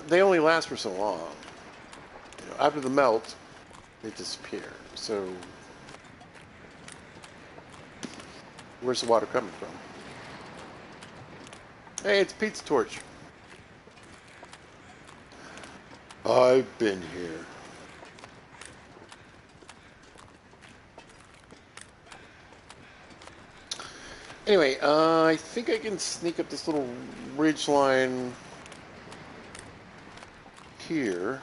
they only last for so long. After the melt, they disappear. So where's the water coming from? Hey, it's Pizza Torch. I've been here. Anyway, I think I can sneak up this little ridge line here.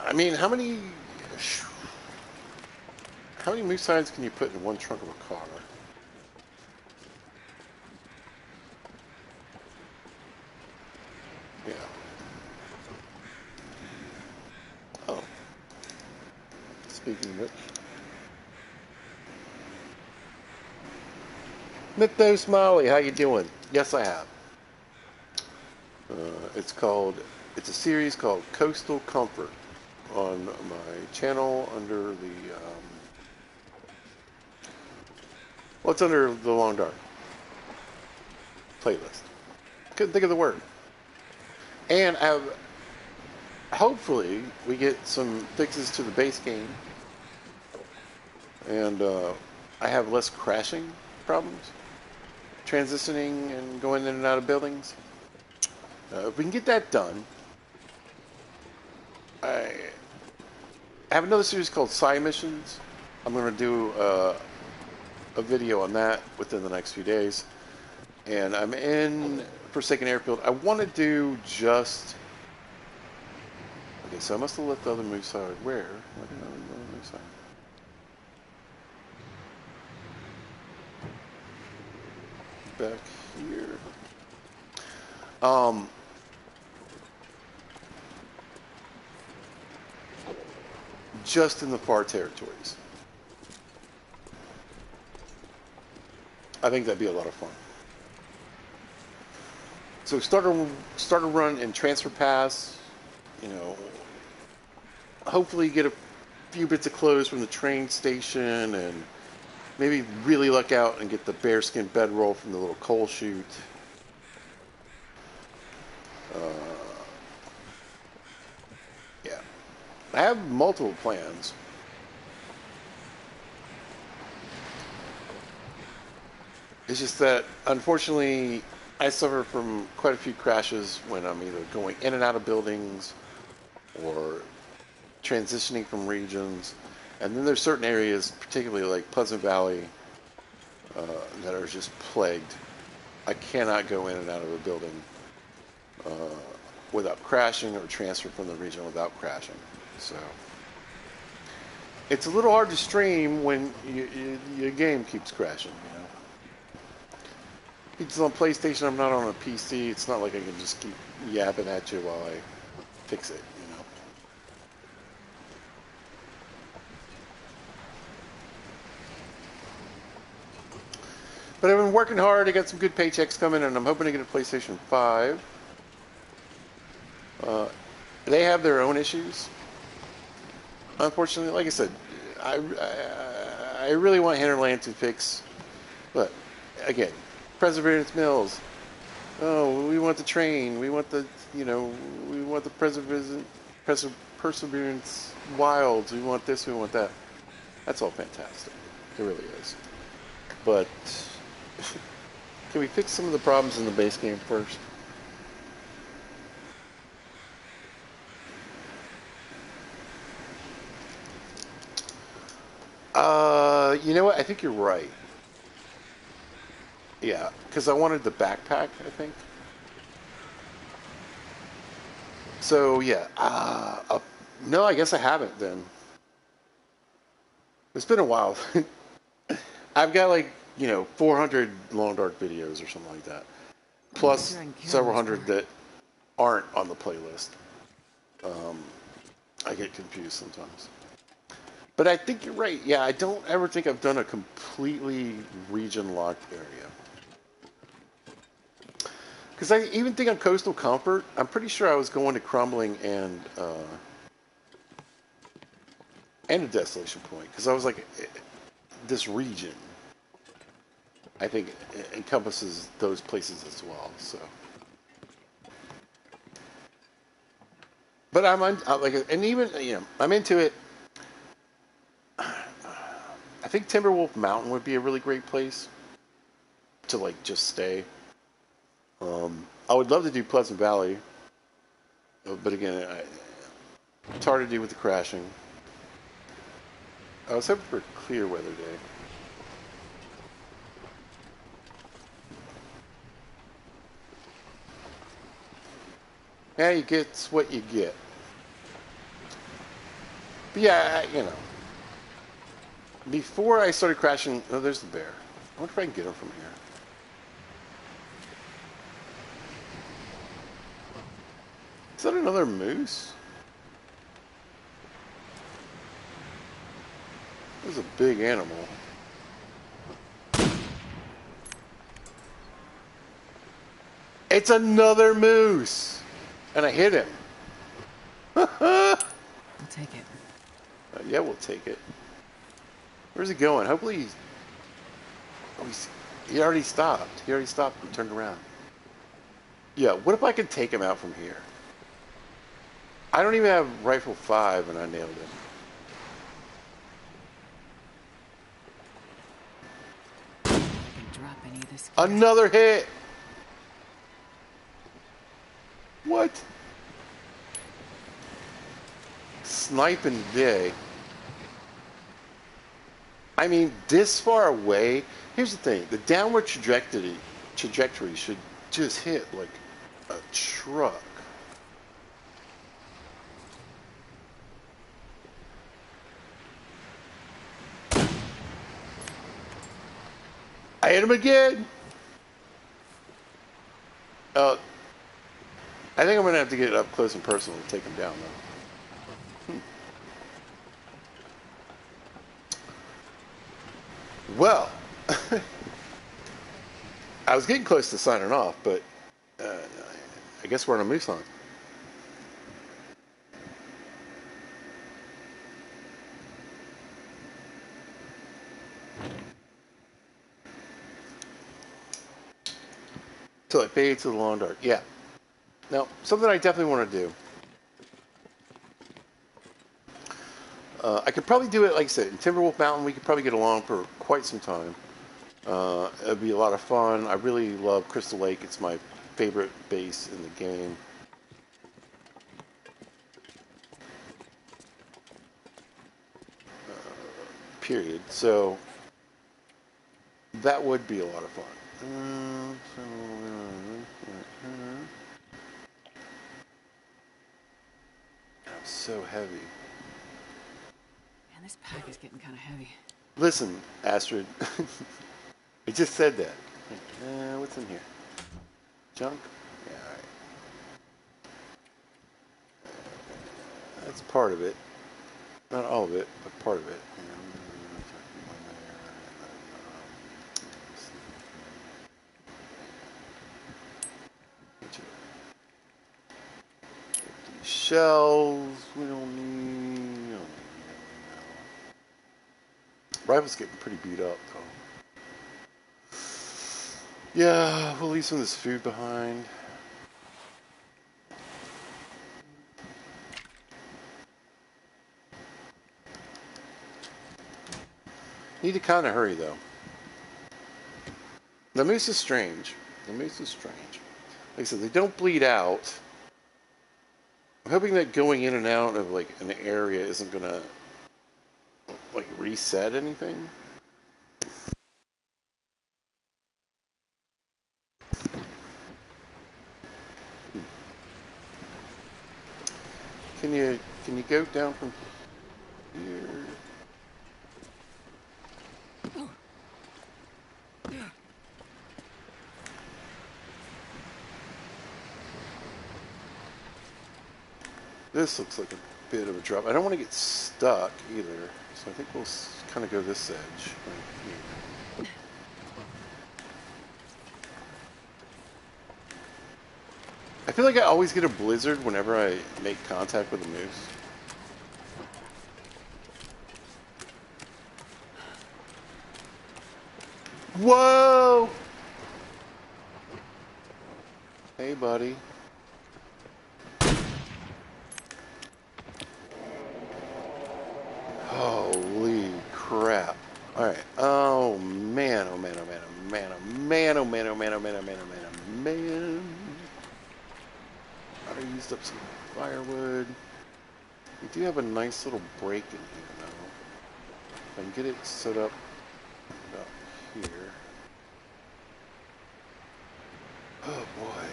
I mean, how many moose hides can you put in one trunk of a car? Yeah. Oh. Speaking of which. Mythos Molly, how you doing? Yes, I have. It's a series called Coastal Comfort on my channel under the, well, it's under the Long Dark playlist. Couldn't think of the word. And hopefully we get some fixes to the base game and I have less crashing problems, transitioning and going in and out of buildings. If we can get that done, I have another series called Side Missions. I'm going to do a video on that within the next few days. And I'm in Forsaken Airfield. I want to do just... Okay, so I must have left the other move side. Where? Why did I leave the other move side? Back here. Just in the far territories. I think that'd be a lot of fun. So start a run in Transfer Pass. You know, hopefully get a few bits of clothes from the train station, and maybe really luck out and get the bearskin bedroll from the little coal chute. Yeah, I have multiple plans. It's just that, unfortunately, I suffer from quite a few crashes when I'm either going in and out of buildings or transitioning from regions. And then there's certain areas, particularly like Pleasant Valley, that are just plagued. I cannot go in and out of a building without crashing, or transfer from the region without crashing. So it's a little hard to stream when your game keeps crashing, you know. It's on PlayStation, I'm not on a PC. It's not like I can just keep yapping at you while I fix it, you know. But I've been working hard. I got some good paychecks coming, and I'm hoping to get a PlayStation 5. They have their own issues. Unfortunately, like I said, I really want Hinterland to fix. But again, Perseverance Mills. Oh, we want the train. We want the, you know, we want the Perseverance Wilds. We want this. We want that. That's all fantastic. It really is. But can we fix some of the problems in the base game first? You know what? I think you're right. Yeah, because I wanted the backpack, I think. So, yeah. No, I guess I haven't then. It's been a while. I've got like, you know, 400 Long Dark videos or something like that. Plus several hundred that aren't on the playlist. I get confused sometimes. But I think you're right. Yeah, I don't ever think I've done a completely region-locked area. Because I even think on Coastal Comfort, I'm pretty sure I was going to Crumbling and a Desolation Point. Because I was like, this region, I think, encompasses those places as well. So, but I'm like, and even, you know, I'm into it. I think Timberwolf Mountain would be a really great place to like just stay. I would love to do Pleasant Valley, but again, it's hard to do with the crashing. I was hoping for a clear weather day. Yeah, you get what you get. But yeah, you know, before I started crashing, oh, there's the bear. I wonder if I can get him from here. Is that another moose? This is a big animal. It's another moose! And I hit him. I'll take it. Yeah, we'll take it. Where's he going? Hopefully he's... Oh, he already stopped. He already stopped and turned around. Yeah, what if I could take him out from here? I don't even have Rifle 5 and I nailed him. stop any of this. Another hit. What? Sniping day. I mean, this far away. Here's the thing: the downward trajectory should just hit like a truck. I hit him again. I think I'm gonna have to get up close and personal to take him down, though. Well, I was getting close to signing off, but I guess we're on a moose hunt. Till it fades to the long dark. Yeah. Now, something I definitely want to do. I could probably do it, like I said, in Timberwolf Mountain. We could probably get along for quite some time. It'd be a lot of fun. I really love Crystal Lake. It's my favorite base in the game. Period. So that would be a lot of fun. I'm so heavy. Man, this pack is getting kind of heavy. Listen, Astrid. I just said that. What's in here? Junk? Yeah, alright. That's part of it. Not all of it, but part of it. Shells. We don't need. Rifle's getting pretty beat up, though. Yeah, we'll leave some of this food behind. Need to kind of hurry, though. The moose is strange. The moose is strange. Like I said, they don't bleed out. I'm hoping that going in and out of like an area isn't gonna like reset anything. Can you go down from here? This looks like a bit of a drop. I don't want to get stuck either, so I think we'll kind of go this edge right here. I feel like I always get a blizzard whenever I make contact with a moose. Whoa! Hey, buddy. Holy crap. Alright. Oh, man. Oh, man. Oh, man. Oh, man. Oh, man. Oh, man. Oh, man. Oh, man. Oh, man. Oh, man. Oh, man. I used up some firewood. We do have a nice little break in here, though. If I can get it set up about here. Oh, boy.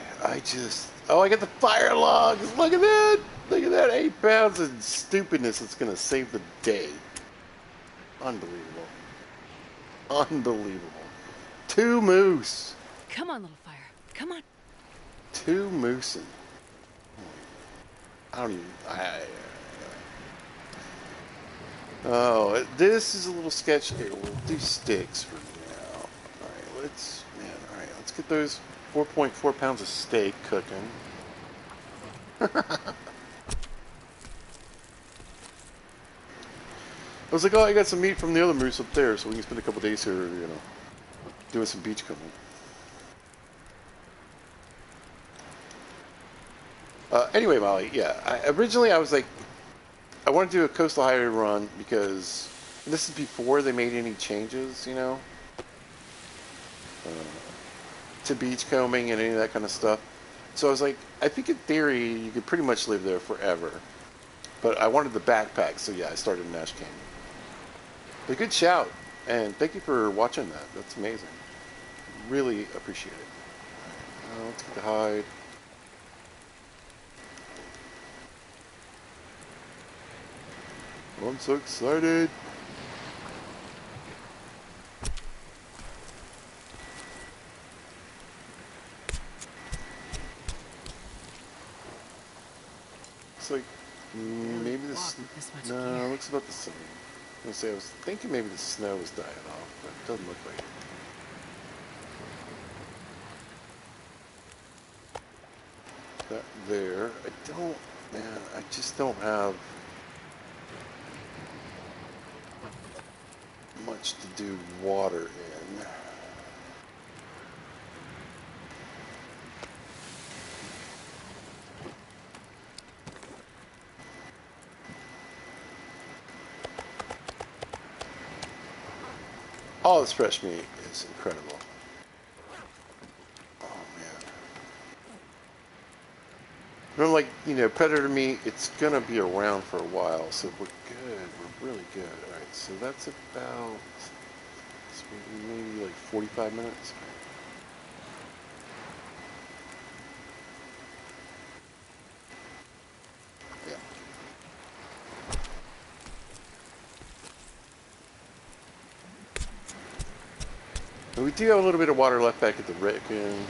Oh, I got the fire logs. Look at that. Look at that. 8 pounds of stupidness that's going to save the day. Unbelievable. Unbelievable. 2 moose. Come on, little fire. Come on. 2 moosing. I don't even... Oh, this is a little sketchy. Here, we'll do sticks for now. Alright, let's get those 4.4 pounds of steak cooking. I was like, oh, I got some meat from the other moose up there, so we can spend a couple days here, doing some beach cooking. Anyway, Molly, yeah. Originally, I was like, I want to do a coastal highway run because this is before they made any changes, to beachcombing and any of that kind of stuff. So I was like, I think in theory you could pretty much live there forever. But I wanted the backpack, so yeah, I started in Nash Canyon. But good shout, and thank you for watching that. That's amazing. Really appreciate it. Let's get the hide. I'm so excited. Looks like maybe this. No, it looks about the same. I was gonna say, I was thinking maybe the snow was dying off, but it doesn't look like it. That there. I don't, man, I just don't have much to do water in. All this fresh meat is incredible. Oh man. Remember, like, you know, predator meat, it's gonna be around for a while, so we're good. We're really good. Alright, so that's about maybe like 45 minutes. Yeah. And we do have a little bit of water left back at the Ricken.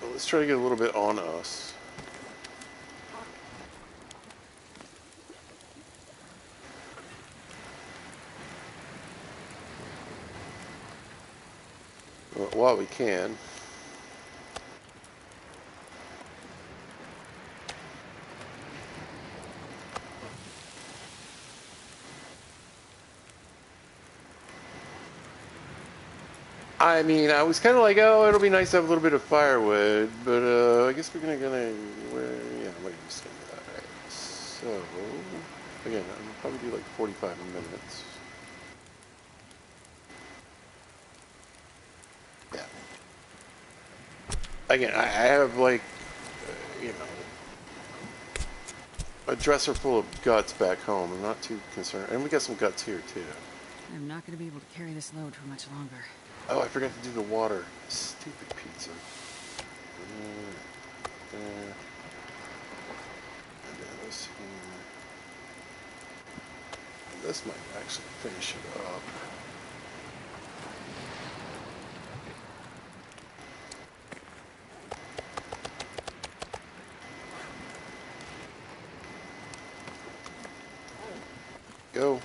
But let's try to get a little bit on us. While we can. I mean, I was kind of like, oh, it'll be nice to have a little bit of firewood, but I guess we're yeah, I'm just gonna do that, right? So, again, I'll probably do like 45 minutes. Yeah. Again, I have like, you know, a dresser full of guts back home. I'm not too concerned, and we got some guts here too. I'm not going to be able to carry this load for much longer. Oh, I forgot to do the water. Stupid pizza. There. And then this here. And this might actually finish it up. Go.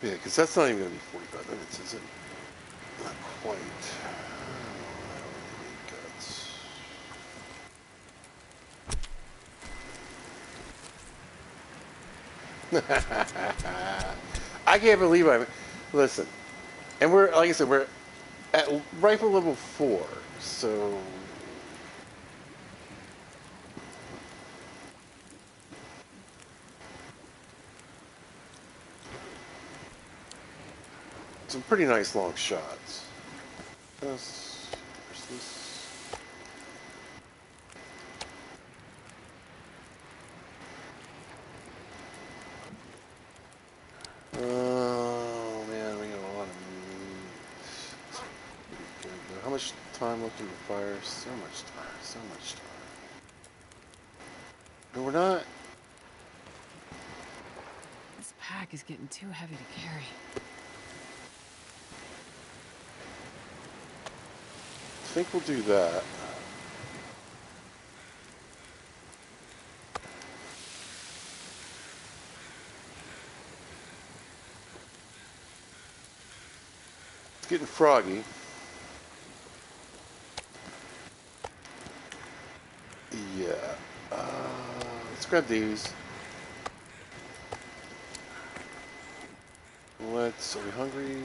Yeah, because that's not even going to be 45 minutes, is it? Not quite. I can't believe listen, and we're, like I said, we're at rifle level 4, so some pretty nice long shots. Where's this? Oh man, we got a lot of meat. It's pretty good though. How much time left in the fire? So much time. So much time. No, we're not. This pack is getting too heavy to carry. I think we'll do that. It's getting froggy. Yeah. Let's grab these. Are we hungry?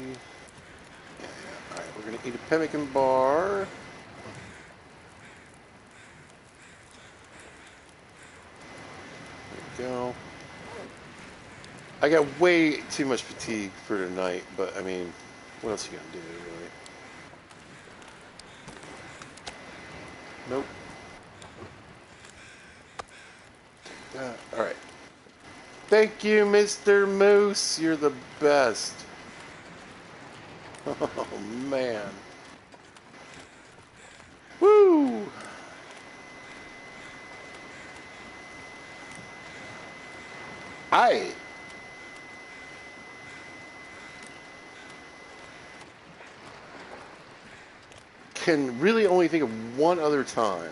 Yeah. Alright, we're gonna eat a pemmican bar. go. I got way too much fatigue for tonight, but I mean, what else you gonna do, really? Nope. All right. Thank you, Mr. Moose. You're the best. Oh man. Woo! I can really only think of one other time.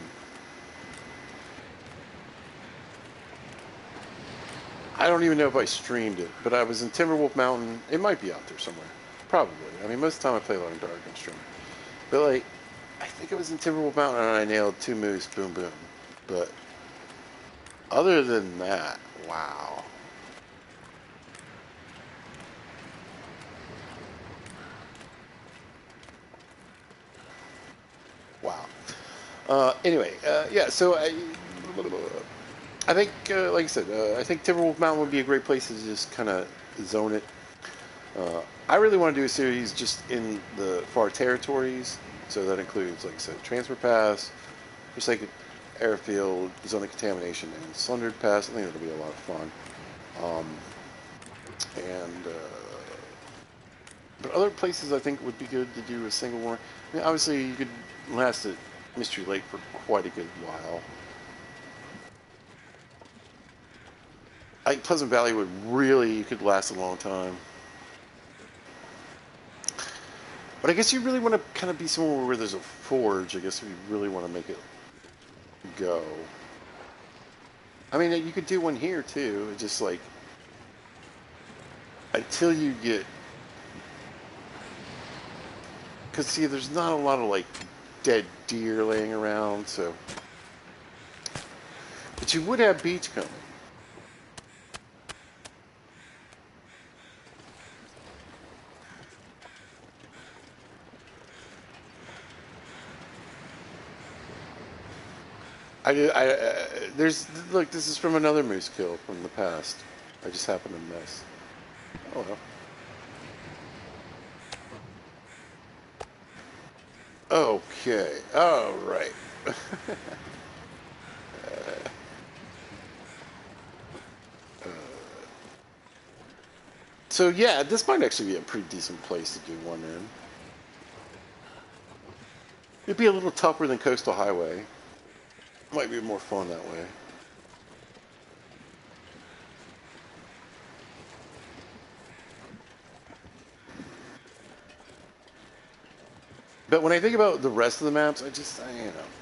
I don't even know if I streamed it, but I was in Timberwolf Mountain. It might be out there somewhere. Probably. I mean, most of the time I play Long Dark and stream. But, like, I think it was in Timberwolf Mountain and I nailed 2 moose, boom, boom. But other than that, wow. Wow. Anyway, yeah, so I think, like I said, I think Timberwolf Mountain would be a great place to just kind of zone it. I really want to do a series just in the far territories, so that includes, like I said, Transfer Pass, Forsaken Airfield, Zone of Contamination, and Sundered Pass. I think it'll be a lot of fun. Um, and but other places I think would be good to do a single one. I mean, obviously you could last at Mystery Lake for quite a good while. I think Pleasant Valley would really, you could last a long time. But I guess you really want to kind of be somewhere where there's a forge. I guess if you really want to make it go. I mean, you could do one here too. It's just like until you get, because see, there's not a lot of like dead deer laying around. So, but you would have beach coming. There's look. This is from another moose kill from the past. I just happened to miss. Oh well. Okay. All right. So yeah, this might actually be a pretty decent place to do one in. It'd be a little tougher than Coastal Highway. Might be more fun that way. But when I think about the rest of the maps,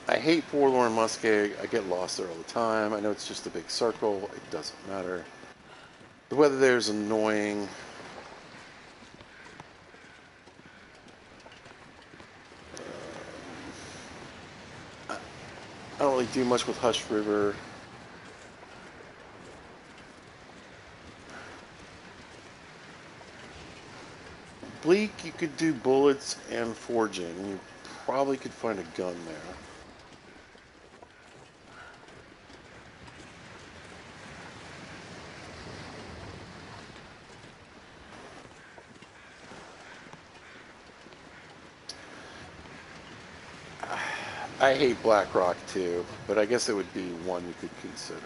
I hate Forlorn Muskeg. I get lost there all the time. I know it's just a big circle. It doesn't matter. The weather there is annoying. I don't really do much with Hush River. Bleak, you could do bullets and forging. You probably could find a gun there. I hate Black Rock too, but I guess it would be one you could consider.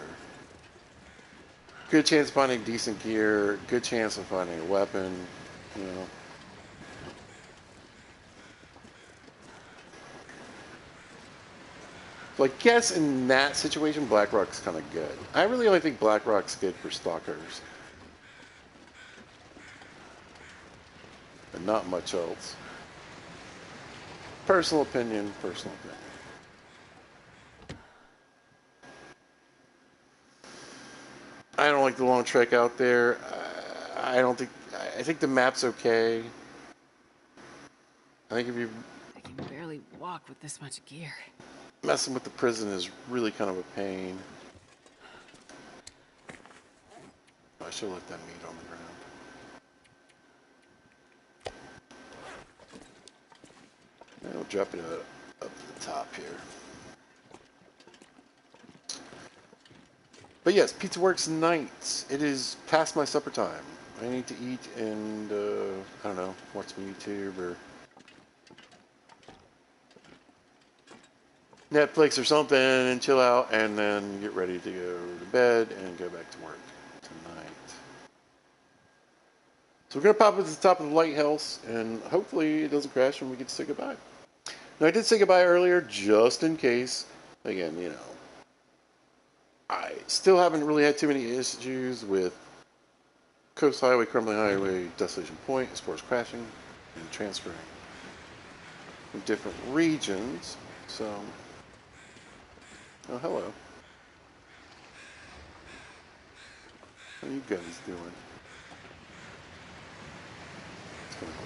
Good chance of finding decent gear, good chance of finding a weapon, you know. So I guess in that situation, Black Rock's kind of good. I really only think Black Rock's good for stalkers. And not much else. Personal opinion, personal opinion. I don't like the long trek out there. I don't think. I think the map's okay. I think if you're I can barely walk with this much gear. messing with the prison is really kind of a pain. I should have let that meat on the ground. And we'll drop it up to the top here. But yes, Pizza Works nights. It is past my supper time. I need to eat and, I don't know, watch some YouTube or Netflix or something and chill out and then get ready to go to bed and go back to work tonight. So we're going to pop at the top of the lighthouse and hopefully it doesn't crash when we get to say goodbye. Now I did say goodbye earlier just in case. Again, you know, I still haven't really had too many issues with Coast Highway, Crumbling Highway, Desolation Point as far as crashing and transferring from different regions. So, oh, hello. How are you guys doing? It's kind of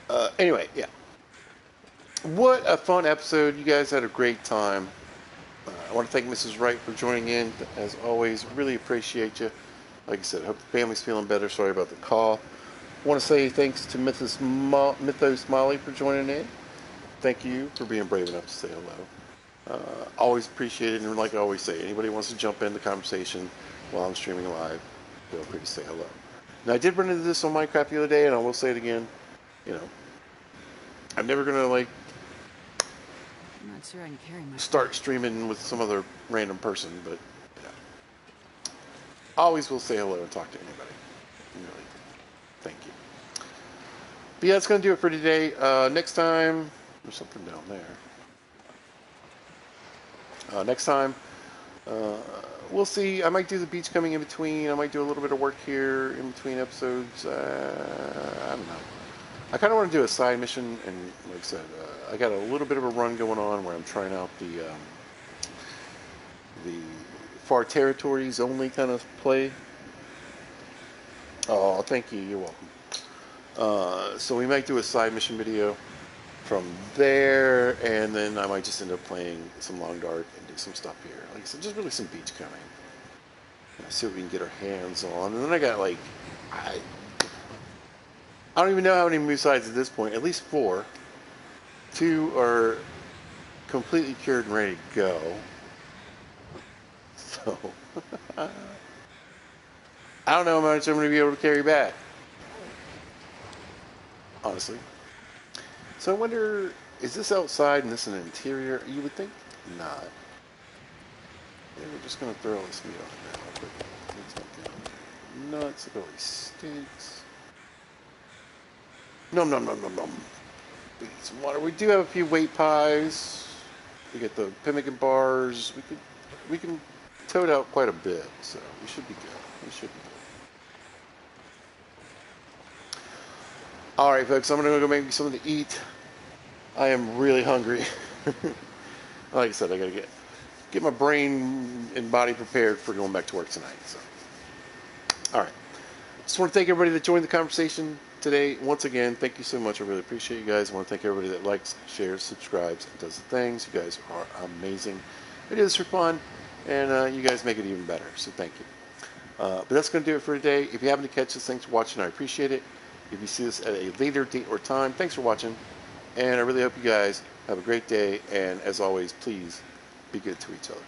cool. Anyway, yeah. What a fun episode. You guys had a great time. I want to thank Mrs. Wright for joining in. As always, really appreciate you. Like I said, hope the family's feeling better. Sorry about the call. I want to say thanks to Mythos Molly for joining in. Thank you for being brave enough to say hello. Always appreciate it. And like I always say, anybody wants to jump in the conversation while I'm streaming live, feel free to say hello. Now, I did run into this on Minecraft the other day, and I will say it again. You know, I'm never going to, like, I'm not sure I can carry much. start streaming with some other random person, but, you know, always will say hello and talk to anybody. Really. Thank you. But yeah, that's going to do it for today. Next time, there's something down there. Next time, we'll see. I might do the beach coming in between. I might do a little bit of work here in between episodes. I don't know. I kind of want to do a side mission, and like I said, I got a little bit of a run going on where I'm trying out the far territories only kind of play. Oh, thank you. You're welcome. So we might do a side mission video from there, and then I might just end up playing some Long Dark and do some stuff here. Like I said, just really some beach coming. See what we can get our hands on. And then I got, like, I don't even know how many moose sides at this point. At least 4. 2 are completely cured and ready to go. So, I don't know how much I'm going to be able to carry back. Honestly. So I wonder, is this outside and this an interior? You would think not. Maybe we're just going to throw all this meat off now. It's not nuts. It really stinks. Nom nom nom nom nom. We need some water. We do have a few weight pies. We get the pemmican bars. We can tote out quite a bit, so we should be good. We should be good. All right, folks. I'm gonna go make me something to eat. I am really hungry. Like I said, I gotta get my brain and body prepared for going back to work tonight. So, all right. Just want to thank everybody that joined the conversation today. Once again, thank you so much. I really appreciate you guys. I want to thank everybody that likes, shares, subscribes, and does the things. You guys are amazing. It is for fun, and you guys make it even better. So thank you. But that's going to do it for today. If you happen to catch this, thanks for watching. I appreciate it. If you see this at a later date or time, thanks for watching. And I really hope you guys have a great day. And as always, please be good to each other.